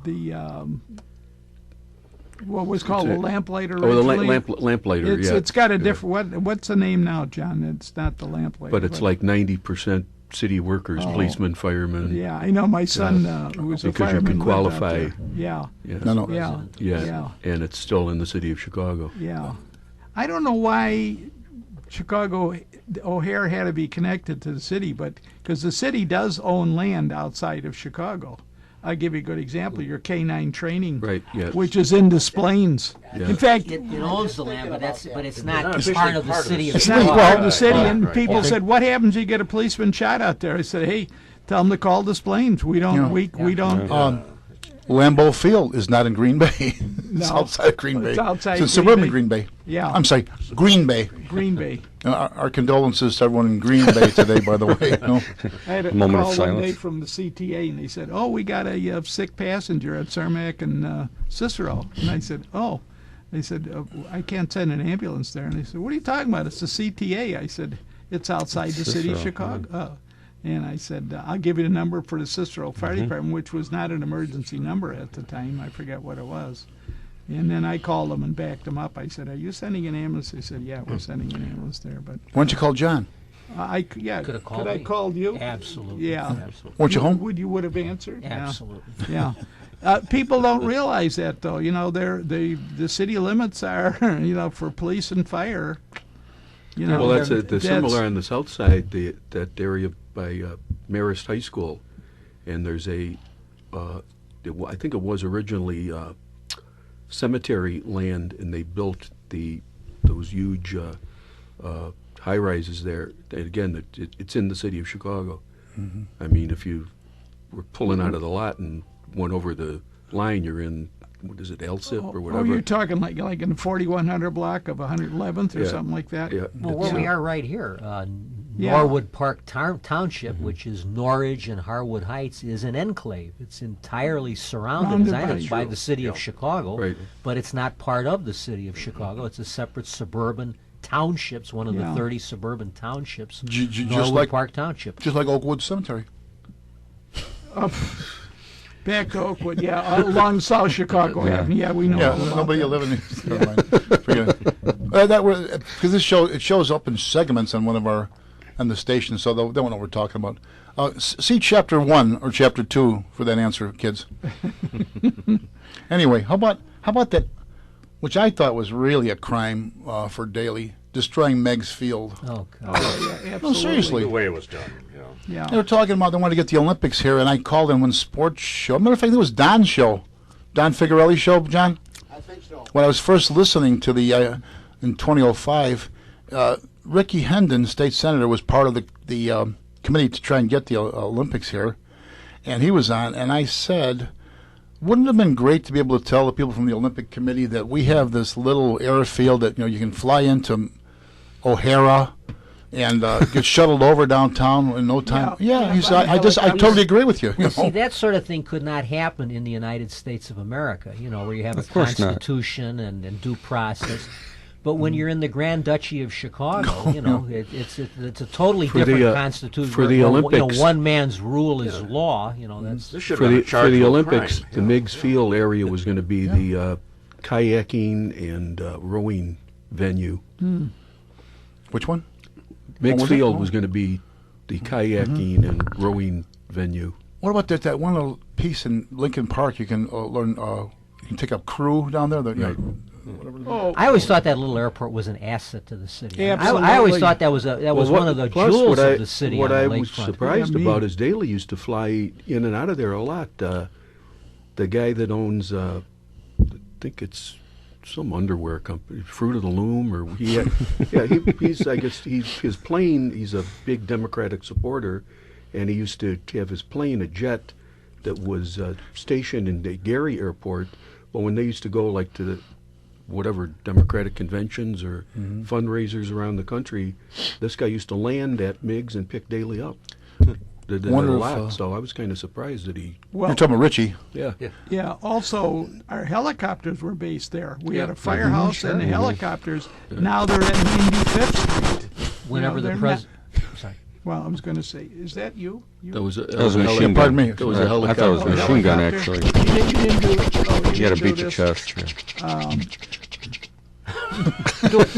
what was called a lamplighter Oh, the originally. lamplighter, yeah. It's got a different, what's the name now, John? It's not the lamplighter. But it's like 90% city workers, policemen, firemen. Yeah, I know my son, who was a because you fireman. can lived out qualify. there. Yeah, Yes. No, no. yeah, Yeah. yeah. And it's still in the city of Chicago. Yeah. I don't know why Chicago O'Hare had to be connected to the city, but because the city does own land outside of Chicago. I'll give you a good example. Your K-9 training, Right, yes. which is in Des Plaines. Yeah. In fact, It owns the land, but it's not officially part of the city of it's not Chicago. part of the city. And Right. people said, "What happens if you get a policeman shot out there?" I said, "Hey, tell them to call Des Plaines. We don't. Yeah. We don't." Lambeau Field is not in Green Bay. It's No. outside Green Bay. It's outside in Green suburban Bay. Green Bay. Yeah. I'm sorry, Green Bay. Green Bay. Our condolences to everyone in Green Bay today, by the way. No? I had a Moment of call one silence. day from the CTA, and they said, "Oh, we got a sick passenger at Cermak and Cicero." And I said, "Oh," they said, "I can't send an ambulance there." And they said, "What are you talking about? It's the CTA." I said, "It's outside the city of Cicero, Chicago." And I said, "I'll give you the number for the Cicero Fire Department," which was not an emergency number at the time. I forget what it was. And then I called them and backed them up. I said, "Are you sending an ambulance?" They said, "Yeah, we're sending an ambulance there." But Why don't you call John? yeah, Could have called I me. called you? Absolutely. Yeah. Absolutely. Weren't you home? Would have answered? Yeah. Absolutely. Yeah. People don't realize that, though. You know, the city limits are, for police and fire. You know, Well, that's similar on the south side, that area by Marist High School, and there's I think it was originally cemetery land, and they built those huge high rises there. And again, it's in the city of Chicago. Mm-hmm. I mean, if you were pulling out of the lot and went over the line, you're in, what is it, Elsip or Oh, whatever? you're talking like in the 4100 block of 111th or Yeah. something like that? Yeah. Well, where we are right here, Yeah. Norwood Park Township, which is Norridge and Harwood Heights, is an enclave. It's entirely surrounded, as I know, by the city of Chicago, Right. but it's not part of the city of Chicago. It's a separate suburban township. It's one of Yeah. the 30 suburban townships. Just Norwood like Park Township. just like Oakwood Cemetery. Back to Oakwood, yeah, along South Chicago Avenue. Yeah, we know Yeah, all about nobody that. will live in. Never mind. Forget it. That because it shows up in segments on one of our on the station, so they won't know what we're talking about. See chapter 1 or chapter 2 for that answer, kids. Anyway, how about that, which I thought was really a crime for Daley, destroying Meigs Field. Oh, God. Yeah, absolutely. No, seriously. The way it was done, you know. Yeah. They were talking about they wanted to get the Olympics here, and I called in one sports show. Matter of fact, it was Don's show, Don Figuarelli's show, John. I think so. When I was first listening to the in 2005, Ricky Hendon, state senator, was part of the committee to try and get the Olympics here, and he was on. And I said, wouldn't it have been great to be able to tell the people from the Olympic Committee that we have this little airfield that you can fly into O'Hara and get shuttled over downtown in no time? Yeah, he said, I totally agree with you. You See, know? that sort of thing could not happen in the United States of America, where you have a course not. constitution and due process. But when you're in the Grand Duchy of Chicago, it's a totally For the, different constitution. for the where, Olympics- one man's rule is law. That's This should For have been the a charge for the of Olympics, crime, the Meigs Field area was going to be the kayaking and rowing venue. Which one? Meigs was it? Field Oh. was going to be the kayaking and rowing venue. What about that one little piece in Lincoln Park? You can learn. You can take a crew down there. Right. Oh, I always thought that little airport was an asset to the city. I always Absolutely. thought that was one of the Plus, jewels what I- of the city What on I the was lakefront. surprised Yeah, me. about is Daley used to fly in and out of there a lot. The guy that owns, I think it's some underwear company, Fruit of the Loom, or he's I guess his plane. He's a big Democratic supporter, and he used to have his plane, a jet, that was stationed in the Gary Airport. But when they used to go like to the whatever Democratic conventions or fundraisers around the country, this guy used to land at Meigs and pick Daley up. They did that a Wonder if, lot, so I was kind of surprised that he. well, You're talking about Richie. Yeah. yeah. Also, our helicopters were based there. We had a Mm-hmm. firehouse and the helicopters. Now they're at 95th Street. Whenever the they're president. Sorry. Well, I was going to say, is that you? That was a That was a machine gun. Pardon me. That was a I thought it was helicopter. a machine gun, Helicopter. actually. You didn't do. You got to do beat your this. chest. Yeah.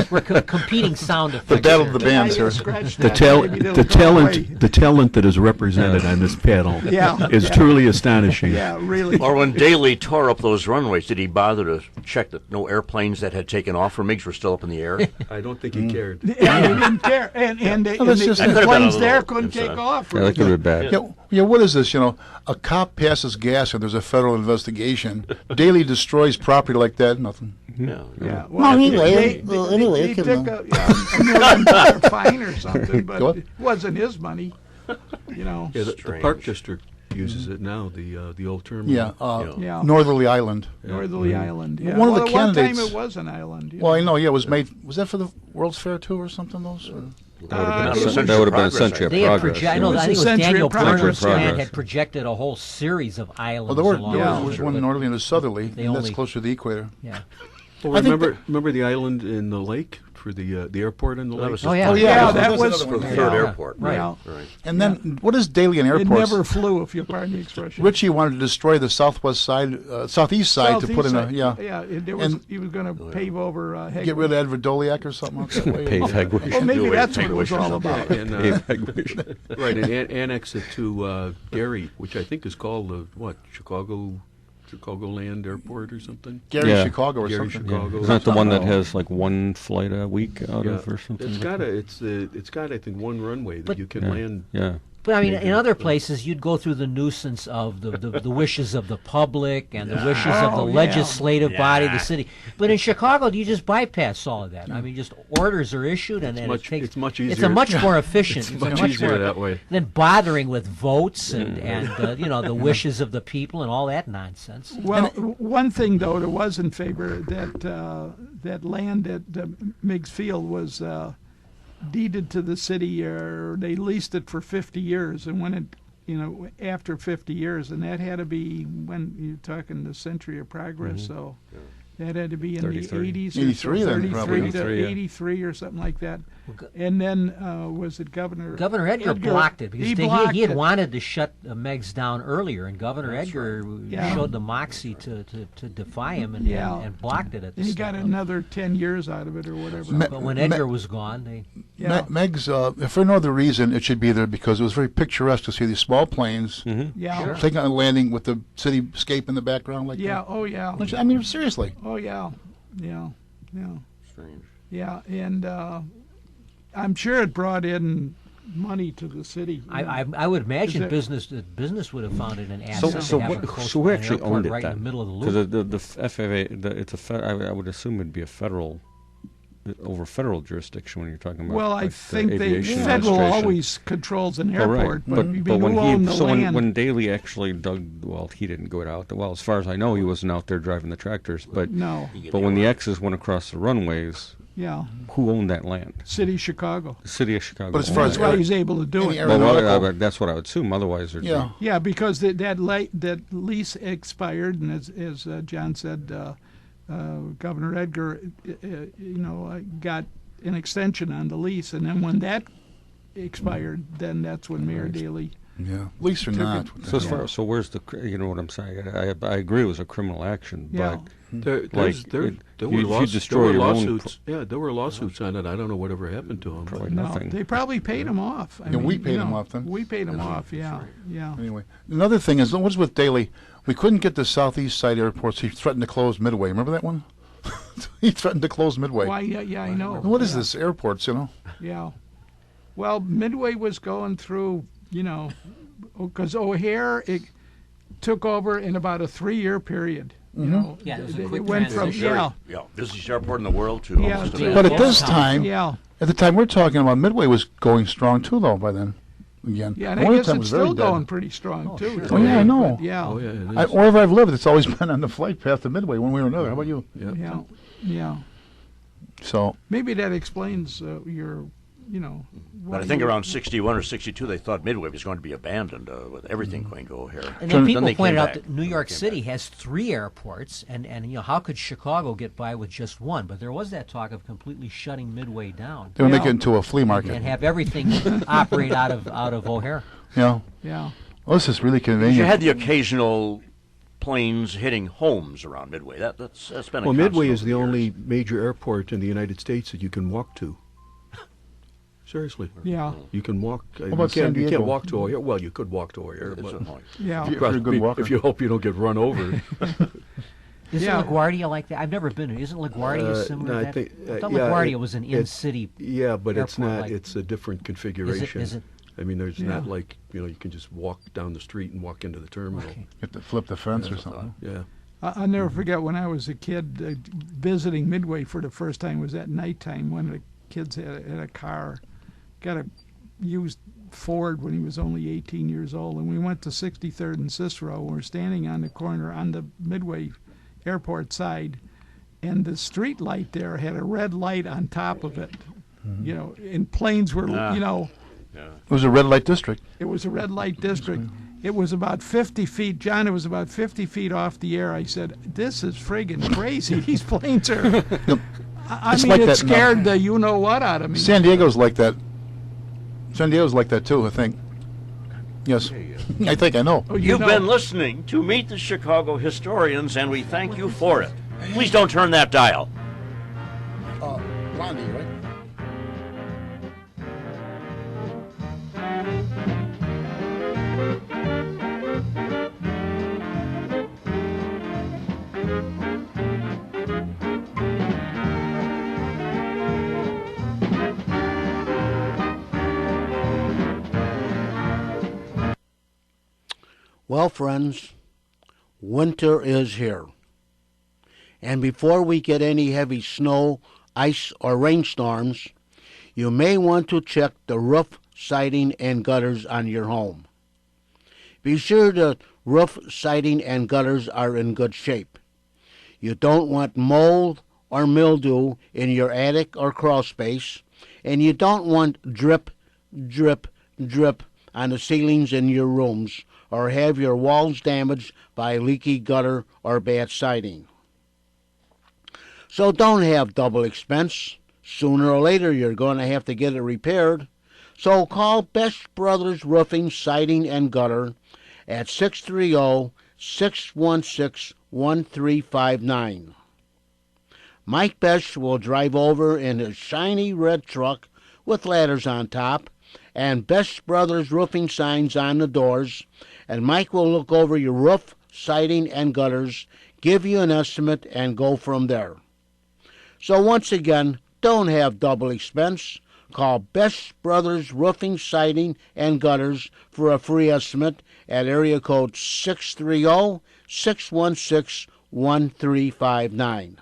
We're competing sound effects. The battle of here. the bands here. The talent that is represented on this panel Yeah. is truly astonishing. Yeah, really. Or when Daley tore up those runways, did he bother to check that no airplanes that had taken off from MiGs were still up in the air? I don't think he cared. And he didn't care. And the, Well, that's just- That the could've been a planes little there couldn't take inside. off. Yeah, that could have been bad. Yeah, what is this? A cop passes gas and there's a federal investigation. Daley destroys property like that. Nothing. Yeah. Yeah. Well, anyway, they it can- took a $1 million fine or something, but Go on. it wasn't his money. Yeah, the Strange. Park District uses it now, the old terminal. Yeah, Yeah. Northerly Island. Northerly Island. Yeah. One of the Well, at one time candidates- it was an island. Well, I know. Yeah, it was made. Was that for the World's Fair too, or something? Those. Or? Not a century That would have been a progress, century of They had progress. I know. It was I think it a was century Daniel of progress. Bernard's plan Progress. had projected a whole series of islands. Well, there were along there the was river, one but- northerly and a southerly, They and that's only- closer to the equator. Yeah. Well, I think remember the island in the lake for the airport in the That lake? was Oh yeah. Oh Yeah, yeah, that that's was- another for one. the third Yeah. airport. Right. Yeah. Right. And then what is Daley and It airports? never flew, if you pardon the expression. Richie wanted to destroy the southwest side, southeast side to put in a Southeast side. There was, And- he was going to pave over Hegwin. get rid of Edward Doliak or something. Out that way. Pave Hegwish. Well, maybe Do away that's with what it was Hegwish or all something. about. And, Pave Hegwish. right, and annex it to Gary, which I think is called Chicagoland Airport or something. Gary, Yeah. Chicago, or Gary, something. Chicago. Isn't that the one that Oh. has like one flight a week out Yeah. of or something? It's got I think one runway that But- you can yeah. land. Yeah. But I mean, Maybe. in other places, you'd go through the nuisance of the wishes of the public and the wishes of the Oh, yeah. legislative body, the Yeah. city. But in Chicago, you just bypass all of that. I mean, just orders are issued, and, It's it much It's easier. a much more efficient. It's a much much easier more- that way. than bothering with votes and the wishes of the people and all that nonsense. Well, one thing though that was in favor that land at Meigs Field was deeded to the city, or they leased it for 50 years, and when it, after 50 years, and that had to be when you're talking the century of progress, so that had to be in 33. the 80s, or 83 then, 33 probably. to 83, yeah. 83 or something like that. And then was it Governor Edgar blocked it because he he blocked had it. wanted to shut Meigs down earlier, and Governor Edgar Yeah. showed the moxie to defy him and, Yeah. and blocked it at the And he got start. another 10 years out of it or whatever. But when Edgar was gone, they Yeah. Meg's, for no other reason, it should be there because it was very picturesque to see these small planes Yeah. taking on a landing with the cityscape in the background like Yeah. that. Oh, yeah. I mean, seriously. Oh, yeah. Yeah. Yeah. Strange. Yeah. And I'm sure it brought in money to the city. I would imagine Is business would have found it an So, asset so, to have what, a close so who actually airport owned it right then? in the middle of the Because loop. the FAA, it's I would assume it'd be a federal, over federal jurisdiction when you're talking about. Well, I like, the think aviation federal administration. always controls an Oh, right. airport, but, But when who owned the so land? when Daley actually dug, well, he didn't go out. Well, as far as I know, he wasn't out there driving the tractors. But No. but when the X's went across the runways, Yeah. who owned that land? City of Chicago. The city of Chicago. But as owned far it. as That's why he's able to do any it. well, aeronautical- that's what I would assume. Otherwise, there's Yeah. Yeah, because that lease expired, and as John said, Governor Edgar, got an extension on the lease, and then when that expired, then that's when Mayor Daley. Yeah. Lease or Took not. it. So as far so where's the you know what I'm saying? I agree it was a criminal action, Yeah. but There Like, were if you destroy your own lawsuits. Yeah, there were lawsuits on it. I don't know whatever happened to them. Probably No, nothing. they probably paid him off. Yeah, we paid him off then. We paid him off. Yeah, yeah. Anyway, another thing is, what's with Daley? We couldn't get the southeast side airports. He threatened to close Midway. Remember that one? He threatened to close Midway. Why? Yeah, I know. What is Yeah. this? Airports, Yeah. Well, Midway was going through, because O'Hare it took over in about a 3-year period. Yeah, it was a They quick went from transition. yeah, busiest airport in the world to Yeah, almost yeah. a But at this Yeah. time, yeah, at the time we're talking about, Midway was going strong too, though. By then, again, yeah. And The I winter guess time it's was very still dead. going pretty strong too. sure. Oh, yeah, I know. But, yeah, Oh yeah, it is. Wherever I've lived, it's always been on the flight path to Midway, one way or another. How about you? Yeah. yeah, yeah. So, Maybe that explains your, But I think around 61 or 62, they thought Midway was going to be abandoned with everything going to O'Hare. And then people they pointed came out back. that New York Came City back. has 3 airports, and how could Chicago get by with just one? But there was that talk of completely shutting Midway down they would make Yeah. it into a flea market. and have everything operate out of O'Hare. Yeah. yeah. Well, this is really You convenient. had the occasional planes hitting homes around Midway. That's been a Well, Midway constant is over the years. only major airport in the United States that you can walk to. Seriously. Yeah, You can walk. about San You Diego? can't walk to O'Hare. Well, you could walk to O'Hare, It's but a point. yeah. If you're a good walker. if you hope you don't get run over. Isn't Yeah. LaGuardia like that? I've never been there. Isn't LaGuardia similar no, to I that? think, I thought yeah, LaGuardia it- was an it- in-city. Yeah, but it's airport, not. like- It's a different configuration. Is it? I mean, there's Yeah. not like you can just walk down the street and walk into the terminal. Okay. You have to flip the fence or something. Yeah. I'll never forget when I was a kid visiting Midway for the first time. It was at nighttime. One of the kids had a car, got a used Ford when he was only 18 years old, and we went to 63rd and Cicero. We're standing on the corner on the Midway airport side, and the street light there had a red light on top of it. You know, and planes were, you know, It was a red light district. it was a red light district. It was about 50 feet, John, it was about 50 feet off the air. I said, this is friggin' crazy. These planes are, I It's mean, like it that scared the you-know-what out of me. San Diego's like that. San Diego's like that too, I think. Yes. I think I know. Oh, you You've know, been listening to Meet the Chicago Historians, and we thank you for it. Please don't turn that dial. Blondie, right? Well, friends, winter is here. And before we get any heavy snow, ice, or rainstorms, you may want to check the roof, siding, and gutters on your home. Be sure the roof, siding, and gutters are in good shape. You don't want mold or mildew in your attic or crawl space, and you don't want drip, drip, drip on the ceilings in your rooms, or have your walls damaged by leaky gutter or bad siding. So don't have double expense. Sooner or later you're going to have to get it repaired. So call Best Brothers Roofing, Siding, and Gutter at 630-616-1359. Mike Besh will drive over in his shiny red truck with ladders on top and Best Brothers Roofing signs on the doors, and Mike will look over your roof, siding, and gutters, give you an estimate, and go from there. So once again, don't have double expense. Call Best Brothers Roofing, Siding, and Gutters for a free estimate at area code 630-616-1359.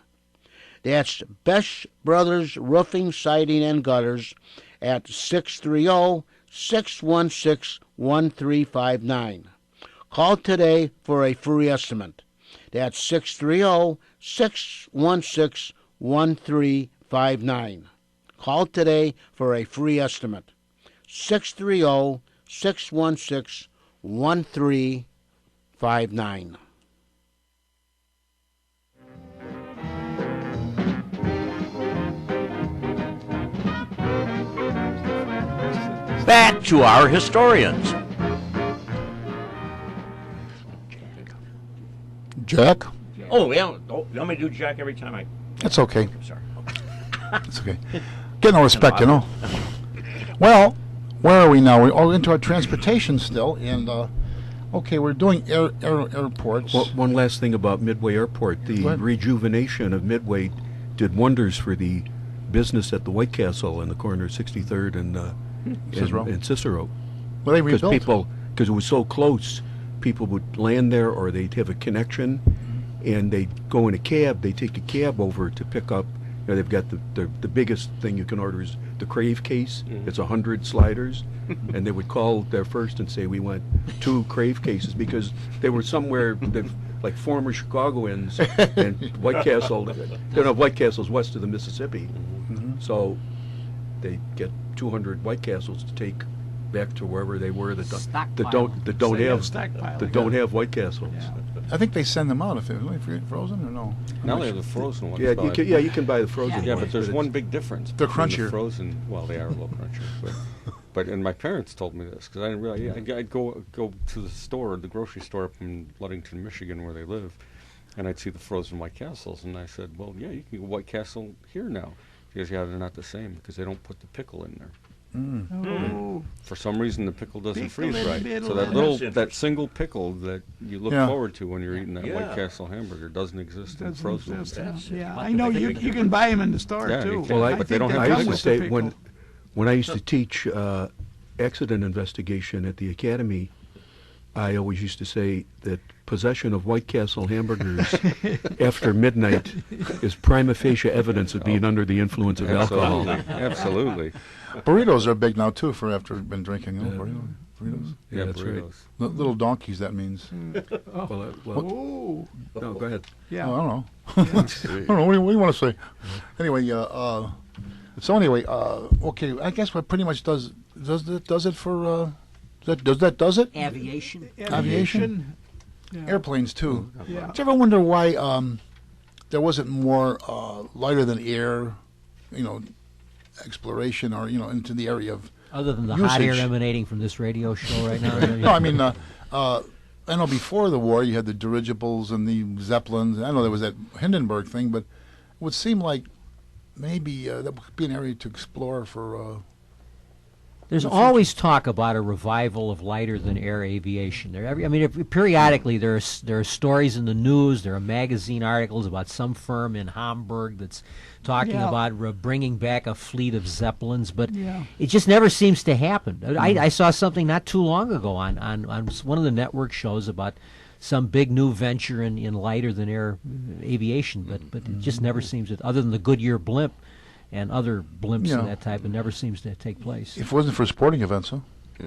That's Best Brothers Roofing, Siding, and Gutters at 630-616-1359. Call today for a free estimate. That's 630-616-1359. Call today for a free estimate. 630-616-1359. Back to our historians. Jack? Oh, yeah. Oh, you want me to do Jack every time? That's okay. I'm sorry. It's okay. Get no respect, you know. Well, where are we now? We're into our transportation still, and okay, we're doing airports. Well, one last thing about Midway Airport. The Go ahead. rejuvenation of Midway did wonders for the business at the White Castle in the corner of 63rd Cicero. and Cicero. Well, they Because rebuilt. because it was so close, people would land there or they'd have a connection, and they'd go in a cab. They take a cab over to pick up. You know, they've got the biggest thing you can order is the Crave case. It's 100 sliders, and they would call there first and say, "We want 2 Crave cases," because they were somewhere that, like former Chicagoans and White Castle. They don't have White Castles west of the Mississippi, so they get 200 White Castles to take back to wherever they were that Stockpile. So you have stockpiling. don't have White Castles. Yeah. I think they send them out if they're frozen or no. Now they have the frozen ones. Yeah, but- you can buy the frozen Yeah, ones. but there's it's- one big difference. They're between crunchier. The frozen, well, they are a little crunchier, but and my parents told me this because I didn't realize. I'd go to the store, the grocery store up in Ludington, Michigan, where they live, and I'd see the frozen White Castles, and I said, "Well, yeah, you can get White Castle here now." She goes, "Yeah, they're not the same because they don't put the pickle in there. Oh, For some reason, the pickle doesn't freeze Pickle in right. the So middle. that single pickle that you look Yeah. forward to when you're eating that Yeah. White Castle hamburger doesn't exist in doesn't frozen. exist. That's Yeah, it. I know you can buy them in the store Yeah, too. you can. Well, But they don't think have they I come used to with the say when pickle. when I used to teach accident investigation at the academy, I always used to say that possession of White Castle hamburgers after midnight is prima facie evidence of being under the influence of alcohol. Absolutely. Burritos are big now too for after been drinking. You know, burritos. Yeah, that's right. burritos. Little donkeys. That means. Well, Oh, no, go ahead. yeah. Oh, I don't know. I don't know. What do you want to say? Anyway, so anyway, okay. I guess what pretty much does it for does it Aviation. Aviation? Yeah. Airplanes too. Yeah. Did you ever wonder why there wasn't more lighter than air, exploration or into the area of? Other than the hot air Usage. emanating from this radio show right now. No, I mean, I know before the war you had the dirigibles and the Zeppelins. I know there was that Hindenburg thing, but it would seem like maybe that would be an area to explore for. There's always talk about a revival of lighter than air aviation. Periodically there are stories in the news. There are magazine articles about some firm in Hamburg that's talking Yeah. about bringing back a fleet of Zeppelins, but Yeah. it just never seems to happen. I saw something not too long ago on one of the network shows about some big new venture in lighter than air aviation, but it just never seems to, other than the Goodyear blimp and other blimps Yeah. of that type, it never seems to take place. If it wasn't for sporting events, huh?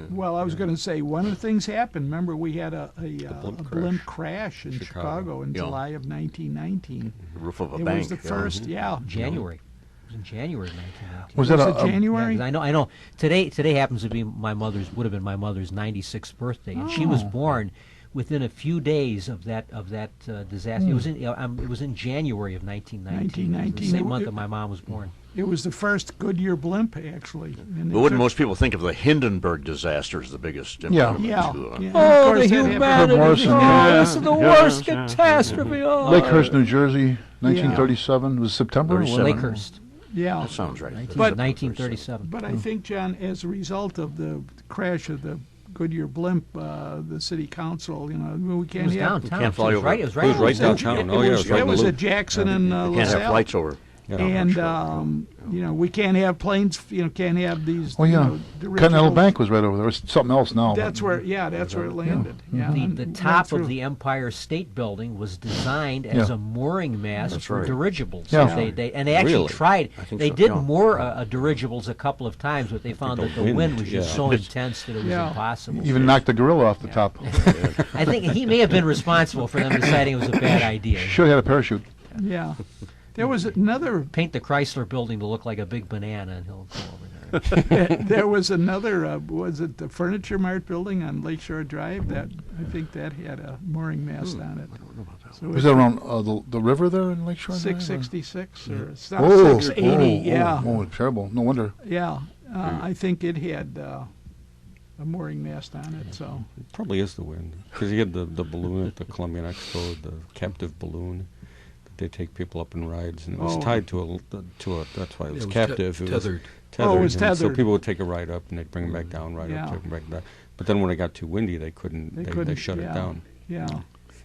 Well, I was going to say one of the things happened. Remember, we had a blimp blimp crash in Chicago in Yeah. July of 1919. Roof of a It bank. was the first, yeah. January. It was in January of 1919. Was that Was a, it January? Yeah, 'cause I know. Today happens to be would have been my mother's 96th birthday, and she was Oh. born within a few days of that disaster. It was in January of 1919. 1919. The same It- month it- that my mom was born. It was the first Goodyear blimp, actually. And they But wouldn't took- most people think of the Hindenburg disaster as the biggest Yeah. impediment Yeah. to, yeah. Oh, Of course, that happened. Morrison, Oh, yeah. this is the worst catastrophe. Oh. Lakehurst, New Jersey, 1937. Was it September? or whatever? Lakehurst, Yeah. That sounds right. 1937. But I think, John, as a result of the crash of the Goodyear blimp, the city council, we It can't was have. downtown. Can't fly it was over. right. It was right. It was right on the- downtown. Oh, yeah, it was right That in the was loop. at Jackson and Can't have LaSalle. flights over. Yeah. And sure. we can't have planes. Can't have these. Oh yeah, dirigibles. Continental Bank was right over there. It's something else now. That's but- where. Yeah, that's where it landed. Yeah. The and top went of the through. Empire State Building was designed as Yeah. a mooring mast That's for right. dirigibles. Yeah. They actually Really? tried. I think They so, did yeah. moor dirigibles a couple of times, but they found the that the wind was just yeah. so intense that it was Yeah. impossible. Even knocked the gorilla off the top. I think he may have been responsible for them deciding it was a bad idea. Should have had a parachute. Yeah. There was another. Paint the Chrysler Building to look like a big banana, and he'll go over there. There was another. Was it the Furniture Mart building on Lakeshore Drive? That I think that had a mooring mast on it. So Was that around the river there in Lakeshore? Drive, or- 666 or it's Oh, not 680? Yeah, Oh, terrible. No wonder. yeah. I think it had a mooring mast on it. So Probably is the wind. Because you had the balloon at the Columbian Expo, the captive balloon. They take people up in rides, and it was Oh. tied to a. That's why it was It was captive. It was tethered. Oh, it was and So tethered. people would take a ride up, and they'd bring them back down, ride Yeah. up, take them back down. But then when it got too windy, they couldn't. They They couldn't, shut yeah. it down. yeah,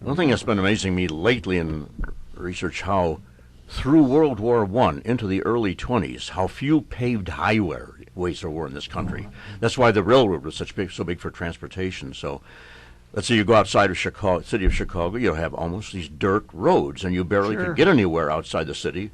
One thing that's been amazing me lately in research how through World War I into the early 20s, how few paved highways there were in this country. That's why the railroad was so big for transportation. So let's say you go outside of Chicago, city of Chicago, you have almost these dirt roads, and you barely Sure. could get anywhere outside the city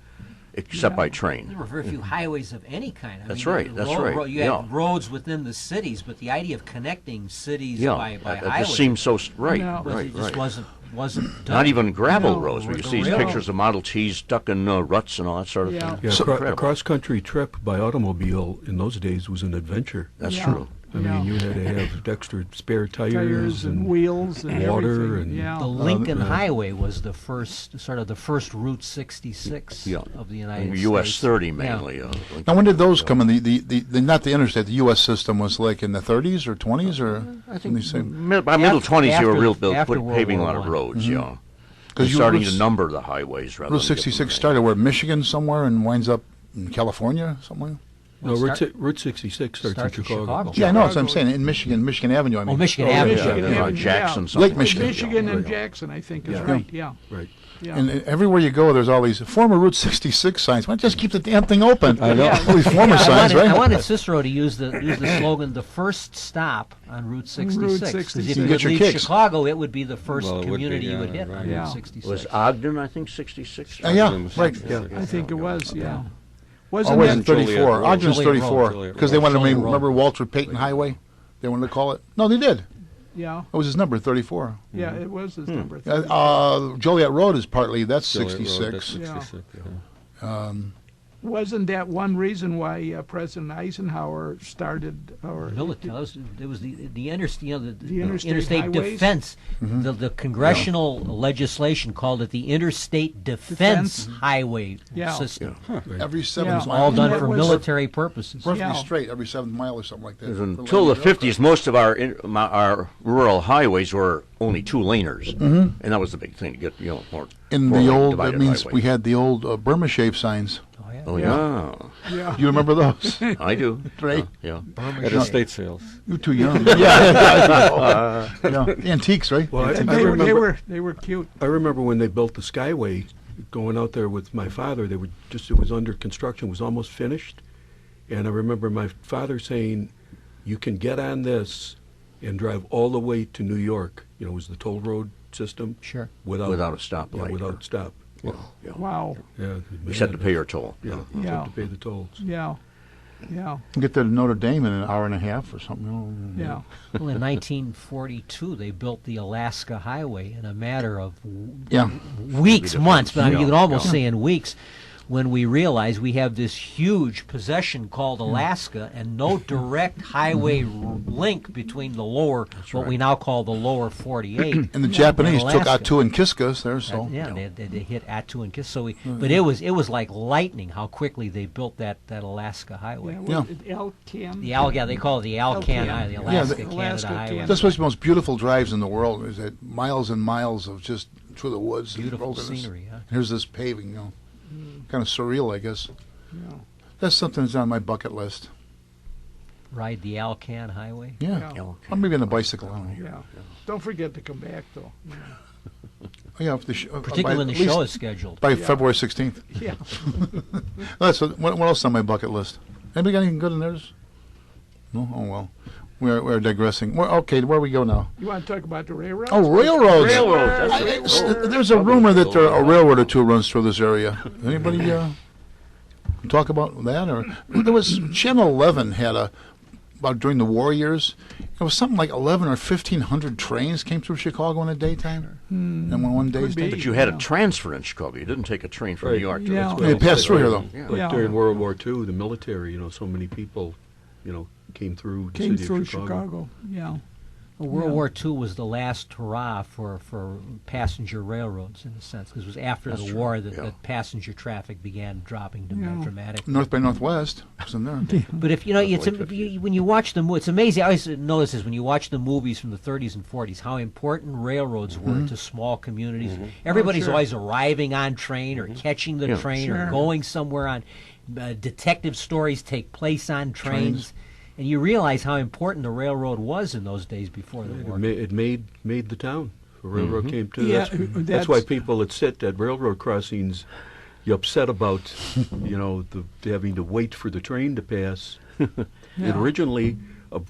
except Yeah. by train. There were very few highways of any kind. That's right, that's right, You yeah. had roads within the cities, but the idea of connecting cities Yeah, by that highway just seems so right, No. right, it just right. wasn't done. Not even gravel No, roads. Where you the see these railroad. pictures of Model Ts stuck in ruts and all that sort of Yeah. thing. Yeah, It's a incredible. cross-country trip by automobile in those days was an adventure. That's Yeah. true. I mean, you had to have extra spare Tires and wheels and water everything. and- Yeah. The Lincoln Highway was the first, sort of the first Route 66 Yeah. of the United States. US 30 Yeah. mainly. Now, when did those come in? The not the interstate, the U.S. system was like in the 30s or 20s, or I think same. by middle After- 20s they were after- real built, after put World paving a War lot of I. roads, yeah. 'Cause you Starting Route to number the highways rather Route than give them 66 names. started where, Michigan somewhere, and winds up in California somewhere. No, Well, Route 66 starts starts in in Chicago. Chicago. Yeah, I know. That's what I'm saying. In Michigan Avenue. I mean. Oh, Michigan Oh, Avenue. Michigan yeah, Avenue, Jackson, yeah. something. Lake Michigan. Michigan and Right. Jackson, I think, is Yeah. right. Yeah. Right. Yeah. And everywhere you go, there's all these former Route 66 signs. Why don't you just keep the damn thing open? I know. All these former signs, right? I wanted Cicero to use the slogan, "The first stop on Route 66." 'Cause if You you get would your leave kicks. Chicago, it would be the first Well, it would be, community you would yeah, hit right. on Yeah. Route 66. Was Ogden, I think, 66? Yeah, right. I think it was, yeah. Oh, Wasn't wait, that it's 34. Joliet Ogden's Road. 34. Joliet Because they Road. wanted to Joliet Road. remember Walter Payton Highway? They wanted to call it? No, they did. yeah, That was his number, 34. yeah, it was his number. Joliet Road is partly, that's Joliet Road, 66. that's 66, yeah. Wasn't that one reason why President Eisenhower started, or Military. It was the interstate, The interstate highways? defense. Mm-hmm. The congressional legislation called it the Interstate Defense Highway Yeah. System. Every Yeah. seventh mile. All done that for was- military purposes. Perfectly Yeah. straight, every 7th mile or something like that. Until the 50s, most of our rural highways were only 2-laners, and that was the big thing to get more. In the four-lane old, that divided means highway. we had the old Burma shave signs. Oh, yeah. Oh yeah, yeah, You remember those? I do. Right. Yeah. At estate sales. You're too young. Yeah. Antiques, right? Well, I they remember, were cute. I remember when they built the Skyway, going out there with my father, they were just, it was under construction, was almost finished. And I remember my father saying, you can get on this and drive all the way to New York. You know, it was the toll road system. Sure. Without Without a stoplight. Yeah, without stop. Wow. Yeah. Except to pay your toll. Yeah, Yeah. except to pay the tolls. Yeah, yeah, Get to Notre Dame in an hour and a half or something. yeah. Well, in 1942, they built the Alaska Highway in a matter of Yeah. weeks, months, but I mean, you Yeah, could almost yeah. say in weeks, when we realized we have this huge possession called Alaska and no direct highway link between the lower, what we now call the lower 48. And the Japanese took Alaska. Attu and Kiskas there, so. Yeah, they hit Attu and Kiss. So but it was like lightning how quickly they built that Alaska Highway. Yeah, Yeah. Alcan. Yeah, they call it the Alcan Highway, the Alaska the- Canada Alaska Highway. Canada. That's supposed to be the most beautiful drives in the world, is that miles and miles of just through the woods. and Beautiful wilderness. scenery, huh? Here's this paving, kind of surreal, I guess. Yeah. That's something that's on my bucket list. Ride the Alcan Highway. Yeah. Yeah. Or maybe on a bicycle. I don't know. Yeah. Don't forget to come back, though. Oh, yeah, if the Particularly when the at least show is scheduled. by Yeah. February 16th. Yeah. That's what else on my bucket list? Anybody got anything good in theirs? No? Oh, well. We're digressing. Okay, where we go now? You want to talk about the railroads? Oh, railroads. Railroads, that's right. There's a rumor that there a railroad or two runs through this area. Anybody talk about that? Or there was Channel 11 had about during the war years. It was something like 11 or 1,500 trains came through Chicago in the daytime, and one day's Could be. time. But you had a transfer in Chicago. You didn't take a train from Right. New York to Yeah. They passed through here though. Yeah. Like Yeah. during World War II, the military, you know, so many people, you know, came through the Came city through of Chicago. Yeah. Well, World Yeah. War II was the last hurrah for passenger railroads, in a sense, because it was after That's the true, war that, yeah. that passenger traffic began dropping Yeah. dramatically. North by Northwest was in there. But if you know, it's late 50s. when you watch the it's amazing. I always notice this when you watch the movies from the 30s and 40s, how important railroads were to small communities. Everybody's sure. always arriving on train or catching the Yeah. train or Sure. going somewhere on. Detective stories take place on trains. And you realize how important the railroad was in those days before the war. It made the town. The railroad came to. Yeah, That's why people that sit at railroad crossings, you're upset about, you know, having to wait for the train to pass. And originally, a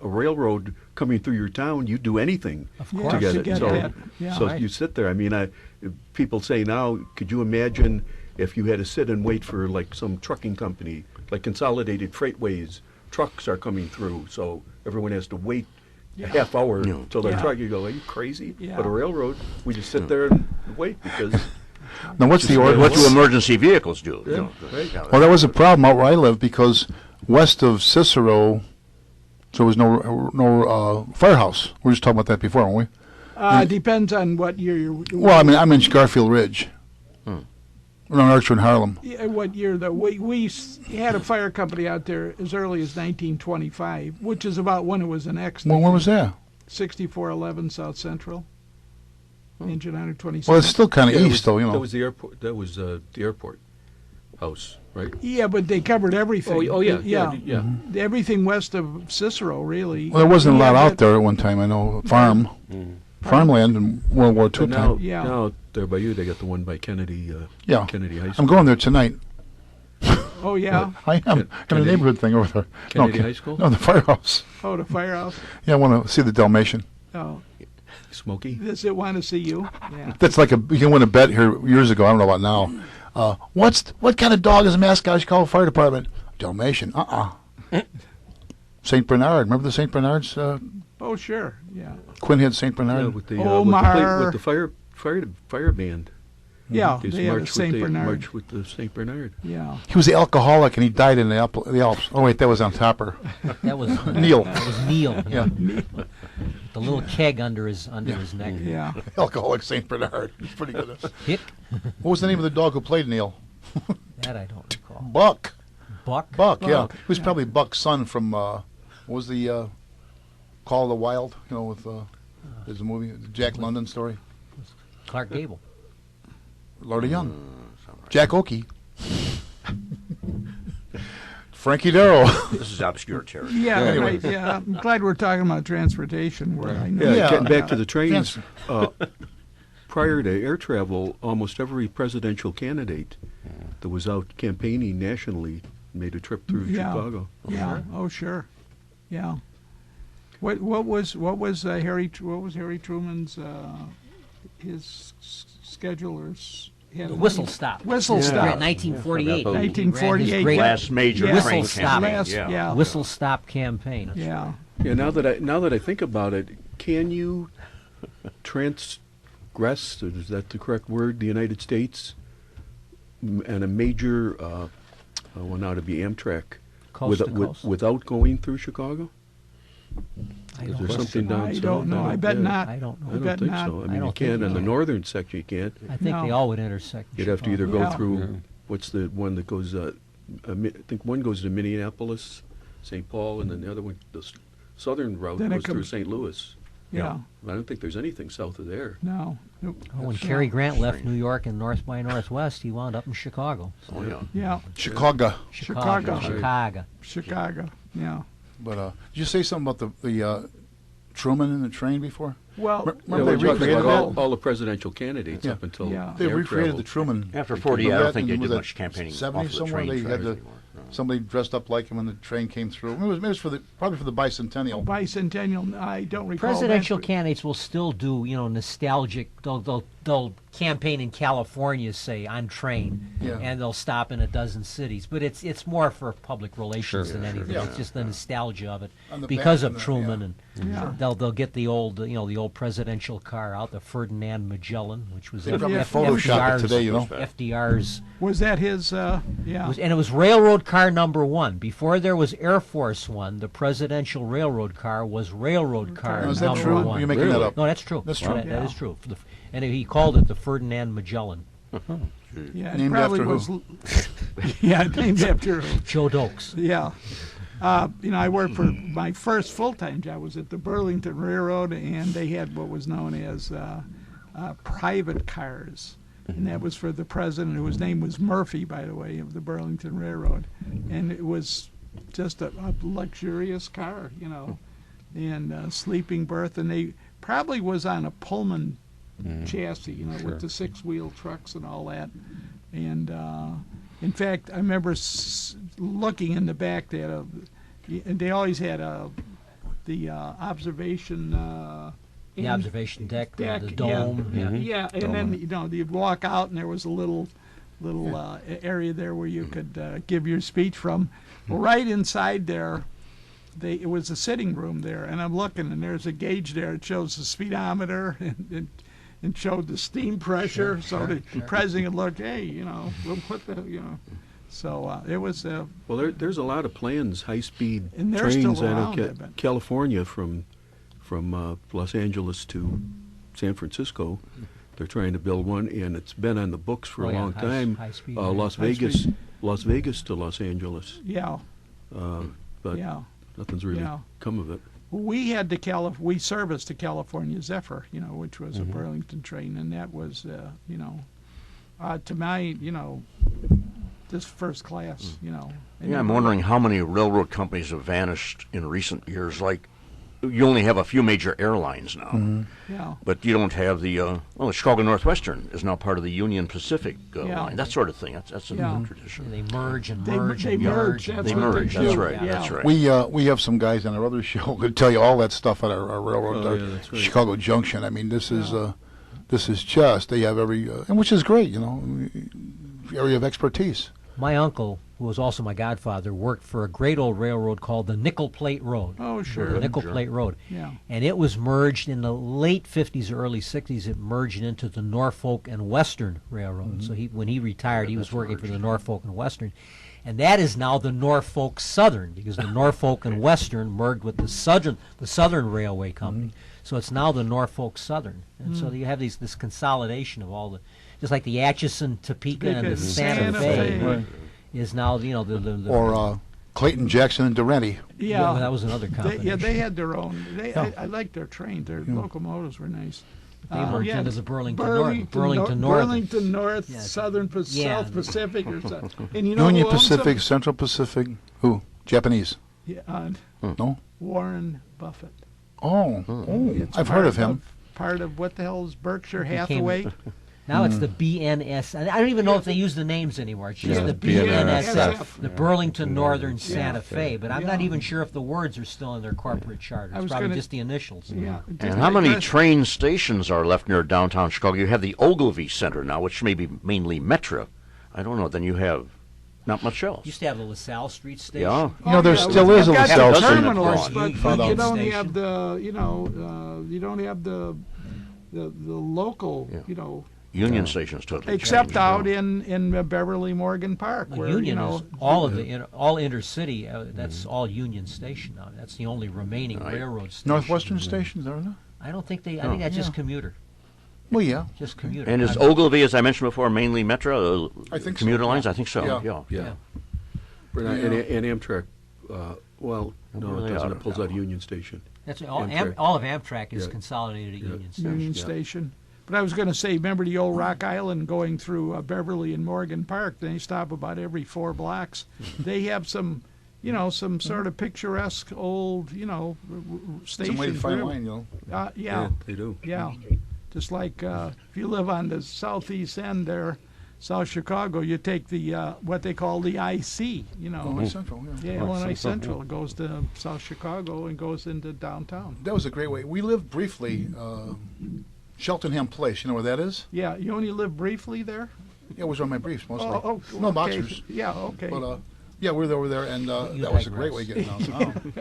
railroad coming through your town, you'd do anything course, to get to it. get so that. Yeah. so Right. you sit there. I mean, people say now, could you imagine if you had to sit and wait for like some trucking company, like Consolidated Freightways? Trucks are coming through, so everyone has to wait a half hour Yeah. till their Yeah. truck. You go, are you crazy? Yeah. But a railroad, we just sit there and wait because Now, what's the What ordinance? do emergency vehicles do? Yeah, right. Well, that was a problem out where I live because west of Cicero, So there was no firehouse. We were just talking about that before, weren't we? Depends on what year you're. Well, I mean, I'm in Garfield Ridge. We're on Archer in Harlem. Yeah, what year though? We had a fire company out there as early as 1925, which is about when it was annexed. Well, when was that? 6411 South Central. Engine 127. Well, it's still kind of Yeah, east, though, you know. That was the airport. That was the airport house, right? Yeah, but they covered everything. Yeah. Everything west of Cicero, really. Well, there wasn't a lot Yeah, out there at one time, I know. Farmland in World War II But now, time. Yeah. now there by you, they got the one by Kennedy. Yeah. Kennedy High I'm School. going there tonight. Oh, yeah. I am. Got a Kennedy- neighborhood thing over there. Kennedy no, High School? No, the firehouse. Oh, the firehouse. Yeah, I want to see the Dalmatian. Oh, Smoky. does it want to see you? Yeah. That's like you can win a bet here years ago. I don't know about now. What kind of dog is a mascot you call a fire department? Dalmatian. Saint Bernard. Remember the Saint Bernards? Oh, sure. Yeah. Quinn had Saint Yeah, Bernard. with the Omar. with the fire band. Yeah, His they had a march St. with the Bernard. march with the Saint Bernard. Yeah. He was the alcoholic and he died in the Alps. Oh wait, that was on Topper. That was Neil. That was Neil. Yeah. The little keg under his neck. Yeah. Alcoholic Saint Bernard. It's pretty good. Hick. What was the name of the dog who played Neil? That I don't recall. Buck. Buck. Buck. Yeah. Buck, He was probably Buck's son from what was the Call of the Wild? You know, with there's a movie, the Jack London story. Clark Gable. Lordy Young. Jack Oakey. Frankie Darrow. This is obscure territory. Yeah, Anyway. right. Yeah. I'm glad we're talking about transportation where I know. Yeah, Yeah. getting back to the trains. Transfer. Prior to air travel, almost every presidential candidate that was out campaigning nationally made a trip through Yeah. Chicago. Yeah. Oh, sure. Yeah. What was Harry Truman's his schedule or The whistle stop. Whistle Yeah. stop. Yeah, 1948. Yeah. 1948. Great Last major Yeah. train Whistle stop. campaign. Last- yeah. whistle stop campaign. Yeah. Yeah, now that I think about it, can you transgress, is that the correct word, the United States and a major, well now to be Amtrak, Coast to coast. without going through Chicago? I Is don't there know. something down I south? don't know. I bet yeah. not. I don't know. I don't bet think not. so. I I mean, you don't can think on the so. northern section. You can't. I think No. they all would intersect. in You'd have to either Chicago. go Yeah. through. What's the one that goes? I think one goes to Minneapolis, St. Paul, and then the other one, the southern route, Then it goes through comes- St. Louis. Yeah. I don't think there's anything south of there. No. Nope. Oh, when That's Cary not- Grant left New York and North by Northwest, he wound up in Chicago. Oh, yeah. Yeah. Chicago. Chicago. Chicago. Chicago. Yeah. But did you say something about the Truman in the train before? Well, Remember Yeah, they we're talking recreated about that? all the presidential candidates Yeah. up until Yeah. They air recreated travel. the Truman. After 40, I Remember don't that? think they And did was much it campaigning 70 off of the somewhere. train They had tracks the, anymore. No. somebody dressed up like him when the train came through. It was for probably for the bicentennial. bicentennial. I don't recall. Presidential that, but- candidates will still do, nostalgic. They'll campaign in California, say on train, Yeah. and they'll stop in a dozen cities. But it's more for public relations than anything. Yeah. It's just the nostalgia of it On the because back of and the- Truman, Yeah. and they'll get the old the old presidential car out, the Ferdinand Magellan, which was They probably Photoshop it FDR's today, you know. FDR's. Was that his? Yeah. And it was railroad car number one. Before there was Air Force One, the presidential railroad car was railroad car Now, is number that true? one. You're making that up. No, that's true. That's true. That Yeah. is true. And he called it the Ferdinand Magellan. Yeah. It Named probably after was. who? Yeah, named after. Joe Dokes. Yeah. I worked for my first full-time job was at the Burlington Railroad, and they had what was known as private cars. And that was for the president, whose name was Murphy, by the way, of the Burlington Railroad. And it was just a luxurious car, and a sleeping berth. And they probably was on a Pullman chassis, with the 6-wheel trucks and all that. And in fact, I remember looking in the back. They always had the observation. The observation deck, the deck, dome. Yeah, and then you'd walk out, and there was a little area there where you could give your speech from. Well, right inside there, it was a sitting room there, and I'm looking, and there's a gauge there. It shows the speedometer and showed the steam pressure. So the president looked, hey, we'll put the So it was. Well, there's a lot of plans, high-speed And they're still trains out around, I of bet. California from Los Angeles to San Francisco. They're trying to build one, and it's been on the books for Oh, a yeah, long high- time. high-speed, Las High Vegas, speed. Las Vegas to Los Angeles, Yeah, but yeah. nothing's really Yeah. come of it. We had we serviced the California Zephyr, which was a Burlington train, and that was, to my, just first class, And Yeah, I'm wondering how many railroad companies have vanished in recent years. Like, you only have a few major airlines now, Yeah, but you don't have the Chicago Northwestern is now part of the Union Pacific Yeah. line. That sort of thing. That's a Yeah. new tradition. They merge and They merge they and merge. merge. That's They what merge. do. That's right. Yeah. That's right. We have some guys on our other show who could tell you all that stuff on our railroad, Oh, our yeah, that's right. Chicago Junction. I mean, this is just they have every and which is great, area of expertise. My uncle, who was also my godfather, worked for a great old railroad called the Nickel Plate Road. Oh, sure. The Nickel Plate Road. Yeah. And it was merged in the late 50s or early 60s. It merged into the Norfolk and Western Railroad. So when he retired, he was working for the Norfolk and Western. And that is now the Norfolk Southern, because the Norfolk and Western merged with the Southern Railway Company. So it's now the Norfolk Southern. And so you have this consolidation of all the, just like the Atchison, Topeka, and the Santa Fe. Right. Is now the Or Clayton, Jackson, and Durante. Yeah, that was another combination. they had their own. I liked their train. Their locomotives were nice. They merged yeah, into the Burlington North. Burlington North, North. Burlington North, Yeah. South Pacific, or something. And you know Union who owns Pacific, them? Central Pacific. Who? Japanese. Yeah, No. Warren Buffett. Oh, It's I've heard of him. Part of what the hell is Berkshire Became- Hathaway? Now it's the BNS. I don't even know if they use the names anymore. It's just Yeah, the BNSF. BNSF, the Burlington Northern Yeah. Santa Fe. But I'm not Yeah. even sure if the words are still in their corporate charter. I It's was probably gonna- just the initials. Yeah. And how many train stations are left near downtown Chicago? You have the Ogilvy Center now, which may be mainly Metra. I don't know. Then you have not much else. Used to have the LaSalle Street Station. Yeah. There still is a You've got LaSalle the Station. terminals, Yeah. but Found you out. don't Station. have the, you don't have the local, Yeah. Union Station's totally except changed, out yeah. in Beverly Morgan Park, The where Union is all of the all intercity. That's all Union Station now. That's the only remaining railroad station. Northwestern stations, are there? I don't think they. I think that's just commuter. Well, yeah. Just commuter. And is Ogilvy, as I mentioned before, mainly Metra? I think so, commuter yeah. lines. I think so. Yeah. Yeah. And Amtrak, well, Where no, are it they doesn't. out It of pulls now? out of Union Station. That's all. Amtrak. All of Amtrak is Yeah. consolidated at Yeah. Union Station. Union Station. But I was going to say, remember the old Rock Island going through Beverly and Morgan Park? They stop about every 4 blocks. They have some, some sort of picturesque old, station. Some way to find line, Yeah, They do. yeah. Just like if you live on the southeast end there, South Chicago, you take the what they call the IC, Illinois Central, yeah. Yeah, Illinois Central. It goes to South Chicago and goes into downtown. That was a great way. We lived briefly, Cheltenham Place. You know where that is? Yeah, you only lived briefly there? Yeah, it was on my briefs mostly. Oh, No okay. boxers. Yeah, okay. But yeah, we were over there, and that was a great way getting downtown.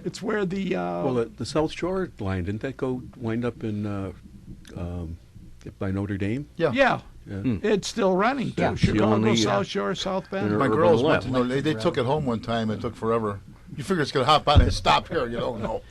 It's where the Well, the South Shore line, didn't that wind up in by Notre Dame? Yeah. yeah, Yeah. it's still running too. Yeah. Chicago, only, South Shore, South Bend. My Urban girls went left. to Notre Dame. They took it home one time. It took forever. You figure it's going to hop on and stop here. No.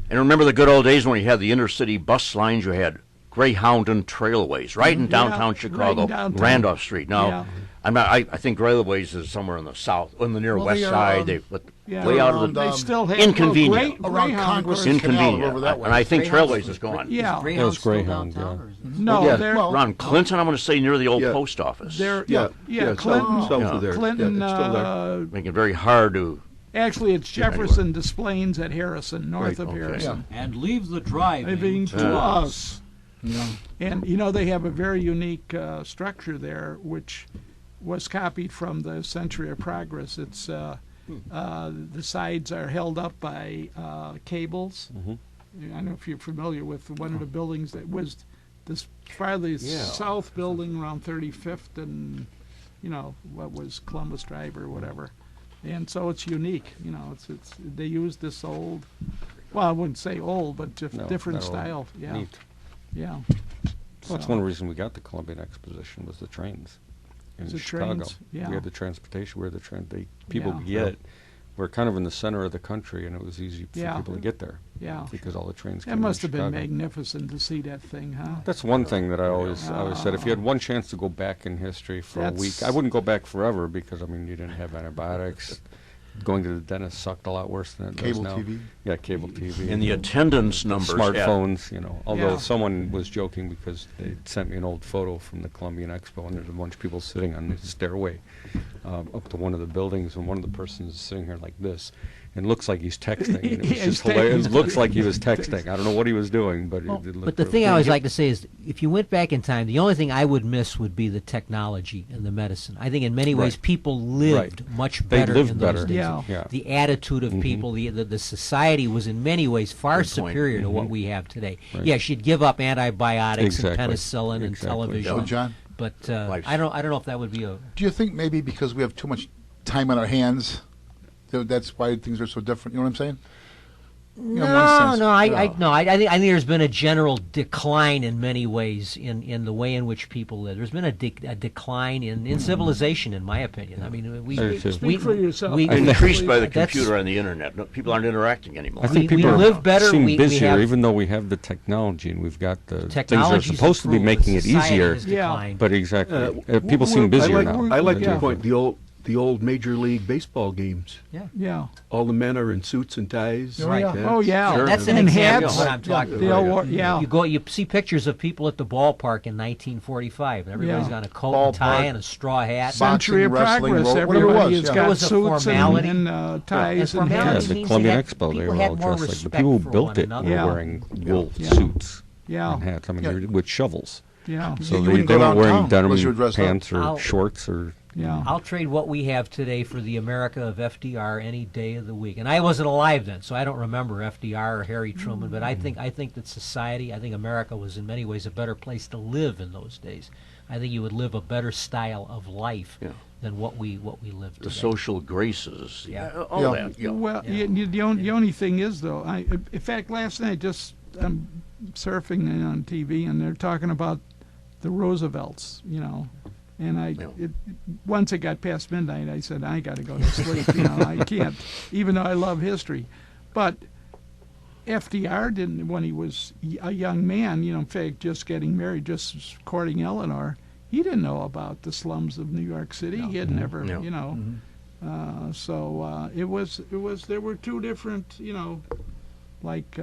And remember the good old days when you had the intercity bus lines? You had Greyhound and Trailways right in downtown right Chicago, in downtown. Randolph Street. Now, Yeah. I think Trailways is somewhere in the south, on the near Well, west they are, side. But Yeah. way out of the They still have Inconvenient. Around Greyhound, Congress of and course. Canal inconvenient. over that way. And I think Greyhound- Trailways is gone. Yeah, Greyhound was still Greyhound, downtown, yeah. or is it- no, Yeah, they're around Clinton, I'm going to say near the old post office. they're Yeah, Clinton. south of there. Clinton. Yeah, it's still there. Making it very hard to. Actually, it's Jefferson Displays at Harrison, north Right, of okay. Harrison. And leave the driving Living to to us. us. And they have a very unique structure there, which was copied from the Century of Progress. It's the sides are held up by cables. I don't know if you're familiar with one of the buildings that was this probably south building around 35th and what was Columbus Drive or whatever. And so it's unique. It's they use this old. Well, I wouldn't say old, but just No, different not old. style. Yeah. Neat. Yeah. Well, that's So- one reason we got the Columbian Exposition was the trains. in The Chicago. trains, yeah. We had the transportation where people Yeah. could get. We're kind of in the center of the country, and it was easy for Yeah. people to get there Yeah. because all the trains came That must in have been Chicago. magnificent to see that thing, huh? That's one thing that I always said. If you had one chance to go back in history for a week, I wouldn't go back forever because, I mean, you didn't have antibiotics. Going to the dentist sucked a lot worse than it does Cable now. TV? Yeah, cable TV. And the attendance numbers. Smartphones, you know. Although Yeah. someone was joking because they sent me an old photo from the Columbian Expo, and there's a bunch of people sitting on the stairway up to one of the buildings, and one of the persons is sitting here like this, and looks like he's texting. And it was He's just hilarious. It texting. looks like he was texting. I don't know what he was doing, but Well, it looked but the really thing I good. always like to say is, if you went back in time, the only thing I would miss would be the technology and the medicine. I think in many ways Right. people lived much They better lived in those better. days. Yeah. Yeah. The attitude of people, the society was in many ways far Good point. superior to what we have today. Right. Yeah, she'd give up antibiotics Exactly. and penicillin and Exactly. television. So, John, But Life's- I don't know if that would be a. do you think maybe because we have too much time on our hands, that's why things are so different? You know what I'm saying? You know, in one No, sense. no, I think there's been a general decline in many ways in the way in which people live. There's been a decline in civilization, in my opinion. I mean, we I do too. Speak for yourself. Increased by the That's- computer and the internet. No, people aren't interacting anymore. I think we people live better, seem we busier, have- even though we have the technology and we've got the things that are technology's supposed to be improved, making but it society easier. has Yeah. declined. But exactly, people we're- seem busier I now. like Yeah. to point the old Major League Baseball games. Yeah. All the men are in suits and ties. Oh, yeah. Oh, yeah. Sure. That's an And example hats. of what I'm talking They all about. wore, yeah. You see pictures of people at the ballpark in 1945. Everybody's Yeah. got a coat and tie Ballpark. and a straw hat. Century of Boxing, Progress. whatever it Everybody was, has yeah. got It was a suits formality. and ties and formality Yeah, hats. the means Columbian they had- Expo, they people were had all more dressed like the respect people who for built one it another. were Yeah. wearing wool Yeah. suits Yeah. and hats. I mean, Yeah. they were with shovels. Yeah. So You they wouldn't go weren't wearing downtown unless you were denim dressed up. pants or I'll- shorts or. Yeah. I'll trade what we have today for the America of FDR any day of the week. And I wasn't alive then, so I don't remember FDR or Harry Truman. But I think that society, I think America was in many ways a better place to live in those days. I think you would live a better style of life Yeah. than what we live today. The social graces. Yeah. All Yeah. that. Yeah. Well, Yeah. the only thing is, though, in fact, last night I'm surfing on TV, and they're talking about the Roosevelts, you know. And once it got past midnight, I said, I got to go to sleep. You know, I can't, even though I love history. But FDR didn't, when he was a young man, you know, in fact, just getting married, just courting Eleanor, he didn't know about the slums of New York City. He had never, No. you know. So it was, there were two different, you know, like,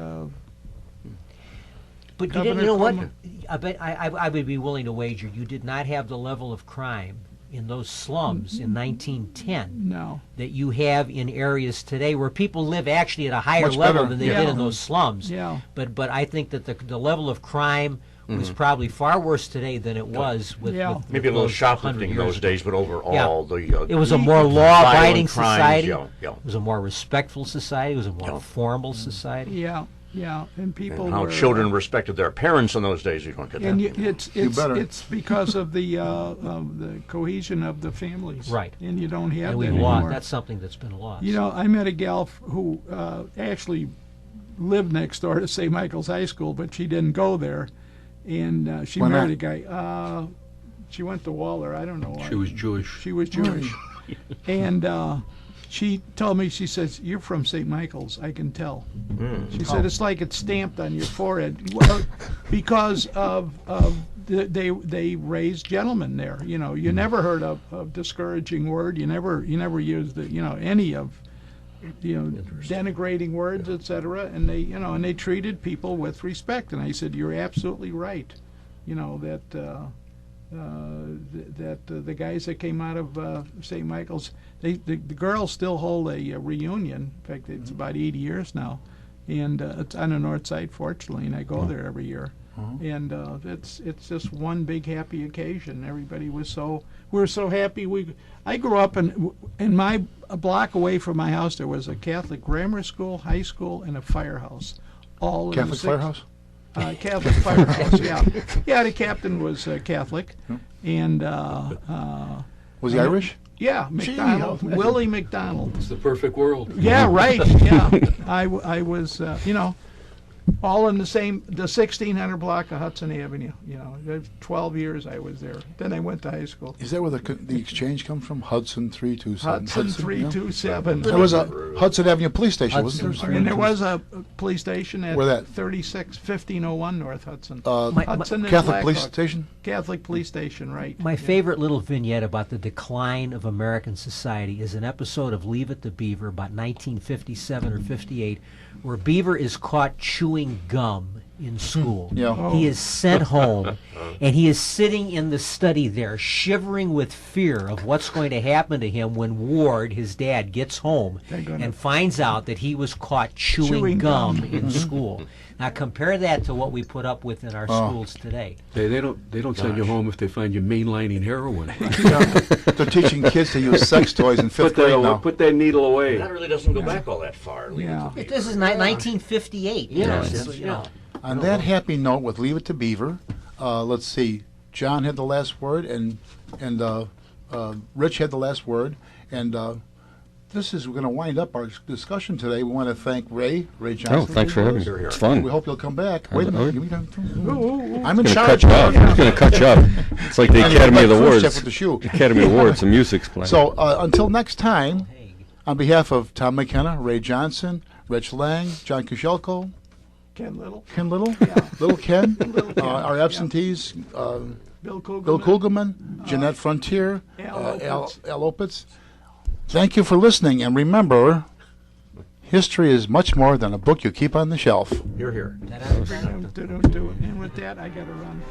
But you Governor didn't, you know what? Cuomo. I bet I would be willing to wager you did not have the level of crime in those slums in 1910 no. that you have in areas today where people live actually at a higher Much level better. than they Yeah. did in those slums. Yeah. But I think that the level of crime was probably far worse today than it was with, Yeah. with Maybe a little those 100 shoplifting in years those ago. days, but overall, It was a the more violent law-abiding crimes, society. Yeah, yeah. It was a more respectful society. It was a more Yeah. formal society. Yeah, yeah. And people And how were, children respected their parents in those days. You don't get that. And anymore. better. it's because of the cohesion of the families. Right. And you don't have And that we lost. anymore. That's something that's been lost. You know, I met a gal who actually lived next door to St. Michael's High School, but she didn't go there. And she Why not? married a guy. She went to Waller. I don't know why. She was Jewish. She was Jewish. And she told me, she says, "You're from St. Michael's, I can tell." She said, "It's like it's stamped on your forehead." Well, because of they raised gentlemen there. You know, you never heard of discouraging word. You never used any of denigrating words, etc. And they treated people with respect. And I said, "You're absolutely right. You know that." The guys that came out of St. Michael's, the girls still hold a reunion. In fact, it's about 80 years now, and it's on the north side, fortunately, and I go there every year. And it's just one big happy occasion. Everybody we were so happy. I grew up in my a block away from my house. There was a Catholic grammar school, high school, and a firehouse. All in Catholic the firehouse? Catholic firehouse, yeah. Yeah, the captain was Catholic, and Was he Irish? yeah, McDonald, Willie McDonald. It's the perfect world. Yeah, right. Yeah, I was, All in the 1600 block of Hudson Avenue. 12 years I was there. Then I went to high school. Is that where the exchange comes from? Hudson 327. Hudson 327. There was a Hudson Avenue police station, wasn't there? And there was a police station at Where that? 1501 North Hudson. Catholic Hudson and police Blackhawk. station? Catholic police station, right. My favorite little vignette about the decline of American society is an episode of Leave It to Beaver about 1957 or 58, where Beaver is caught chewing gum in school. Yeah. He is sent home, and he is sitting in the study there, shivering with fear of what's going to happen to him when Ward, his dad, gets home and finds out that he was caught chewing gum in school. Now compare that to what we put up with in our schools today. They don't send you home if they find you mainlining heroin. They're teaching kids to use sex toys in fifth grade now. Put that needle away. That really doesn't go back all that far. Yeah. This is 1958. On that happy note, with Leave It to Beaver, let's see. John had the last word, and Rich had the last word, and this is going to wind up our discussion today. We want to thank Ray Johnson. Oh, thanks for having me. It's fun. We hope you'll come back. Wait a minute. I'm in I'm charge. going to cut you up. It's like the Academy of the Khrushchev Awards. with the shoe. Academy Awards, the music's playing. So until next time, on behalf of Tom McKenna, Ray Johnson, Rich Lang, John Kushelko, Ken Little. Little Ken, our absentees, Bill Kugelman, Jeanette Frontier, Al Al Opitz. Thank you for listening, and remember, history is much more than a book you keep on the shelf. You're here. And with that, I got to run.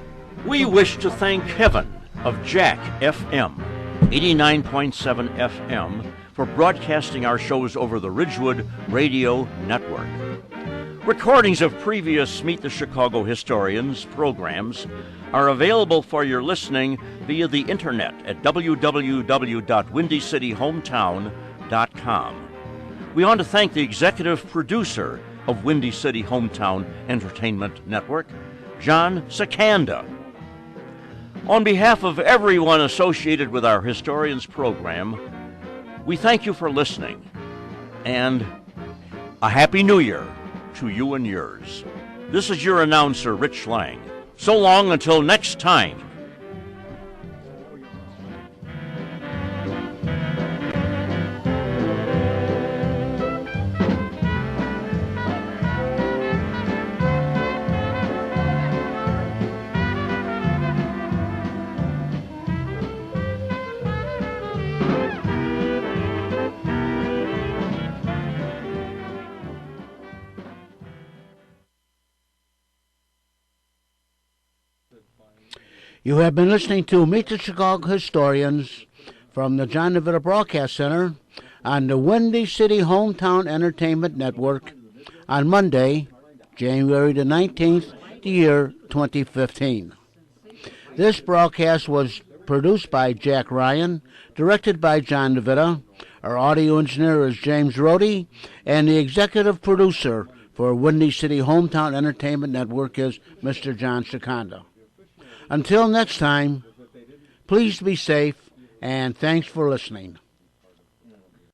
We wish to thank Kevin of Jack FM, 89.7 FM, for broadcasting our shows over the Ridgewood Radio Network. Recordings of previous Meet the Chicago Historians programs are available for your listening via the internet at www.windycityhometown.com. We want to thank the executive producer of Windy City Hometown Entertainment Network, John Sakanda. On behalf of everyone associated with our Historians program, we thank you for listening, and a Happy New Year to you and yours. This is your announcer, Rich Lang. So long until next time. You have been listening to Meet the Chicago Historians from the John DeVita Broadcast Center on the Windy City Hometown Entertainment Network on Monday, January the 19th, the year 2015. This broadcast was produced by Jack Ryan, directed by John DeVita. Our audio engineer is James Rohde, and the executive producer for Windy City Hometown Entertainment Network is Mr. John Sakanda. Until next time, please be safe, and thanks for listening.